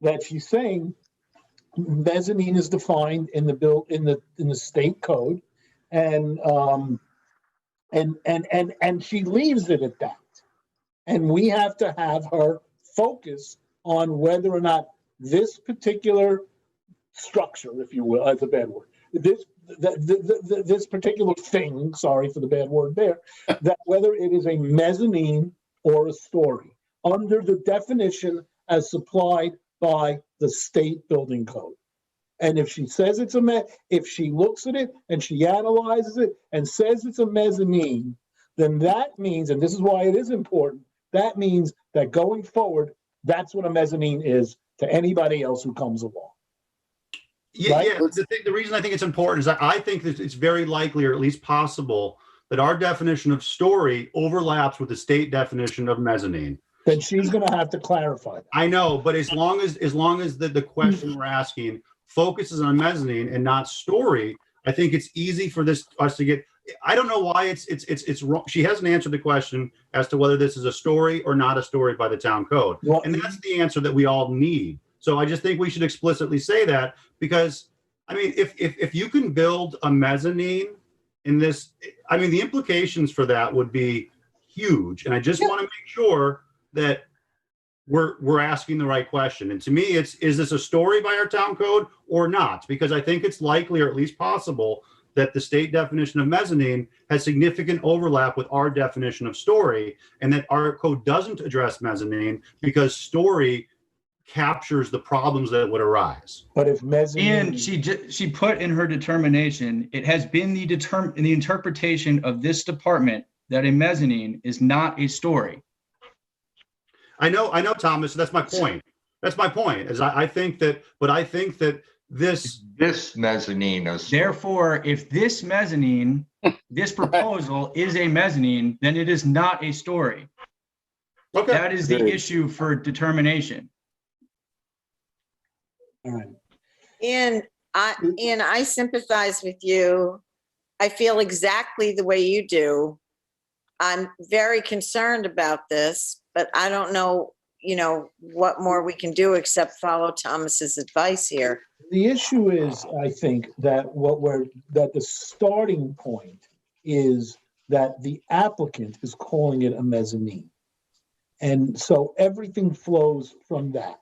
that she's saying mezzanine is defined in the state code, and she leaves it at that. And we have to have her focus on whether or not this particular structure, if you will, that's a bad word, this particular thing, sorry for the bad word there, that whether it is a mezzanine or a story under the definition as supplied by the state building code. And if she says it's if she looks at it and she analyzes it and says it's a mezzanine, then that means, and this is why it is important, that means that going forward, that's what a mezzanine is to anybody else who comes along. Yeah, Right? yeah. The reason I think it's important is that I think that it's very likely, or at least possible, that our definition of story overlaps with the state definition of mezzanine. Then she's going to have to clarify that. I know, but as long as the question we're asking focuses on mezzanine and not story, I think it's easy for us to get. I don't know why it's wrong. She hasn't answered the question as to whether this is a story or not a story by the town code, and that's the answer that we all need. So I just think we should explicitly say that, because I mean, if you can build a mezzanine in this, I mean, the implications for that would be huge, and I just want to make sure that we're asking the right question. And to me, is this a story by our town code or not? Because I think it's likely, or at least possible, that the state definition of mezzanine has significant overlap with our definition of story, and that our code doesn't address mezzanine because story captures the problems that would arise. But if mezzanine, and she put in her determination, it has been the interpretation of this department that a mezzanine is not a story. I know, Thomas. That's my point. That's my point. Is I think that this mezzanine is. Therefore, if this mezzanine, this proposal is a mezzanine, then it is not a story. Okay. That is the issue for determination. All right. And I sympathize with you. I feel exactly the way you do. I'm very concerned about this, but I don't know, what more we can do except follow Thomas's advice here. The issue is, I think, that the starting point is that the applicant is calling it a mezzanine. And so everything flows from that.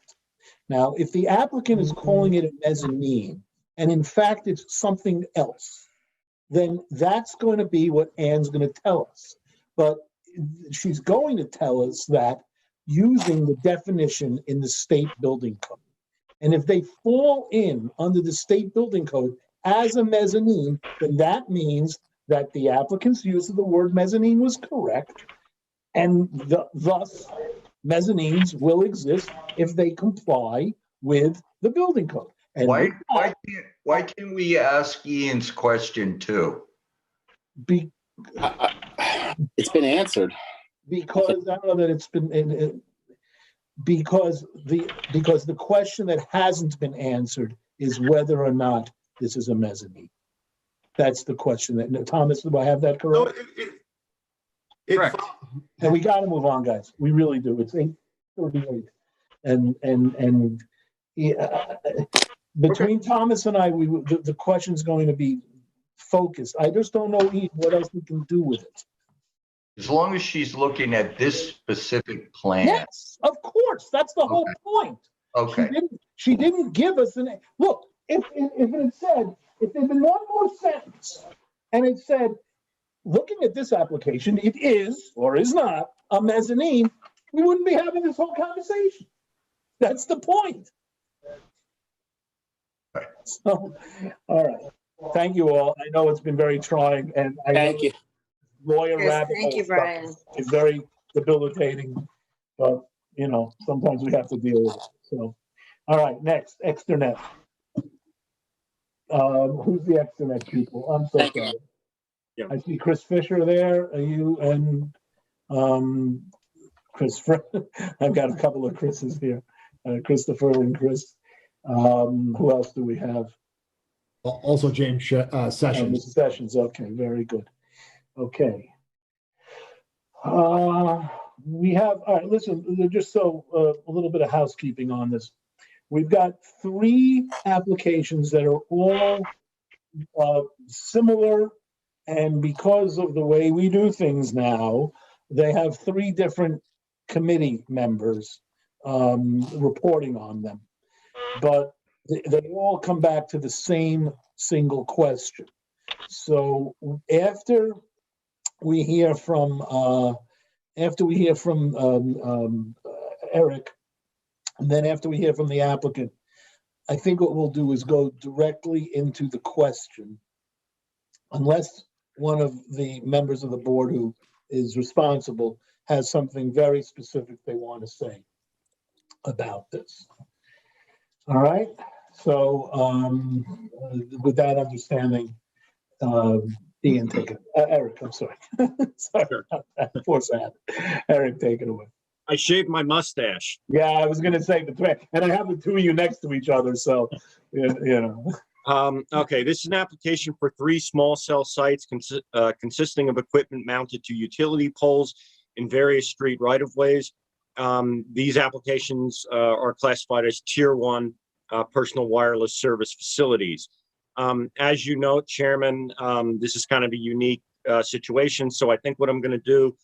Now, if the applicant is calling it a mezzanine, and in fact it's something else, then that's going to be what Ann's going to tell us. But she's going to tell us that using the definition in the state building code. And if they fall in under the state building code as a mezzanine, then that means that the applicant's use of the word mezzanine was correct. And thus, mezzanines will exist if they comply with the building code. And why can't we ask Ian's question too? It's been answered. Because I don't know that it's been because the question that hasn't been answered is whether or not this is a mezzanine. That's the question. That Thomas, do I have that correct? Correct. And we got to move on, guys. We really do. It's 8:38, and between Thomas and I, the question's going to be focused. I just don't know what else we can do with it. As long as she's looking at this specific plan. Yes, of course. That's the whole point. Okay. She didn't give us an look. If there'd been one more sentence, and it said, looking at this application, it is or is not a mezzanine, we wouldn't be having this whole conversation. That's the point. So, all right. Thank you all. I know it's been very trying, and Thank you. Lawyer rabbit Thank you, hole Brian. stuff is very debilitating, but sometimes we have to deal with it. So, all right, next, externet. Who's the externet people? I'm so sorry. Yeah. I see Chris Fisher there. Are you and Chris? I've got a couple of Chris's here. Christopher and Chris. Who else do we have? Also, James Sessions. Mr. Sessions. Okay, very good. Okay. We have, all right, listen, just so a little bit of housekeeping on this. We've got 3 applications that are all similar, and because of the way we do things now, they have 3 different committee members reporting on them. But they all come back to the same single question. So after we hear from after we hear from Eric, and then after we hear from the applicant, I think what we'll do is go directly into the question, unless one of the members of the board who is responsible has something very specific they want to say about this. All right. So with that understanding, Ian, take it. Eric, I'm sorry. Sorry about that. Poor Sam. Eric, take it away. I shaved my mustache. Yeah, I was going to say and I have the two of you next to each other, so you know. Okay, this is an application for 3 small cell sites consisting of equipment mounted to utility poles in various street right-of-ways. These applications are classified as Tier 1 personal wireless service facilities. As you know, Chairman, this is kind of a unique situation, so I think what I'm going to do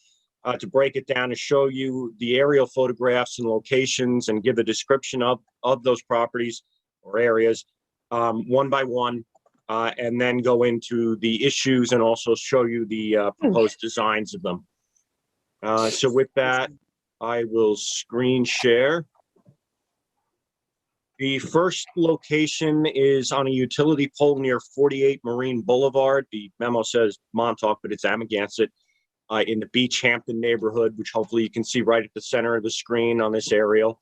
to break it down is show you the aerial photographs and locations and give a description of those properties or areas one by one, and then go into the issues and also show you the proposed designs of them. So with that, I will screen share. The first location is on a utility pole near 48 Marine Boulevard. The memo says Montauk, but it's Amagansett, in the Beach Hampton neighborhood, which hopefully you can see right at the center of the screen on this aerial.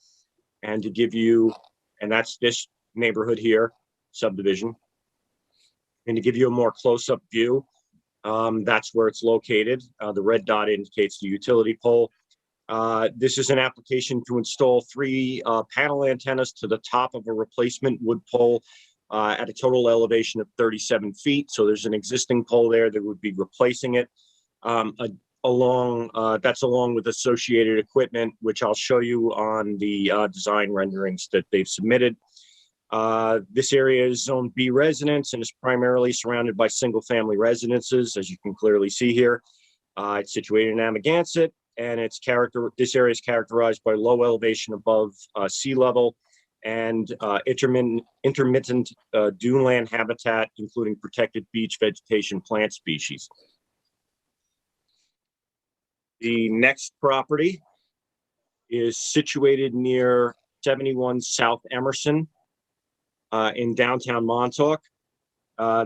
And to give you, and that's this neighborhood here, subdivision. And to give you a more close-up view, that's where it's located. The red dot indicates the utility pole. This is an application to install 3 panel antennas to the top of a replacement wood pole at a total elevation of 37 feet. So there's an existing pole there that would be replacing it. That's along with associated equipment, which I'll show you on the design renderings that they've submitted. This area is Zone B residence and is primarily surrounded by single-family residences, as you can clearly see here. It's situated in Amagansett, and this area is characterized by low elevation above sea level and intermittent duneland habitat, including protected beach vegetation plant species. The next property is situated near 71 South Emerson in downtown Montauk.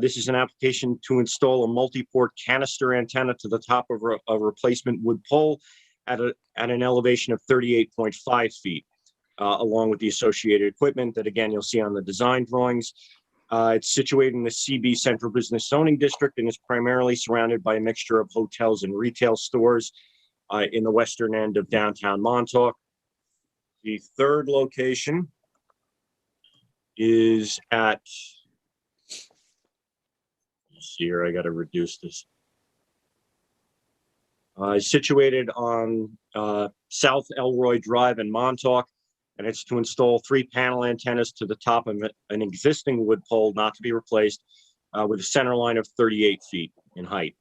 This is an application to install a multi-port canister antenna to the top of a replacement wood pole at an elevation of 38.5 feet, along with the associated equipment that, again, you'll see on the design drawings. It's situated in the CB Central Business Zoning District and is primarily surrounded by a mixture of hotels and retail stores in the western end of downtown Montauk. The third location is at, let's see here, I got to reduce this. Situated on South Elroy Drive in Montauk, and it's to install 3 panel antennas to the top of an existing wood pole not to be replaced with a center line of 38 feet in height.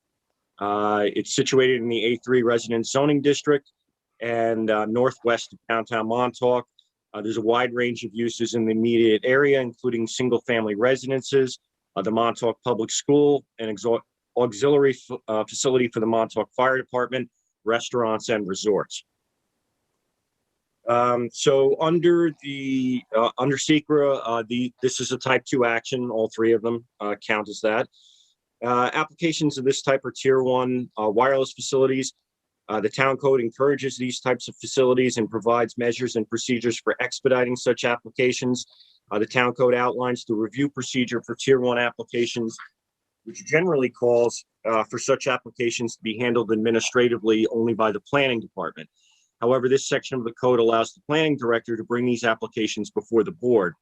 It's situated in the A3 Residence Zoning District and northwest of downtown Montauk. There's a wide range of uses in the immediate area, including single-family residences, the Montauk Public School, an auxiliary facility for the Montauk Fire Department, restaurants, and resorts. So under SECRA, this is a type 2 action. All 3 of them count as that. Applications of this type are Tier 1 wireless facilities. The town code encourages these types of facilities and provides measures and procedures for expediting such applications. The town code outlines the review procedure for Tier 1 applications, which generally calls for such applications to be handled administratively only by the planning department. However, this section of the code allows the planning director to bring these applications before the board,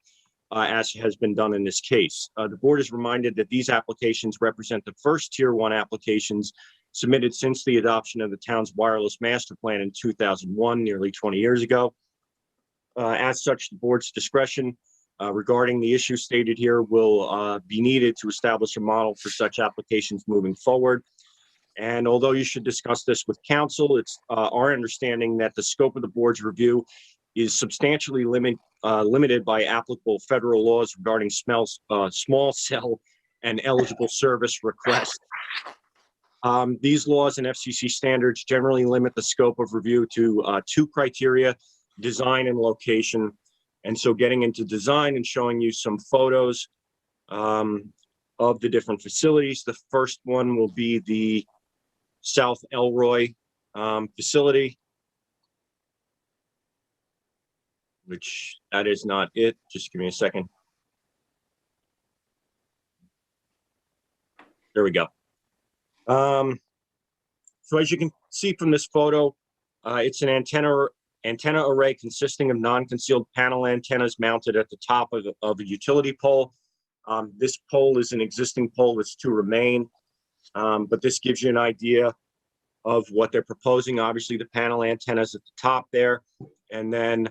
as has been done in this case. The board is reminded that these applications represent the first Tier 1 applications submitted since the adoption of the town's wireless master plan in 2001, nearly 20 years ago. As such, the board's discretion regarding the issue stated here will be needed to establish a model for such applications moving forward. And although you should discuss this with council, it's our understanding that the scope of the board's review is substantially limited by applicable federal laws regarding small cell and eligible service requests. These laws and FCC standards generally limit the scope of review to 2 criteria, design and location. And so getting into design and showing you some photos of the different facilities. The first one will be the South Elroy facility, which that is not it. Just give me a second. There we go. So as you can see from this photo, it's an antenna array consisting of non-concealed panel antennas mounted at the top of a utility pole. This pole is an existing pole that's to remain, but this gives you an idea of what they're proposing. Obviously, the panel antennas at the top there, and then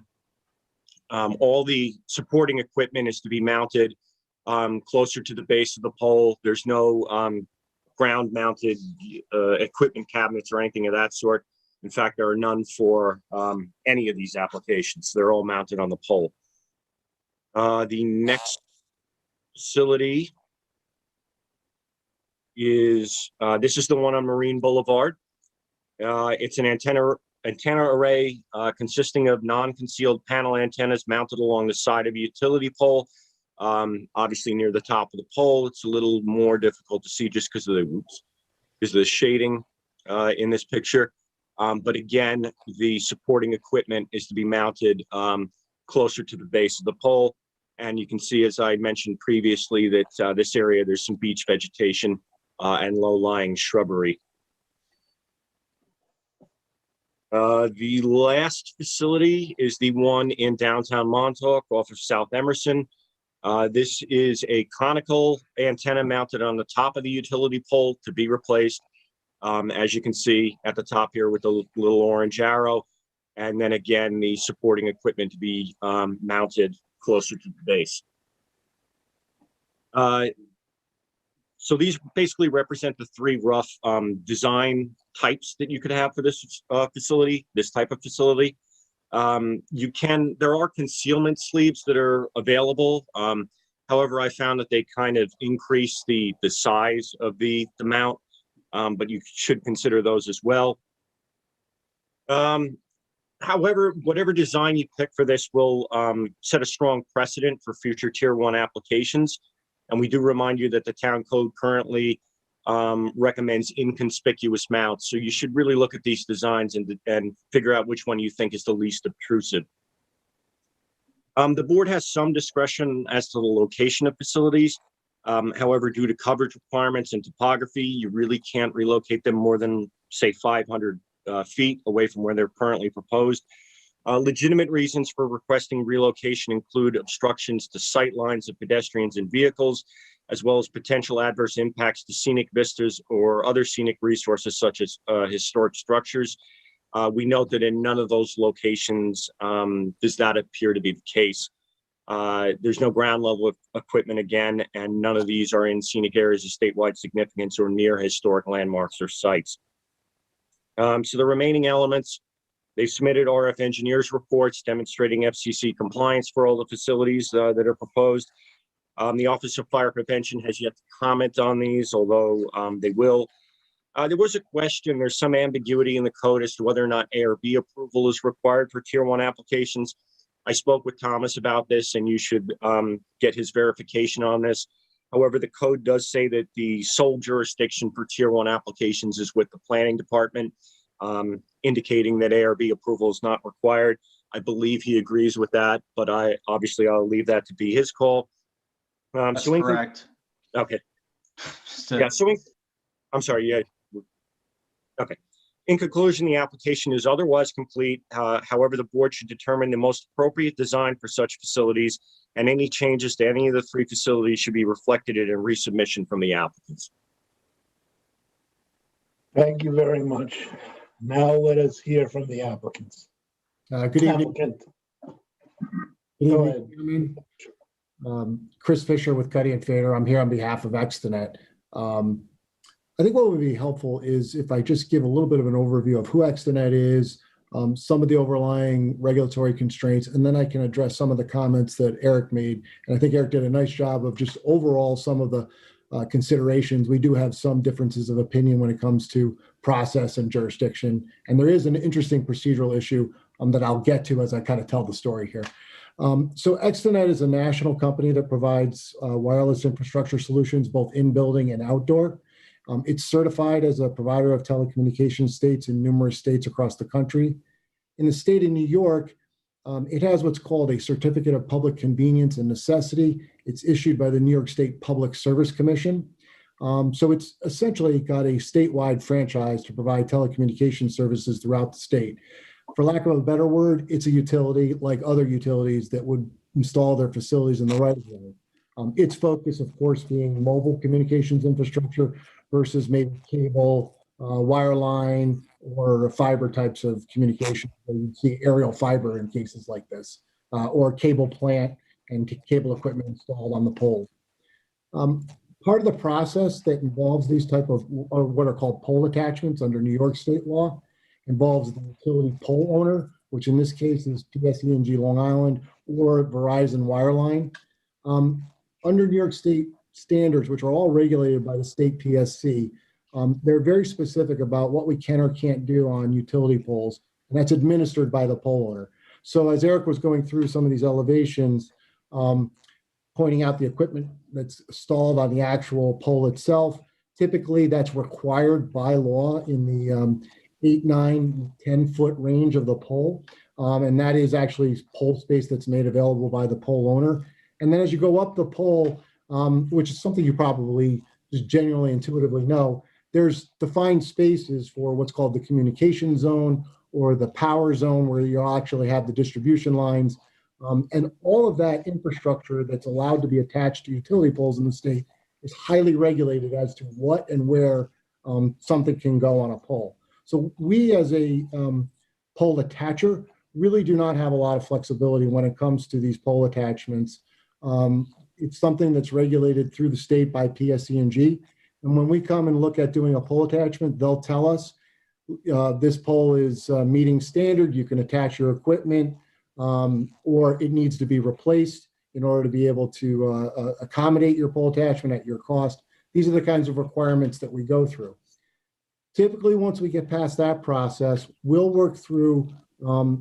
all the supporting equipment is to be mounted closer to the base of the pole. There's no ground-mounted equipment cabinets or anything of that sort. In fact, there are none for any of these applications. They're all mounted on the pole. The next facility is, this is the one on Marine Boulevard. It's an antenna array consisting of non-concealed panel antennas mounted along the side of a utility pole. Obviously near the top of the pole. It's a little more difficult to see just because of the shading in this picture. But again, the supporting equipment is to be mounted closer to the base of the pole. And you can see, as I mentioned previously, that this area, there's some beach vegetation and low-lying shrubbery. The last facility is the one in downtown Montauk off of South Emerson. This is a conical antenna mounted on the top of the utility pole to be replaced. As you can see at the top here with the little orange arrow. And then again, the supporting equipment to be mounted closer to the base. So these basically represent the 3 rough design types that you could have for this facility, this type of facility. There are concealment sleeves that are available. However, I found that they kind of increase the size of the mount, but you should consider those as well. However, whatever design you pick for this will set a strong precedent for future Tier 1 applications. And we do remind you that the town code currently recommends inconspicuous mounts. So you should really look at these designs and figure out which one you think is the least obtrusive. The board has some discretion as to the location of facilities. However, due to coverage requirements and topography, you really can't relocate them more than, say, 500 feet away from where they're currently proposed. Legitimate reasons for requesting relocation include obstructions to sight lines of pedestrians and vehicles, as well as potential adverse impacts to scenic vistas or other scenic resources such as historic structures. We note that in none of those locations does that appear to be the case. There's no ground level of equipment again, and none of these are in scenic areas of statewide significance or near historic landmarks or sites. So the remaining elements, they've submitted RF engineers reports demonstrating FCC compliance for all the facilities that are proposed. The Office of Fire Prevention has yet to comment on these, although they will. There was a question, there's some ambiguity in the code as to whether or not ARB approval is required for Tier 1 applications. I spoke with Thomas about this, and you should get his verification on this. However, the code does say that the sole jurisdiction for Tier 1 applications is with the planning department, indicating that ARB approval is not required. I believe he agrees with that, but I'll leave that to be his call. That's correct. Okay. Yeah, I'm sorry, yeah. Okay. In conclusion, the application is otherwise complete. However, the board should determine the most appropriate design for such facilities, and any changes to any of the 3 facilities should be reflected in a resubmission from the applicants. Thank you very much. Now let us hear from the applicants. Good evening. Go ahead. Chris Fisher with Cuddy and Fader. I'm here on behalf of Extenet. I think what would be helpful is if I just give a little bit of an overview of who Extenet is, some of the overlying regulatory constraints, and then I can address some of the comments that Eric made. And I think Eric did a nice job of just overall some of the considerations, we do have some differences of opinion when it comes to process and jurisdiction. And there is an interesting procedural issue that I'll get to as I kind of tell the story here. So Extenet is a national company that provides wireless infrastructure solutions, both in building and outdoor. It's certified as a provider of telecommunications states in numerous states across the country. In the state of New York, it has what's called a Certificate of Public Convenience and Necessity. It's issued by the New York State Public Service Commission. So it's essentially got a statewide franchise to provide telecommunications services throughout the state. For lack of a better word, it's a utility like other utilities that would install their facilities in the right of way. Its focus, of course, being mobile communications infrastructure versus maybe cable, wireline, or fiber types of communication. You'd see aerial fiber in cases like this, or cable plant and cable equipment installed on the pole. Part of the process that involves these type of what are called pole attachments under New York state law involves the utility pole owner, which in this case is PSE&G Long Island or Verizon Wireline. Under New York state standards, which are all regulated by the state PSC, they're very specific about what we can or can't do on utility poles, and that's administered by the pole owner. So as Eric was going through some of these elevations, pointing out the equipment that's installed on the actual pole itself, typically that's required by law in the 8, 9, 10-foot range of the pole. And that is actually pole space that's made available by the pole owner. And then as you go up the pole, which is something you probably just genuinely intuitively know, there's defined spaces for what's called the communication zone or the power zone where you actually have the distribution lines. And all of that infrastructure that's allowed to be attached to utility poles in the state is highly regulated as to what and where something can go on a pole. So we as a pole attacher really do not have a lot of flexibility when it comes to these pole attachments. It's something that's regulated through the state by PSE&G. And when we come and look at doing a pole attachment, they'll tell us this pole is meeting standard, you can attach your equipment, or it needs to be replaced in order to be able to accommodate your pole attachment at your cost. These are the kinds of requirements that we go through. Typically, once we get past that process, we'll work through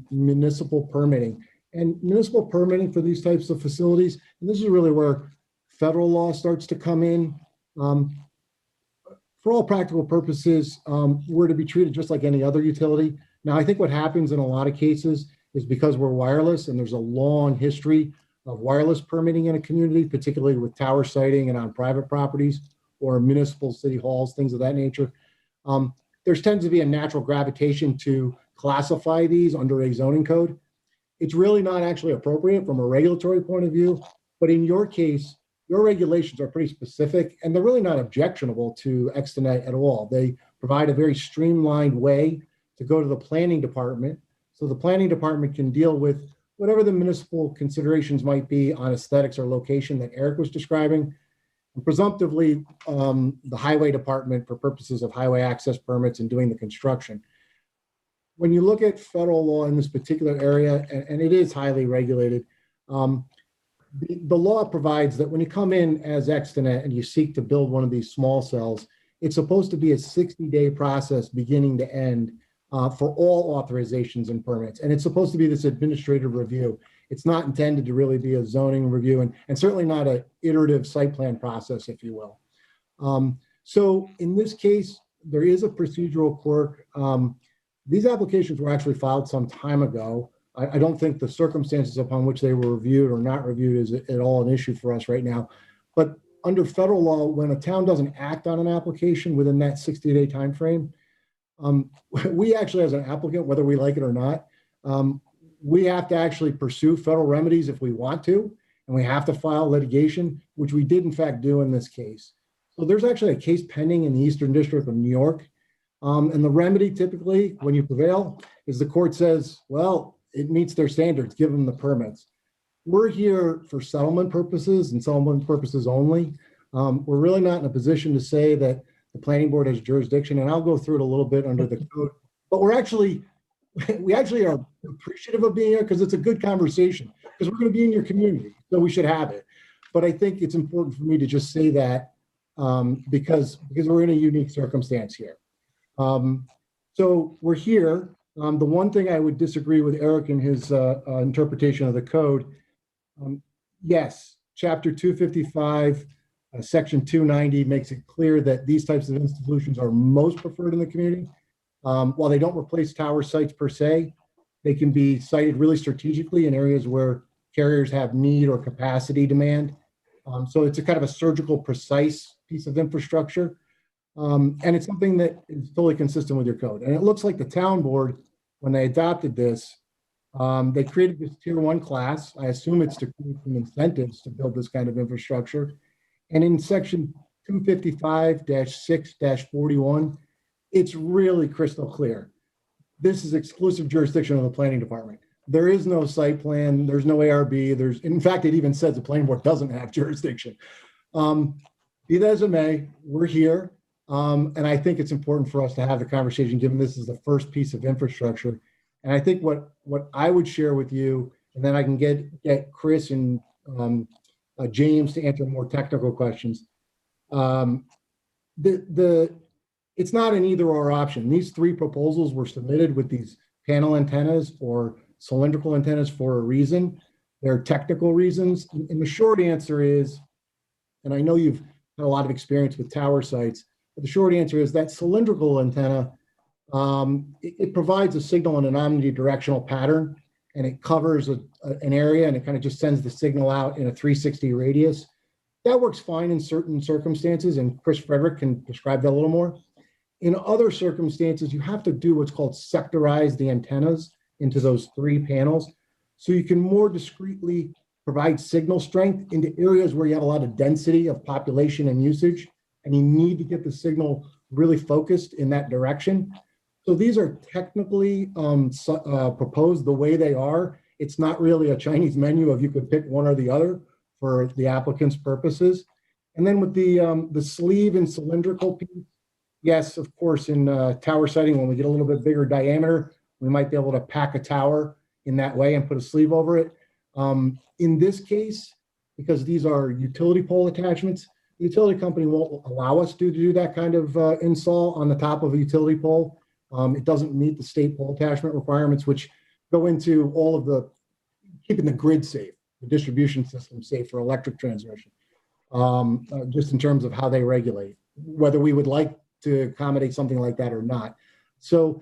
municipal permitting. And municipal permitting for these types of facilities, and this is really where federal law starts to come in. For all practical purposes, we're to be treated just like any other utility. Now, I think what happens in a lot of cases is because we're wireless and there's a long history of wireless permitting in a community, particularly with tower siting and on private properties or municipal city halls, things of that nature. There tends to be a natural gravitation to classify these under a zoning code. It's really not actually appropriate from a regulatory point of view, but in your case, your regulations are pretty specific and they're really not objectionable to Extenet at all. They provide a very streamlined way to go to the planning department. So the planning department can deal with whatever the municipal considerations might be on aesthetics or location that Eric was describing. And presumptively, the highway department for purposes of highway access permits and doing the construction. When you look at federal law in this particular area, and it is highly regulated, the law provides that when you come in as Extenet and you seek to build one of these small cells, it's supposed to be a 60-day process beginning to end for all authorizations and permits. And it's supposed to be this administrative review. It's not intended to really be a zoning review and certainly not an iterative site plan process, if you will. So in this case, there is a procedural quirk. These applications were actually filed some time ago. I don't think the circumstances upon which they were reviewed or not reviewed is at all an issue for us right now. But under federal law, when a town doesn't act on an application within that 60-day time frame, we actually, as an applicant, whether we like it or not, we have to actually pursue federal remedies if we want to, and we have to file litigation, which we did in fact do in this case. So there's actually a case pending in the Eastern District of New York. And the remedy typically, when you prevail, is the court says, well, it meets their standards, give them the permits. We're here for settlement purposes and settlement purposes only. We're really not in a position to say that the planning board has jurisdiction, and I'll go through it a little bit under the code, but we actually are appreciative of being here because it's a good conversation, because we're going to be in your community, so we should have it. But I think it's important for me to just say that because we're in a unique circumstance here. So we're here. The one thing I would disagree with Eric in his interpretation of the code, yes, Chapter 255, Section 290 makes it clear that these types of institutions are most preferred in the community. While they don't replace tower sites per se, they can be sited really strategically in areas where carriers have need or capacity demand. So it's a kind of a surgical, precise piece of infrastructure. And it's something that is totally consistent with your code. And it looks like the town board, when they adopted this, they created this tier 1 class. I assume it's to create some incentives to build this kind of infrastructure. And in section 255-6-41, it's really crystal clear. This is exclusive jurisdiction of the planning department. There is no site plan. There's no ARB. In fact, it even says the planning board doesn't have jurisdiction. Be that as it may, we're here. And I think it's important for us to have the conversation, given this is the first piece of infrastructure. And I think what I would share with you, and then I can get Chris and James to answer more technical questions. It's not an either or option. These 3 proposals were submitted with these panel antennas or cylindrical antennas for a reason. There are technical reasons. And the short answer is, and I know you've had a lot of experience with tower sites, but the short answer is that cylindrical antenna, it provides a signal in an omnidirectional pattern, and it covers an area, and it kind of just sends the signal out in a 360 radius. That works fine in certain circumstances, and Chris Frederick can describe that a little more. In other circumstances, you have to do what's called sectorize the antennas into those 3 panels, so you can more discreetly provide signal strength into areas where you have a lot of density of population and usage, and you need to get the signal really focused in that direction. So these are technically proposed the way they are. It's not really a Chinese menu of you could pick one or the other for the applicant's purposes. And then with the sleeve and cylindrical piece, yes, of course, in tower siting, when we get a little bit bigger diameter, we might be able to pack a tower in that way and put a sleeve over it. In this case, because these are utility pole attachments, the utility company won't allow us to do that kind of install on the top of a utility pole. It doesn't meet the state pole attachment requirements, which go into all of the keeping the grid safe, the distribution system safe for electric transmission, just in terms of how they regulate, whether we would like to accommodate something like that or not. So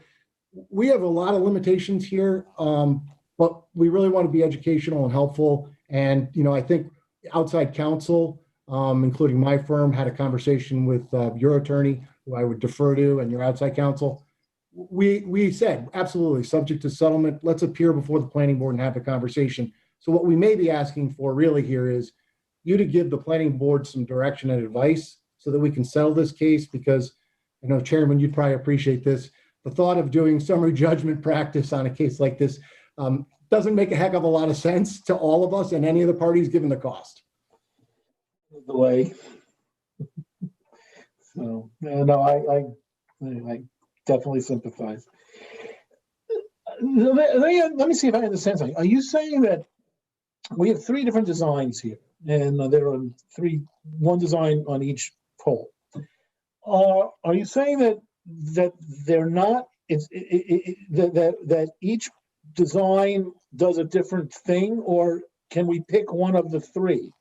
we have a lot of limitations here, but we really want to be educational and helpful. And, I think outside counsel, including my firm, had a conversation with your attorney, who I would defer to, and your outside counsel. We said, absolutely, subject to settlement, let's appear before the planning board and have a conversation. So what we may be asking for really here is you to give the planning board some direction and advice so that we can settle this case, because I know, Chairman, you'd probably appreciate this. The thought of doing summary judgment practice on a case like this doesn't make a heck of a lot of sense to all of us and any of the parties, given the cost. The way. So, no, I definitely sympathize. Let me see if I understand something. Are you saying that we have 3 different designs here, and there are one design on each pole? Are you saying that they're not? That each design does a different thing, or can we pick one of the 3?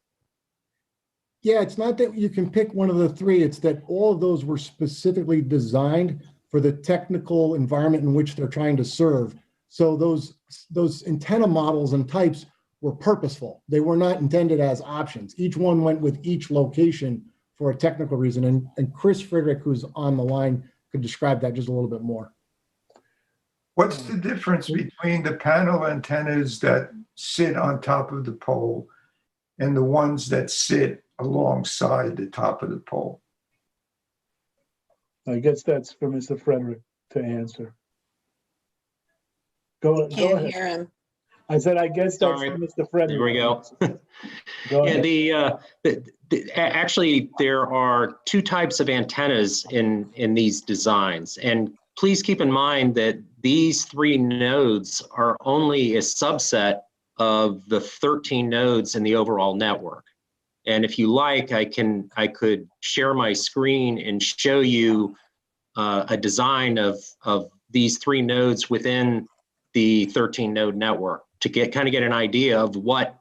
Yeah, it's not that you can pick one of the 3. It's that all of those were specifically designed for the technical environment in which they're trying to serve. So those antenna models and types were purposeful. They were not intended as options. Each one went with each location for a technical reason. And Chris Frederick, who's on the line, could describe that just a little bit more. What's the difference between the panel antennas that sit on top of the pole and the ones that sit alongside the top of the pole? I guess that's for Mr. Frederick to answer. Go Can't ahead. hear him. I said, I guess that's Sorry. for Mr. Frederick. There we go. Go ahead. Yeah, actually, there are 2 types of antennas in these designs. And please keep in mind that these 3 nodes are only a subset of the 13 nodes in the overall network. And if you like, I could share my screen and show you a design of these 3 nodes within the 13 node network to get an idea of what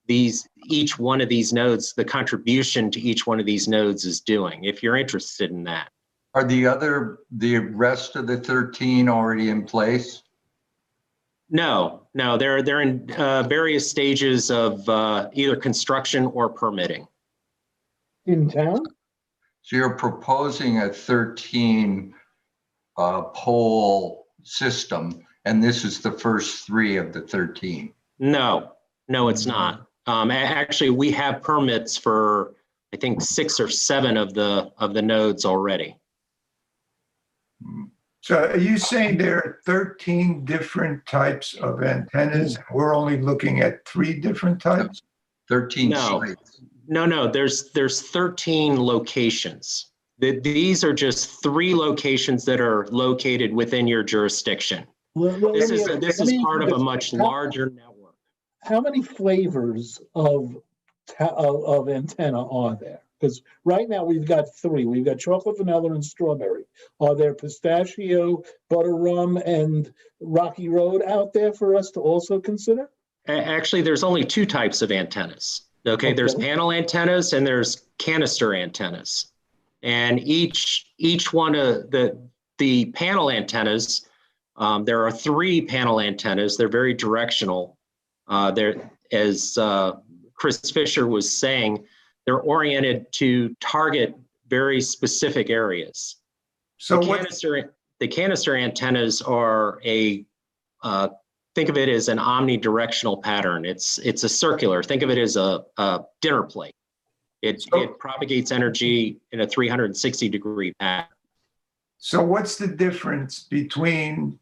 each one of these nodes, the contribution to each one of these nodes is doing, if you're interested in that. Are the rest of the 13 already in place? No, they're in various stages of either construction or permitting. In town? So you're proposing a 13 pole system, and this is the first 3 of the 13. No, it's not. Actually, we have permits for, I think, 6 or 7 of the nodes already. So are you saying there are 13 different types of antennas? We're only looking at 3 different types? 13 sites. No, there's 13 locations. These are just 3 locations that are located within your jurisdiction. This is part of a much larger network. How many flavors of antenna are there? Because right now we've got 3. We've got chocolate, vanilla, and strawberry. Are there pistachio, butter rum, and Rocky Road out there for us to also consider? Actually, there's only 2 types of antennas. Okay, there's panel antennas and there's canister antennas. And each one of the panel antennas, there are 3 panel antennas. They're very directional. They're, as Chris Fisher was saying, they're oriented to target very specific areas. So the canister antennas are think of it as an omnidirectional pattern. It's a circular. Think of it as a dinner plate. It propagates energy in a 360-degree pattern. So what's the difference between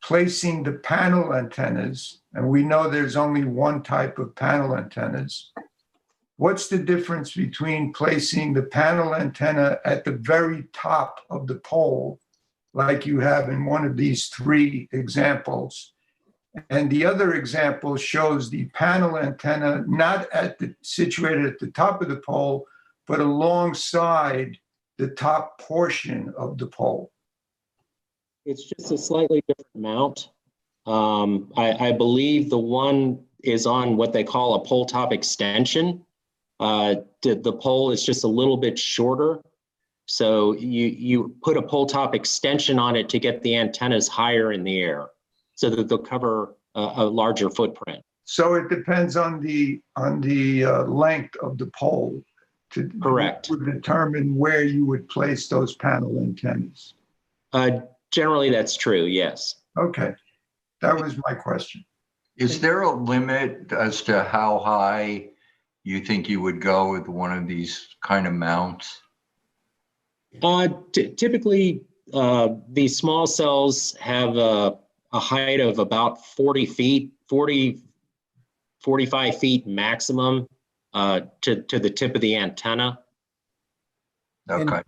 placing the panel antennas, and we know there's only 1 type of panel antennas. What's the difference between placing the panel antenna at the very top of the pole, like you have in one of these 3 examples, and the other example shows the panel antenna not situated at the top of the pole, but alongside the top portion of the pole? It's just a slightly different mount. I believe the one is on what they call a pole top extension. The pole is just a little bit shorter. So you put a pole top extension on it to get the antennas higher in the air so that they'll cover a larger footprint. So it depends on the length of the pole to determine where you would place those panel antennas. Generally, that's true, yes. Okay, that was my question. Is there a limit as to how high you think you would go with one of these kind of mounts? Typically, these small cells have a height of about 40 feet, 45 feet maximum to the tip of the antenna. Okay.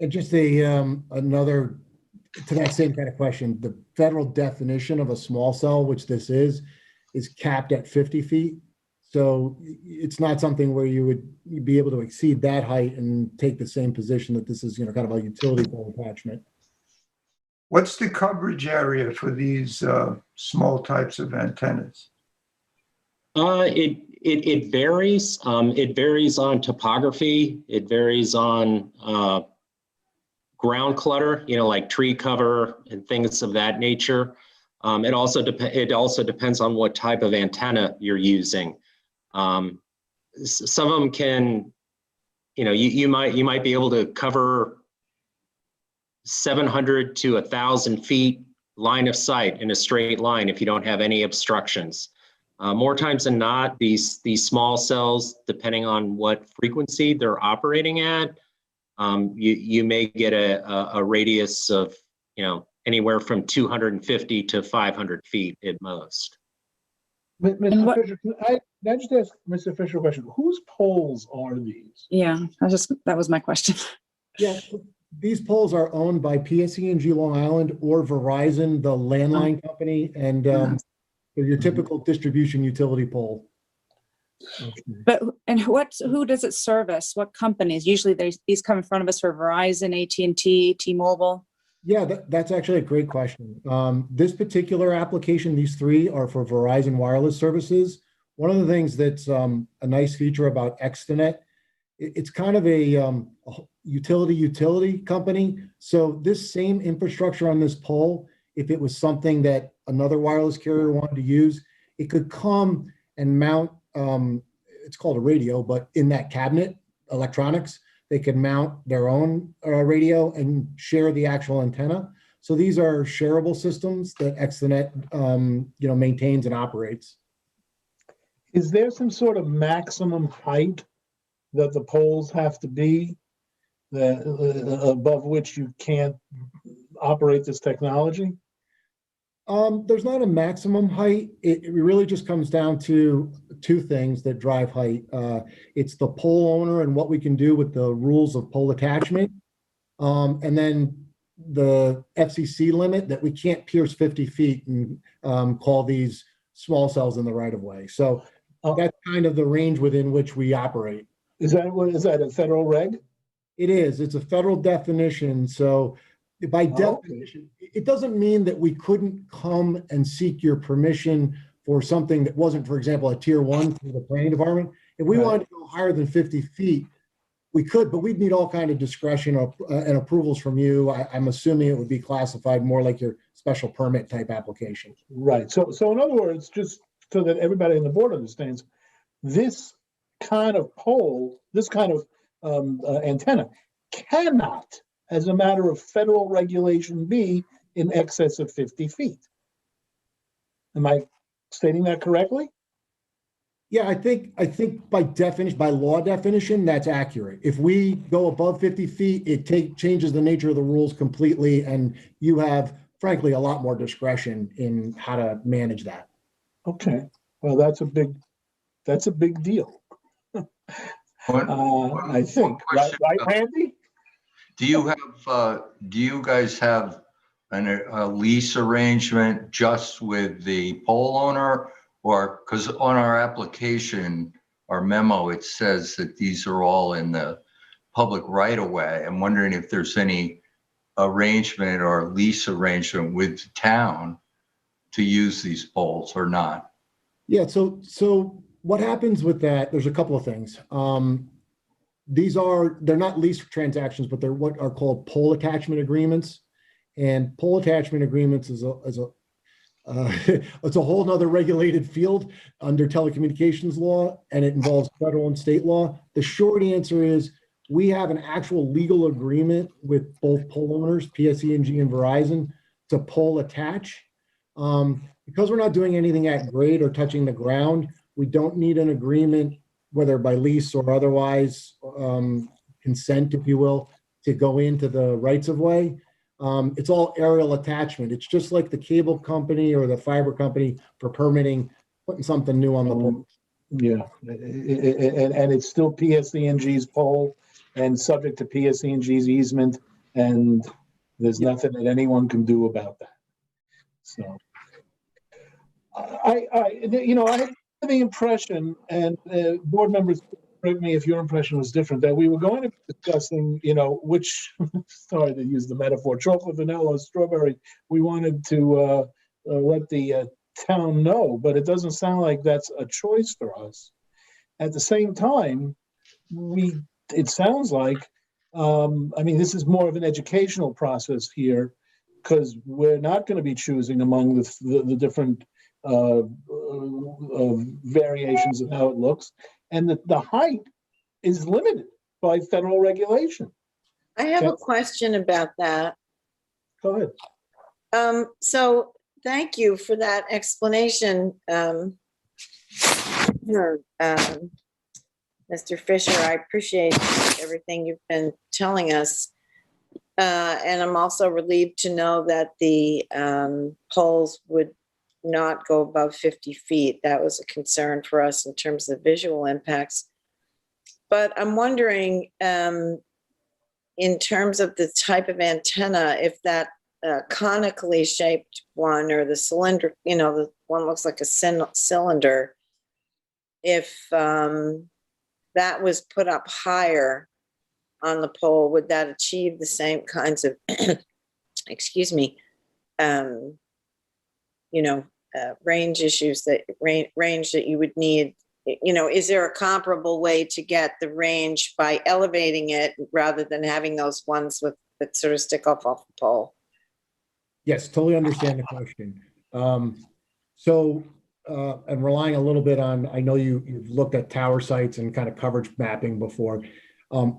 And just another, to that same kind of question, the federal definition of a small cell, which this is capped at 50 feet. So it's not something where you'd be able to exceed that height and take the same position that this is, kind of a utility pole attachment. What's the coverage area for these small types of antennas? It varies. It varies on topography. It varies on ground clutter, like tree cover and things of that nature. It also depends on what type of antenna you're using. Some of them can, you might be able to cover 700 to 1,000 feet line of sight in a straight line if you don't have any obstructions. More times than not, these small cells, depending on what frequency they're operating at, you may get a radius of anywhere from 250 to 500 feet at most. Mr. Fisher, can I just ask Mr. Fisher a question? Whose poles are these? Yeah, that was my question. Yeah, these poles are owned by PSE&G Long Island or Verizon, the landline company, and they're your typical distribution utility pole. But, and who does it service? What companies? Usually these come in front of us for Verizon, AT&T, T-Mobile. Yeah, that's actually a great question. This particular application, these three are for Verizon wireless services. One of the things that's a nice feature about Extenet, it's kind of a utility company. So this same infrastructure on this pole, if it was something that another wireless carrier wanted to use, it could come and mount, it's called a radio, but in that cabinet, electronics, they could mount their own radio and share the actual antenna. So these are shareable systems that Extenet, maintains and operates. Is there some sort of maximum height that the poles have to be, that above which you can't operate this technology? There's not a maximum height. It really just comes down to two things that drive height. It's the pole owner and what we can do with the rules of pole attachment. And then the FCC limit that we can't pierce 50 feet and call these small cells in the right of way. So that's kind of the range within which we operate. Is that a federal reg? It is. It's a federal definition. So by definition, it doesn't mean that we couldn't come and seek your permission for something that wasn't, for example, a tier 1 through the planning department. If we wanted to go higher than 50 feet, we could, but we'd need all kind of discretion and approvals from you. I'm assuming it would be classified more like your special permit type application. Right. So in other words, just so that everybody on the board understands, this kind of pole, this kind of antenna cannot, as a matter of federal regulation, be in excess of 50 feet. Am I stating that correctly? Yeah, I think by definition, by law definition, that's accurate. If we go above 50 feet, it changes the nature of the rules completely, and you have, frankly, a lot more discretion in how to manage that. Okay. Well, that's a big deal. I think. Right, Randy? Do you guys have a lease arrangement just with the pole owner, or because on our application, our memo, it says that these are all in the public right of way? I'm wondering if there's any arrangement or lease arrangement with the town to use these poles or not. Yeah. So what happens with that? There's a couple of things. They're not lease transactions, but they're what are called pole attachment agreements. And pole attachment agreements is it's a whole nother regulated field under telecommunications law, and it involves federal and state law. The short answer is we have an actual legal agreement with both pole owners, PSE&G and Verizon, to pole attach. Because we're not doing anything at grade or touching the ground, we don't need an agreement, whether by lease or otherwise, consent, if you will, to go into the rights of way. It's all aerial attachment. It's just like the cable company or the fiber company for permitting, putting something new on the pole. Yeah, and it's still PSE&G's pole and subject to PSE&G's easement, and there's nothing that anyone can do about that. So, I had the impression, and board members, correct me if your impression was different, that we were going to be discussing, which, sorry to use the metaphor, chocolate, vanilla, or strawberry, we wanted to let the town know, but it doesn't sound like that's a choice for us. At the same time, it sounds like, this is more of an educational process here, because we're not going to be choosing among the different variations of how it looks, and the height is limited by federal regulation. I have a question about that. Go ahead. So thank you for that explanation, Mr. Fisher. I appreciate everything you've been telling us. And I'm also relieved to know that the poles would not go above 50 feet. That was a concern for us in terms of visual impacts. But I'm wondering, in terms of the type of antenna, if that conically shaped one or the cylinder, the one looks like a cylinder, if that was put up higher on the pole, would that achieve the same kinds of, excuse me, range issues range that you would need? Is there a comparable way to get the range by elevating it rather than having those ones that sort of stick off the pole? Yes, totally understand the question. And relying a little bit on, I know you've looked at tower sites and kind of coverage mapping before.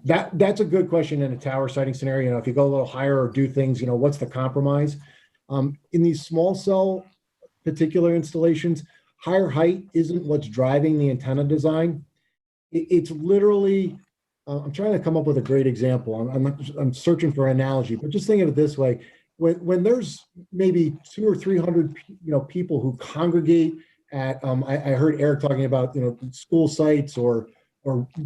That's a good question in a tower siting scenario. If you go a little higher or do things, what's the compromise? In these small cell particular installations, higher height isn't what's driving the antenna design. It's literally, I'm trying to come up with a great example. I'm searching for an analogy, but just think of it this way. When there's maybe 200 or 300, people who congregate at, I heard Eric talking about, school sites or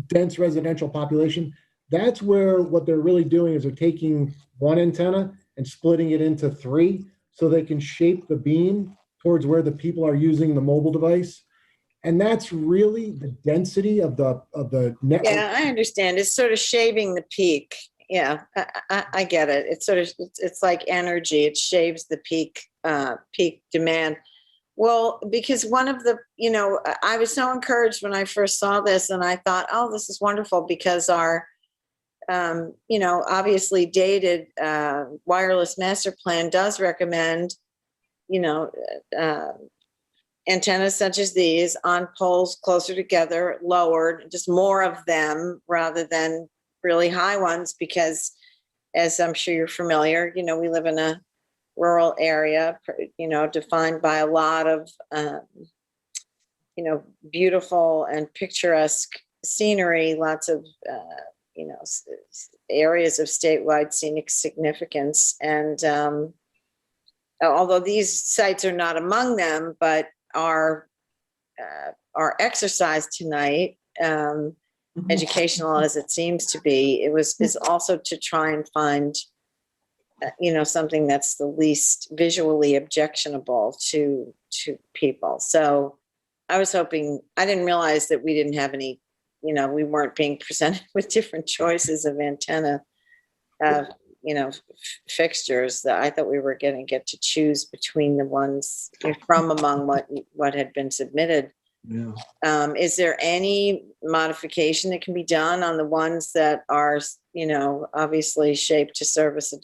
dense residential population. That's where what they're really doing is they're taking one antenna and splitting it into 3 so they can shape the beam towards where the people are using the mobile device. And that's really the density of the network. Yeah, I understand. It's sort of shaving the peak. Yeah, I get it. It's like energy. It shaves the peak demand. Well, because one of the, I was so encouraged when I first saw this, and I thought, oh, this is wonderful, because our, obviously dated wireless master plan does recommend, antennas such as these on poles closer together, lowered, just more of them rather than really high ones, because as I'm sure you're familiar, we live in a rural area, defined by a lot of, beautiful and picturesque scenery, lots of, areas of statewide scenic significance. And although these sites are not among them, but our exercise tonight, educational as it seems to be, is also to try and find something that's the least visually objectionable to people. So I was hoping, I didn't realize that we didn't have any, we weren't being presented with different choices of antenna, fixtures. That I thought we were going to get to choose between the ones from among what had been submitted. Yeah. Is there any modification that can be done on the ones that are, obviously shaped to service in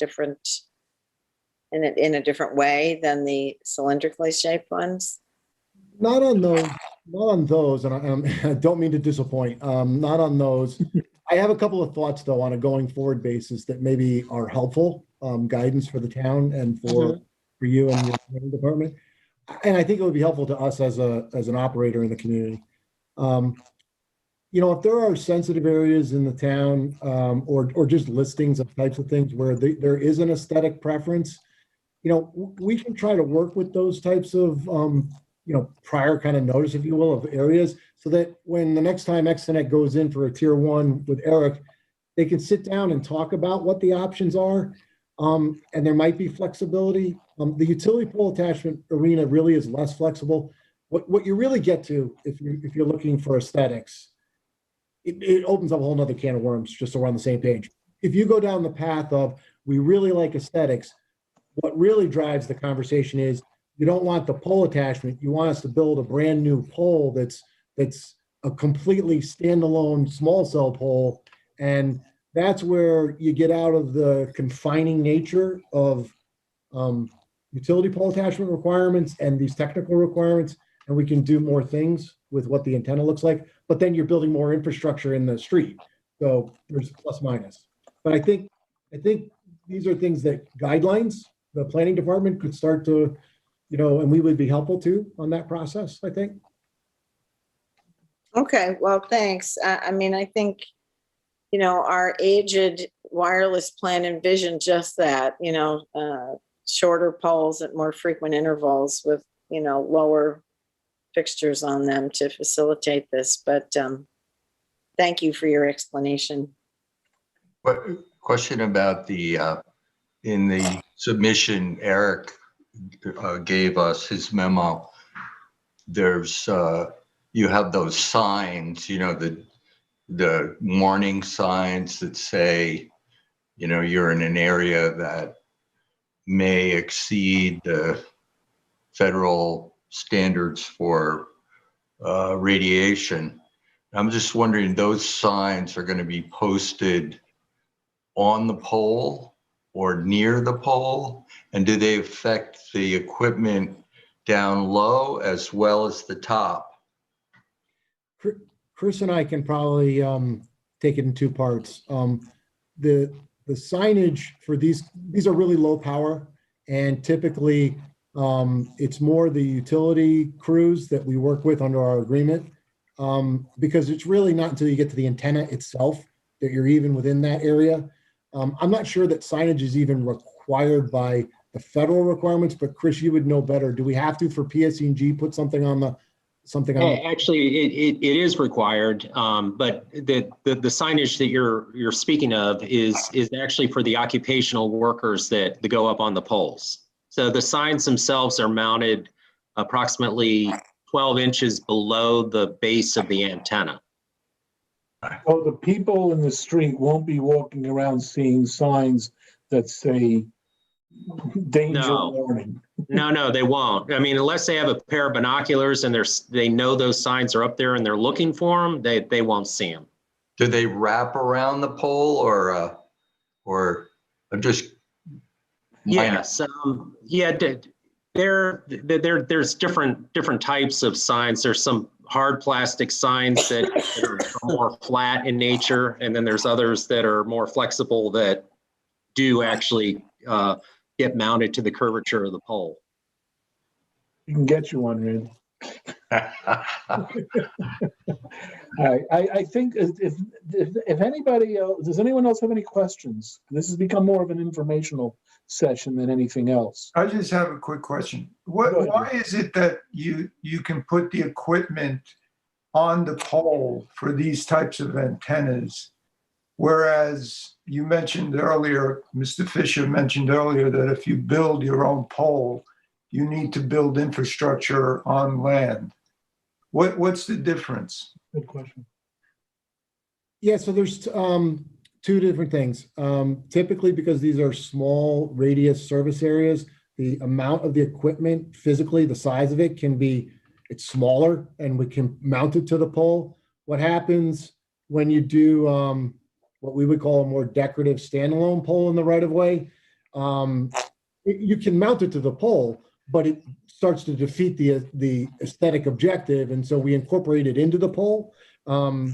a different way than the cylindrically shaped ones? Not on those, and I don't mean to disappoint. Not on those. I have a couple of thoughts though on a going forward basis that maybe are helpful guidance for the town and for you and your planning department. And I think it would be helpful to us as an operator in the community. If there are sensitive areas in the town, or just listings of types of things where there is an aesthetic preference, we can try to work with those types of, prior kind of notice, if you will, of areas, so that when the next time Extenet goes in for a tier 1 with Eric, they can sit down and talk about what the options are. And there might be flexibility. The utility pole attachment arena really is less flexible. What you really get to, if you're looking for aesthetics, it opens up a whole nother can of worms, just so we're on the same page. If you go down the path of, we really like aesthetics, what really drives the conversation is, you don't want the pole attachment. You want us to build a brand new pole that's a completely standalone small cell pole. And that's where you get out of the confining nature of utility pole attachment requirements and these technical requirements, and we can do more things with what the antenna looks like. But then you're building more infrastructure in the street, so there's plus minus. But I think these are things that guidelines the planning department could start to, and we would be helpful to on that process, I think. Okay, well, thanks. I think, our aged wireless plan envisioned just that, shorter poles at more frequent intervals with, lower fixtures on them to facilitate this. But thank you for your explanation. What question about in the submission, Eric gave us his memo. There's you have those signs, the warning signs that say, you're in an area that may exceed the federal standards for radiation. I'm just wondering, those signs are going to be posted on the pole or near the pole? And do they affect the equipment down low as well as the top? Chris and I can probably take it in two parts. The signage for these are really low power, and typically it's more the utility crews that we work with under our agreement, because it's really not until you get to the antenna itself that you're even within that area. I'm not sure that signage is even required by the federal requirements, but Chris, you would know better. Do we have to, for PSE&G, put something on the Actually, it is required, but the signage that you're speaking of is actually for the occupational workers that go up on the poles. So the signs themselves are mounted approximately 12 inches below the base of the antenna. Oh, the people in the street won't be walking around seeing signs that say danger warning. No, they won't. I mean, unless they have a pair of binoculars and they know those signs are up there and they're looking for them, they won't see them. Do they wrap around the pole or just? Yes. There's different types of signs. There's some hard plastic signs that are more flat in nature, and then there's others that are more flexible that do actually get mounted to the curvature of the pole. You can get you one, Randy. I think if anybody else, does anyone else have any questions? This has become more of an informational session than anything else. I just have a quick question. Why is it that you can put the equipment on the pole for these types of antennas, whereas you mentioned earlier, Mr. Fisher mentioned earlier, that if you build your own pole, you need to build infrastructure on land? What's the difference? Good question. Yeah, so there's two different things. Typically, because these are small radius service areas, the amount of the equipment physically, the size of it it's smaller, and we can mount it to the pole. What happens when you do what we would call a more decorative standalone pole in the right of way? You can mount it to the pole, but it starts to defeat the aesthetic objective, and so we incorporate it into the pole. So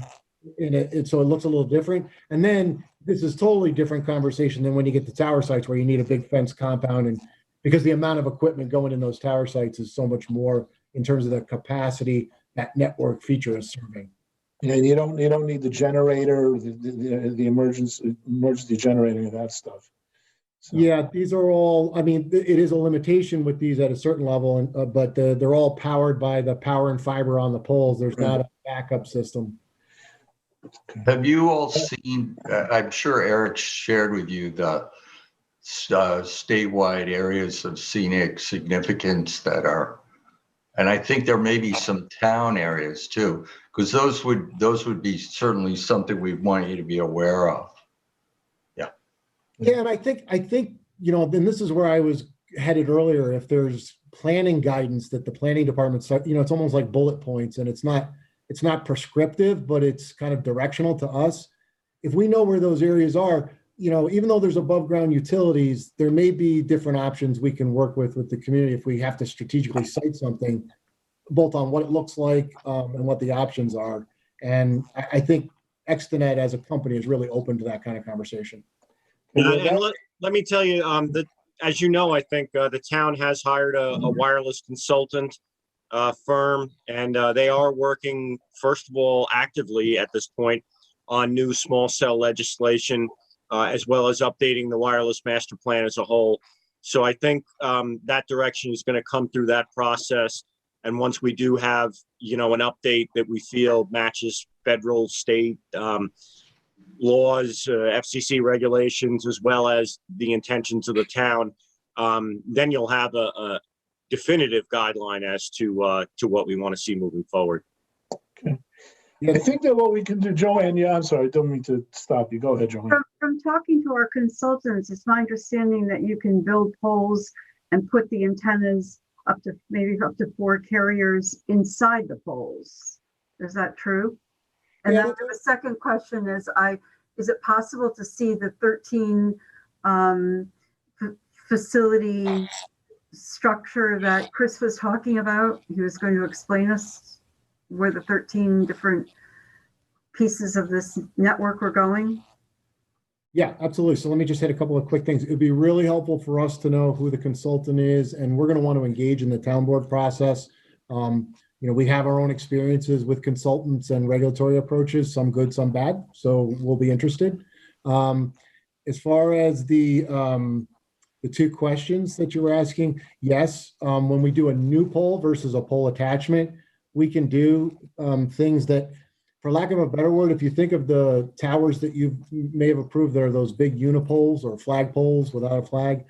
it looks a little different. And then this is totally different conversation than when you get to tower sites where you need a big fence compound, and because the amount of equipment going in those tower sites is so much more in terms of the capacity that network feature is serving. Yeah, you don't need the generator, the emergency generator, that stuff. So. Yeah, these are all, I mean, it is a limitation with these at a certain level, but they're all powered by the power and fiber on the poles. There's not a backup system. Have you all seen, I'm sure Eric shared with you the statewide areas of scenic significance that are, and I think there may be some town areas too, because those would be certainly something we want you to be aware of. Yeah, and I think, and this is where I was headed earlier. If there's planning guidance that the planning department, it's almost like bullet points, and it's not prescriptive, but it's kind of directional to us. If we know where those areas are, even though there's above ground utilities, there may be different options we can work with the community if we have to strategically site something, both on what it looks like and what the options are. And I think Extenet as a company is really open to that kind of conversation. And let me tell you, that as you know, I think the town has hired a wireless consultant firm, and they are working, first of all, actively at this point on new small cell legislation, as well as updating the wireless master plan as a whole. So I think that direction is going to come through that process. And once we do have, an update that we feel matches federal, state laws, FCC regulations, as well as the intentions of the town, then you'll have a definitive guideline as to what we want to see moving forward. I think that what we can do, Joanne, yeah, I'm sorry, don't mean to stop you. Go ahead, Joanne. From talking to our consultants, it's my understanding that you can build poles and put the antennas maybe up to 4 carriers inside the poles. Is that true? And Yeah. then the second question is it possible to see the 13 facility structure that Chris was talking about? He was going to explain us where the 13 different pieces of this network were going. Yeah, absolutely. So let me just hit a couple of quick things. It'd be really helpful for us to know who the consultant is, and we're going to want to engage in the town board process. We have our own experiences with consultants and regulatory approaches, some good, some bad. So we'll be interested. As far as the 2 questions that you were asking, yes, when we do a new pole versus a pole attachment, we can do things that, for lack of a better word, if you think of the towers that you may have approved, there are those big unipoles or flag poles without a flag.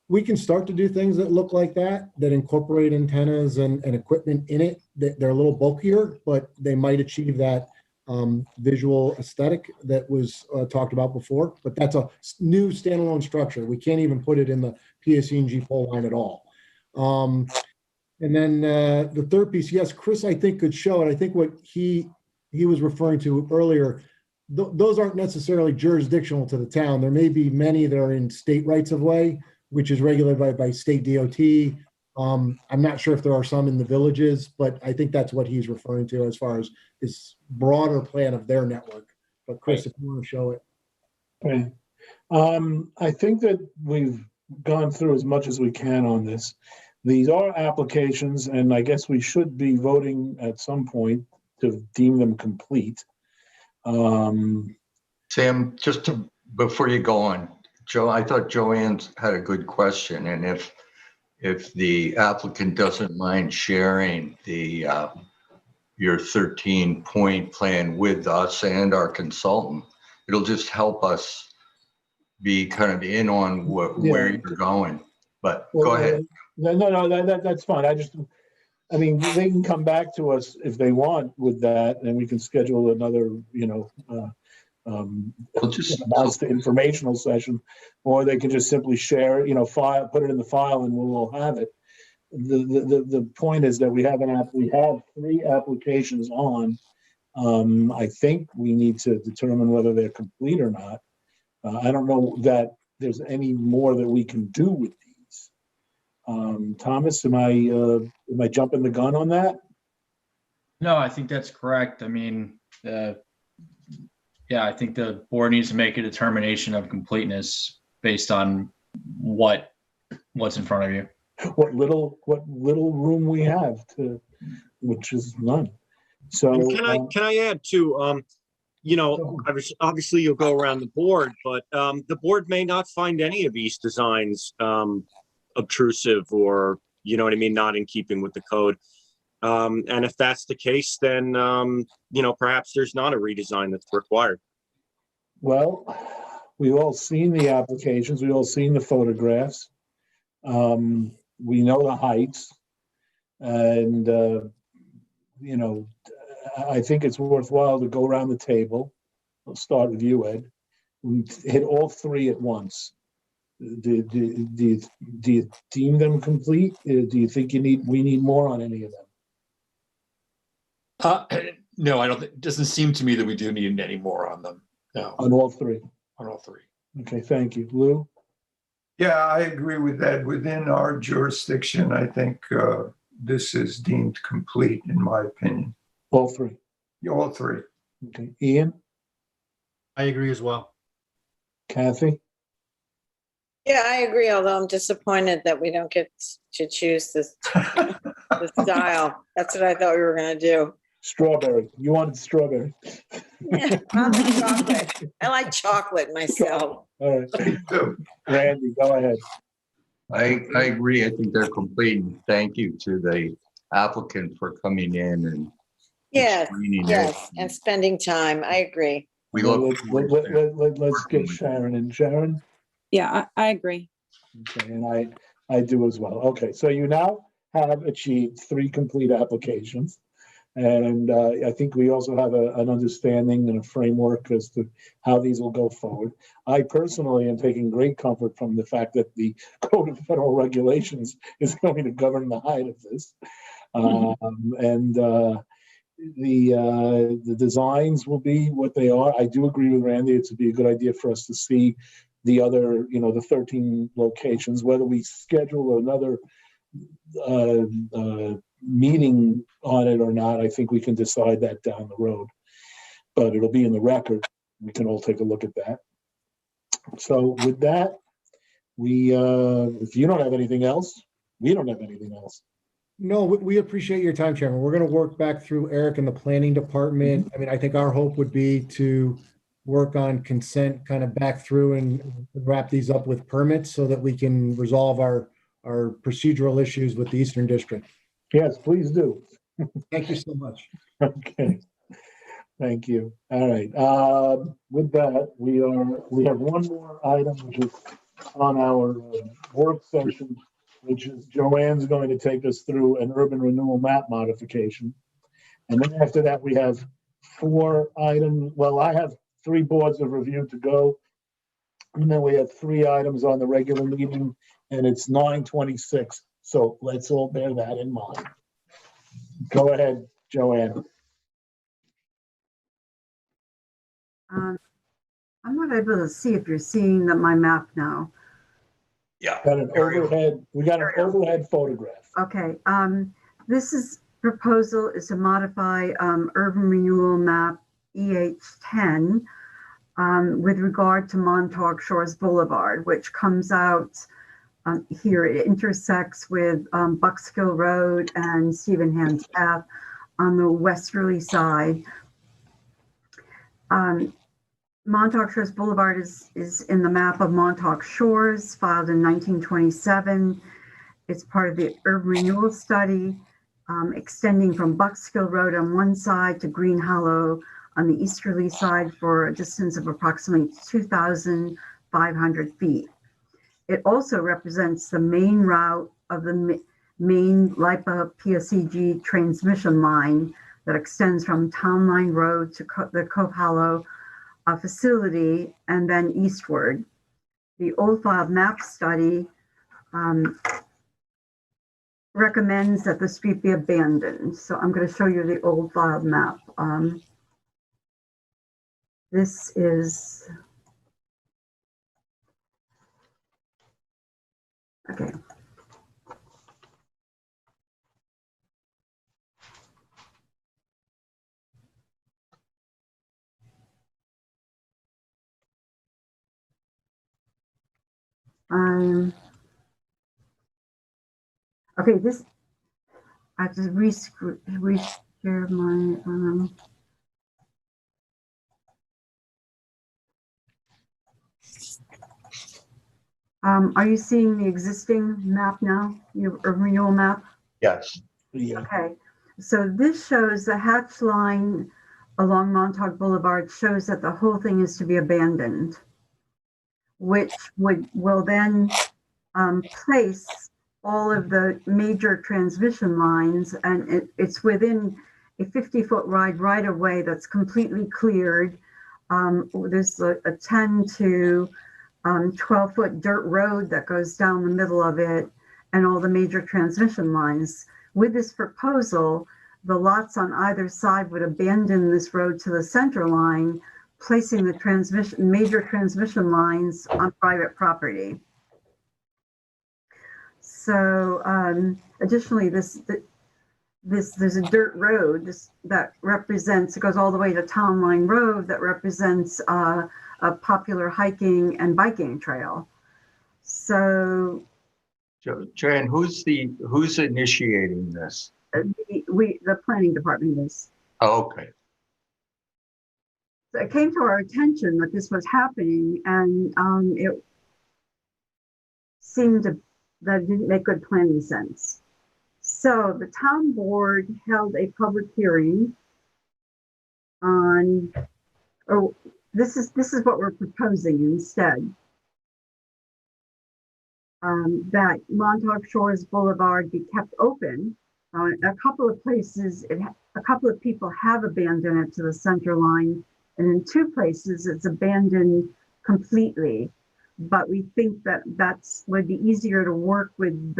We can start to do things that look like that incorporate antennas and equipment in it. They're a little bulkier, but they might achieve that visual aesthetic that was talked about before. But that's a new standalone structure. We can't even put it in the PSE&G pole line at all. And then the third piece, yes, Chris, I think could show it. I think what he was referring to earlier, those aren't necessarily jurisdictional to the town. There may be many that are in state rights of way, which is regulated by state DOT. I'm not sure if there are some in the villages, but I think that's what he's referring to as far as this broader plan of their network. But Chris, if you want to show it. Okay. I think that we've gone through as much as we can on this. These are applications, and I guess we should be voting at some point to deem them complete. Sam, before you go on, Joe, I thought Joanne had a good question, and if the applicant doesn't mind sharing your 13-point plan with us and our consultant, it'll just help us be kind of in on where you're going. But go ahead. No, that's fine. They can come back to us if they want with that, and we can schedule another, announced informational session, or they can just simply share, put it in the file, and we'll all have it. The point is that we have 3 applications on. I think we need to determine whether they're complete or not. I don't know that there's any more that we can do with these. Thomas, am I jumping the gun on that? No, I think that's correct. I think the board needs to make a determination of completeness based on what's in front of you. What little room we have which is none. So and can I add too? Obviously you'll go around the board, but the board may not find any of these designs obtrusive or, not in keeping with the code. And if that's the case, then, perhaps there's not a redesign that's required. Well, we've all seen the applications. We've all seen the photographs. We know the heights. And, I think it's worthwhile to go around the table. I'll start with you, Ed. Hit all 3 at once. Do you deem them complete? Do you think we need more on any of them? No, I don't. It doesn't seem to me that we do need any more on them. No. On all 3? On all 3. Okay, thank you. Lou? Yeah, I agree with that. Within our jurisdiction, I think this is deemed complete, in my opinion. All 3? Yeah, all 3. Okay. Ian? I agree as well. Kathy? Yeah, I agree, although I'm disappointed that we don't get to choose this the style. That's what I thought we were going to do. Strawberry. You wanted strawberry. I like chocolate. I like chocolate myself. All right. Randy, go ahead. I agree. I think they're complete. And thank you to the applicant for coming in and explaining it. And spending time. I agree. Let's get Sharon in. Sharon? Yeah, I agree. Okay, and I do as well. Okay, so you now have achieved 3 complete applications. And I think we also have an understanding and a framework as to how these will go forward. I personally am taking great comfort from the fact that the Code of Federal Regulations is going to govern the height of this. The designs will be what they are. I do agree with Randy. It's would be a good idea for us to see the other, the 13 locations, whether we schedule another meeting on it or not. I think we can decide that down the road, but it'll be in the record. We can all take a look at that. So with that, if you don't have anything else, we don't have anything else. No, we appreciate your time, Chairman. We're going to work back through Eric and the planning department. I mean, I think our hope would be to work on consent kind of back through and wrap these up with permits so that we can resolve our procedural issues with the Eastern District. Yes, please do. Thank you so much. Okay. Thank you. All right. With that, we have one more item, which is on our work session, which is Joanne's going to take us through an urban renewal map modification. And then after that, we have 4 items. Well, I have 3 boards of review to go. And then we have 3 items on the regular meeting, and it's 9:26. So let's all bear that in mind. Go ahead, Joanne. I'm not able to see if you're seeing my map now. Yeah. We got an overhead photograph. Okay. This proposal is to modify urban renewal map EH10 with regard to Montauk Shores Boulevard, which comes out here. It intersects with Buckskill Road and Stephen Hans Path on the westerly side. Montauk Shores Boulevard is in the map of Montauk Shores, filed in 1927. It's part of the urban renewal study, extending from Buckskill Road on one side to Green Hollow on the easterly side for a distance of approximately 2,500 feet. It also represents the main route of the main LIPA PSEG transmission line that extends from Town Line Road to the Cove Hollow facility and then eastward. The old file map study recommends that the street be abandoned. So I'm going to show you the old file map. This is, okay. Okay, this, I have to reshare my, are you seeing the existing map now, your renewal map? Yes. Yeah. Okay, so this shows the hatch line along Montauk Boulevard shows that the whole thing is to be abandoned, which will then place all of the major transmission lines, and it's within a 50-foot wide right-of-way that's completely cleared. There's a 10 to 12-foot dirt road that goes down the middle of it, and all the major transmission lines. With this proposal, the lots on either side would abandon this road to the center line, placing the major transmission lines on private property. So additionally, there's a dirt road that represents, it goes all the way to Town Line Road, that represents a popular hiking and biking trail. So Joanne, who's initiating this? The planning department is. Oh, okay. So it came to our attention that this was happening, and it seemed that it didn't make good planning sense. So the town board held a public hearing on, this is what we're proposing instead. That Montauk Shores Boulevard be kept open. A couple of places a couple of people have abandoned it to the center line, and in 2 places it's abandoned completely. But we think that would be easier to work with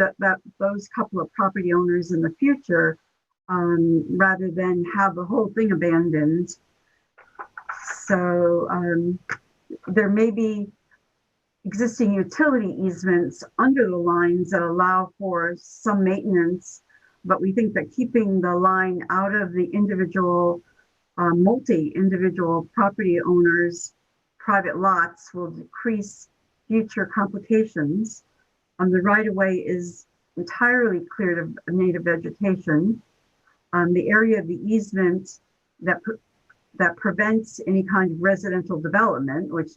those couple of property owners in the future, rather than have the whole thing abandoned. So there may be existing utility easements under the lines that allow for some maintenance, but we think that keeping the line out of the individual, multi-individual property owners' private lots will decrease future complications. The right-of-way is entirely cleared of native vegetation. The area of the easement that prevents any kind of residential development, which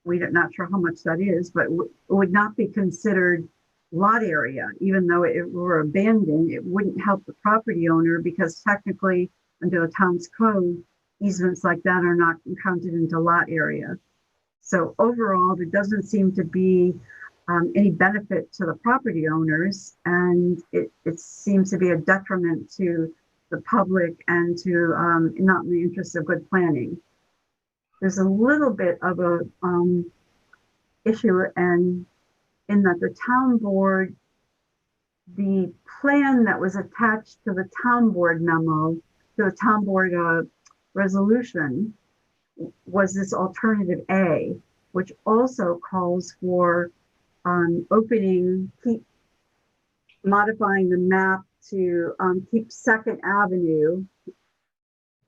we're not sure how much that is, but it would not be considered lot area. Even though it were abandoned, it wouldn't help the property owner, because technically under the town's code, easements like that are not counted into lot area. So overall, there doesn't seem to be any benefit to the property owners, and it seems to be a detriment to the public and to not in the interest of good planning. There's a little bit of a issue, and in that the town board, the plan that was attached to the town board memo, to the town board resolution, was this alternative A, which also calls for modifying the map to keep 2nd Avenue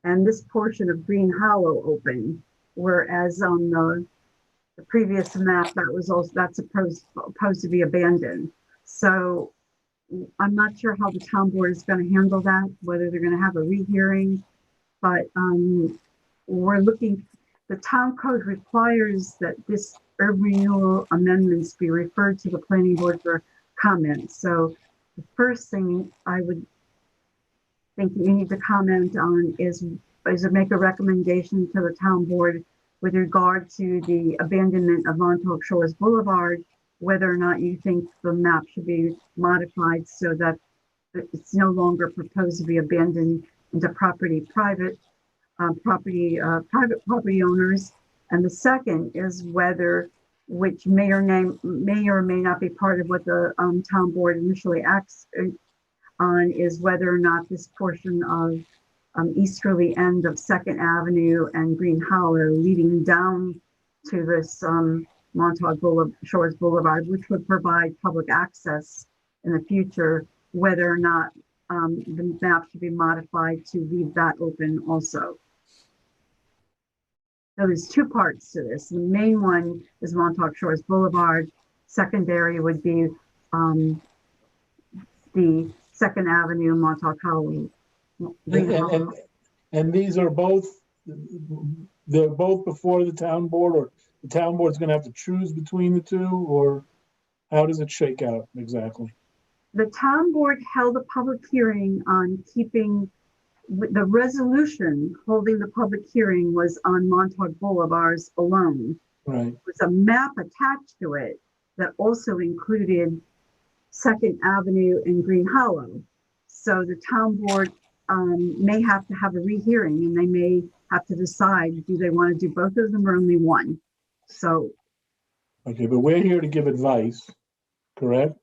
and this portion of Green Hollow open, whereas on the previous map that's supposed to be abandoned. So I'm not sure how the town board is going to handle that, whether they're going to have a rehearing, but we're looking. The town code requires that this urban renewal amendments be referred to the planning board for comment. So the first thing I would think you need to comment on is to make a recommendation to the town board with regard to the abandonment of Montauk Shores Boulevard, whether or not you think the map should be modified so that it's no longer proposed to be abandoned into private property owners. And the second is which may or may not be part of what the town board initially acts on, is whether or not this portion of easterly end of 2nd Avenue and Green Hollow leading down to this Montauk Shores Boulevard, which would provide public access in the future, whether or not the map should be modified to leave that open also. So there's 2 parts to this. The main one is Montauk Shores Boulevard. Secondary would be the 2nd Avenue, Montauk Hollow. And these are they're both before the town board, or the town board's going to have to choose between the 2, or how does it shake out exactly? The town board held a public hearing on keeping the resolution. Holding the public hearing was on Montauk Boulevards alone. Right. There was a map attached to it that also included 2nd Avenue and Green Hollow. So the town board may have to have a rehearing, and they may have to decide, do they want to do both of them or only one? So. Okay, but we're here to give advice, correct?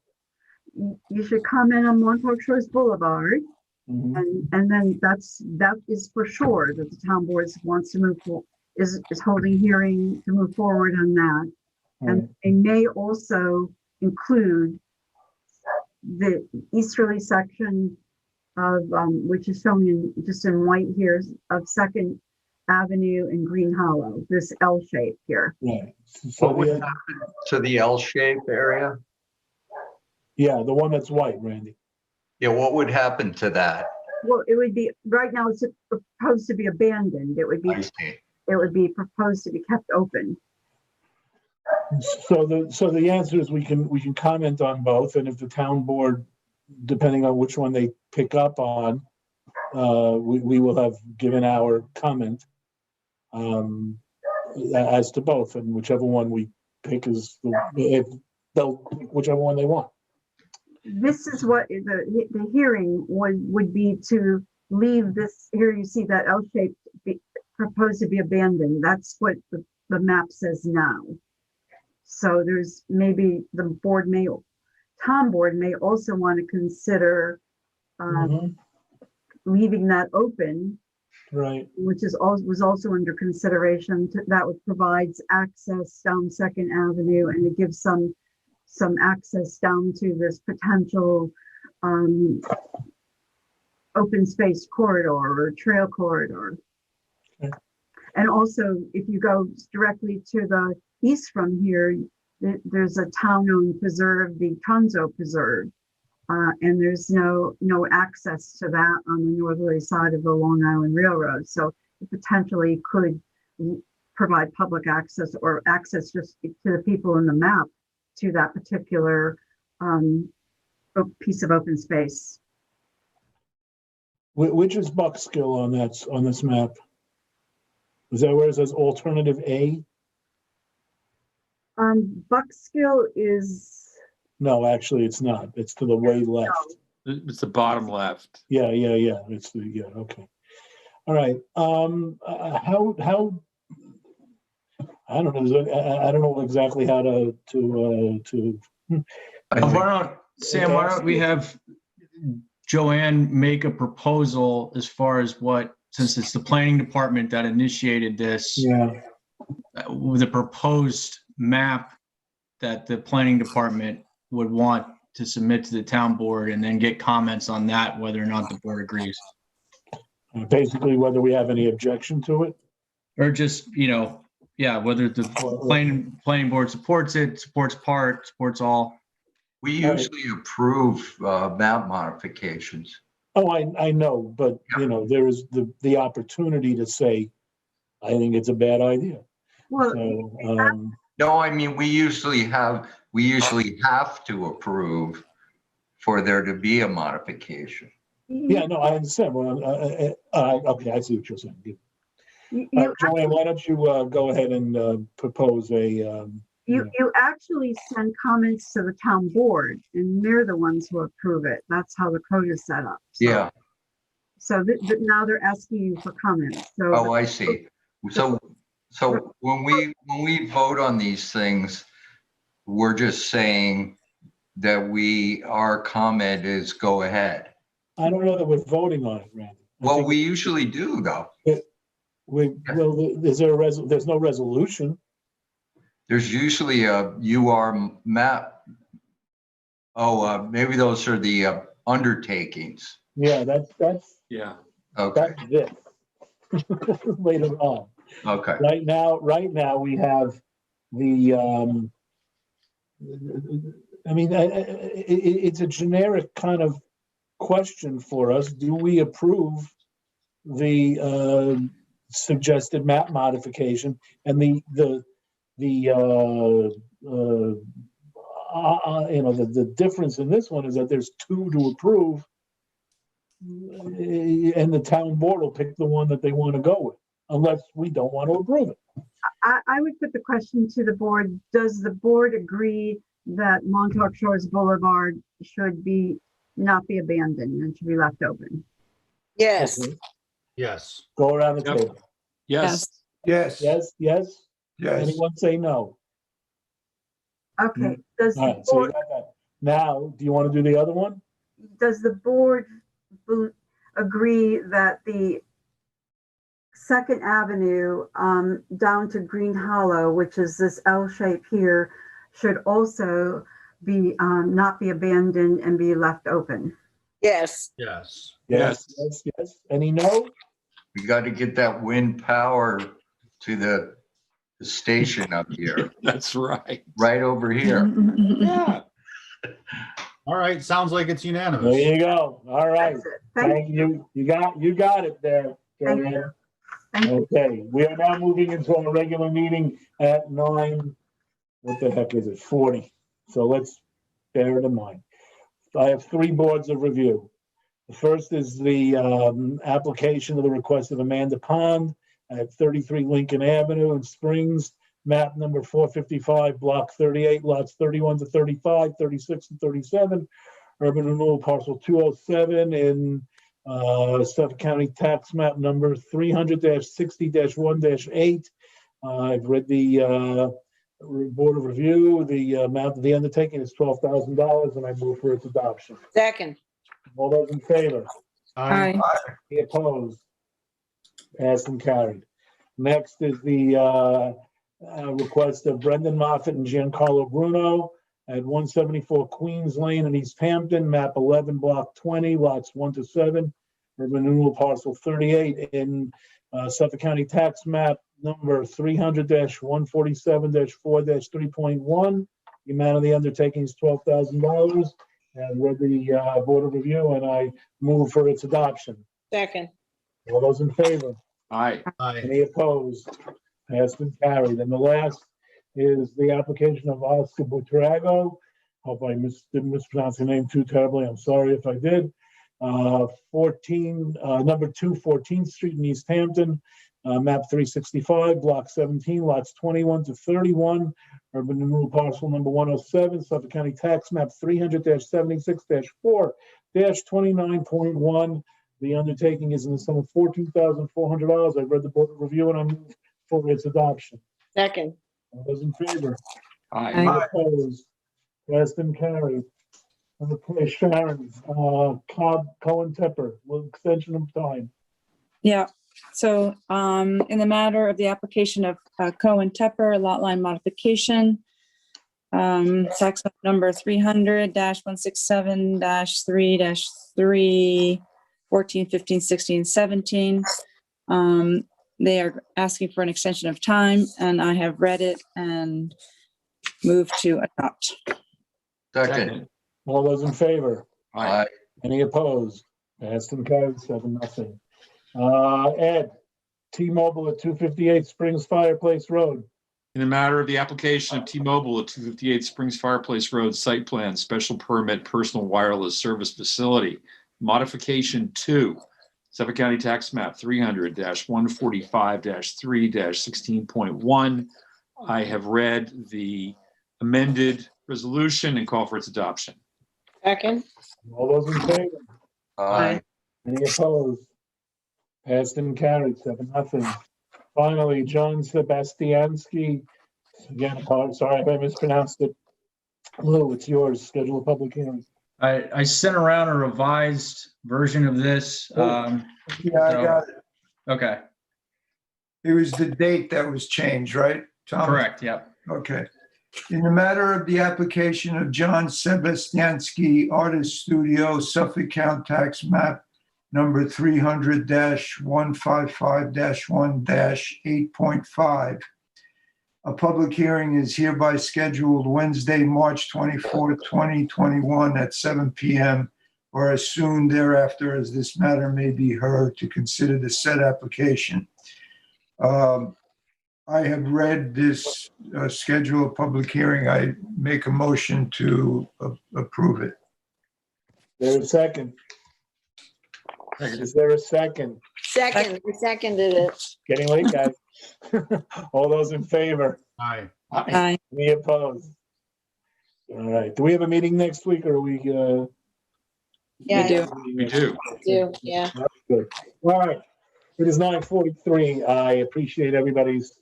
You should comment on Montauk Shores Boulevard. Mm-hmm. And then that is for sure that the town board wants to is holding hearing to move forward on that. Right. And they may also include the easterly section of which is shown in white here, of 2nd Avenue and Green Hollow, this L shape here. Right. So what would happen to the L shape area? Yeah, the one that's white, Randy. Yeah, what would happen to that? Well, it would be, right now it's proposed to be abandoned. It would be proposed to be kept open. So the answer is we can comment on both, and if the town board, depending on which one they pick up on, we will have given our comment as to both, and whichever one we pick is whichever one they want. this is what the hearing would be to leave this, here you see that L-shaped proposed to be abandoned. That's what the map says now. So there's maybe the town board may also want to consider leaving that open, right? Which was also under consideration. That would provides access down Second Avenue, and it gives some access down to this potential open space corridor or trail corridor. Okay. And also, if you go directly to the east from here, there's a town-owned preserve, the Conzo Preserve, and there's no access to that on the northerly side of the Long Island Railroad. So it potentially could provide public access or access just to the people in the map to that particular piece of open space. Which is Buckskill on this map? Is that where it says alternative A? Buckskill is. No, actually, it's not. It's to the way left. It's the bottom left. Yeah. It's okay. All right. How I don't know. I don't know exactly how to. Why don't we have Joanne make a proposal as far as since it's the planning department that initiated this, with a proposed map that the planning department would want to submit to the town board, and then get comments on that, whether or not the board agrees. Basically, whether we have any objection to it, or just whether the planning board supports it, supports part, supports all. We usually approve map modifications. Oh, I know, but there is the opportunity to say, I think it's a bad idea. Well, so, no, I mean, we usually have to approve for there to be a modification. Yeah, no, I understand. Well, okay, I see what you're saying. Joanne, why don't you go ahead and propose a. You actually send comments to the town board, and they're the ones who approve it. That's how the code is set up. So, yeah. So now they're asking you for comments. So oh, I see. So when we vote on these things, we're just saying that our comment is go ahead. I don't know that we're voting on it, Randy. Well, we usually do, though. Is there there's no resolution. There's usually a UR map. Oh, maybe those are the undertakings. Yeah, that's yeah. Okay. That's this. Later on. Okay. Right now we have the. I mean, it's a generic kind of question for us. Do we approve the suggested map modification? And the difference in this one is that there's two to approve, and the town board will pick the one that they want to go with, unless we don't want to approve it. I would put the question to the board: does the board agree that Montauk Shores Boulevard should not be abandoned and should be left open? Yes. Okay. Yes. Go around the table. Yes. Yes. Yes. Yes. Yes. Anyone say no? Okay. Does All right, so you got that. Now, do you want to do the other one? Does the board agree that the Second Avenue down to Green Hollow, which is this L shape here, should also be not be abandoned and be left open? Yes. Yes. Yes. Any no? We got to get that wind power to the station up here. That's right. Right over here. Yeah. All right. Sounds like it's unanimous. There you go. All right. Thank you. You got it there. Thank you. Okay. We are now moving into our regular meeting at 9. What the heck is it? 40. So let's bear it in mind. I have 3 boards of review. The first is the application of the request of Amanda Pond at 33 Lincoln Avenue in Springs, map number 455, block 38, lots 31 to 35, 36 and 37, urban renewal parcel 207 in Suffolk County tax map number 300-60-1-8. I've read the Board of Review. The amount of the undertaking is $12,000, and I move for its adoption. Second. All those in favor? Aye. Any opposed? Passed and carried. Next is the request of Brendan Moffett and Giancarlo Bruno at 174 Queens Lane in East Hampton, map 11, block 20, lots 1 to 7, urban renewal parcel 38 in Suffolk County tax map number 300-147-4-3.1. The amount of the undertaking is $12,000. And read the Board of Review, and I move for its adoption. Second. All those in favor? Aye. Any opposed? Passed and carried. And the last is the application of Oscar Butrago. Hope I didn't mispronounce your name too terribly. I'm sorry if I did. Number 2, 14th Street in East Hampton, map 365, block 17, lots 21 to 31, urban renewal parcel number 107, Suffolk County tax map 300-76-4-29.1. The undertaking is in the sum of $14,400. I've read the Board of Review, and I move for its adoption. Second. All those in favor? Aye. Any opposed? Passed and carried. Okay, Sharon, Cohen Tepper, with extension of time. Yeah, so in the matter of the application of Cohen Tepper, lot line modification, tax map number 300-167-3-3, 14, 15, 16, 17. They are asking for an extension of time, and I have read it and move to adopt. Second. All those in favor? Aye. Any opposed? Passed and carried, 7-0. Ed, T-Mobile at 258 Springs Fireplace Road. In the matter of the application of T-Mobile at 258 Springs Fireplace Road site plan, special permit, personal wireless service facility, modification 2, Suffolk County tax map 300-145-3-16.1. I have read the amended resolution and call for its adoption. Second. All those in favor? Aye. Any opposed? Passed and carried, 7-0. Finally, John Sebastiansky. Again, sorry if I mispronounced it. Lou, it's yours. Schedule a public hearing. I sent around a revised version of this. Yeah, I got it. Okay, It was the date that was changed, right, Tom? correct, yep. Okay. In the matter of the application of John Sebastiansky Artist Studio, Suffolk County tax map number 300-155-1-8.5. A public hearing is hereby scheduled Wednesday, March 24th, 2021 at 7 p.m. or as soon thereafter as this matter may be heard to consider the said application. I have read this schedule of public hearing. I make a motion to approve it. There's a second. Is there a second? Second. I seconded it. Getting late, guys. All those in favor? Aye. Aye. Any opposed? All right. Do we have a meeting next week, or are we? Yeah. We do. We do. Do, yeah. Good. All right. It is 9:43. I appreciate everybody's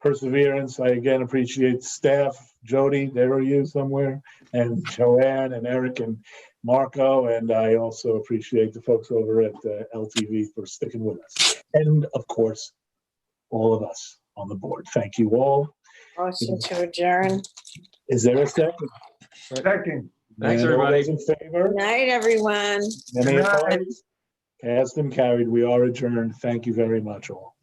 perseverance. I again appreciate staff, Jody, there are you somewhere, and Joanne and Eric and Marco, and I also appreciate the folks over at LTV for sticking with us. And of course, all of us on the board. Thank you all. Motion to adjourn. Is there a second? Second. Thanks, And all everybody. those in favor? Good night, everyone. Any Good night. opposed? Passed and carried. We are adjourned. Thank you very much all.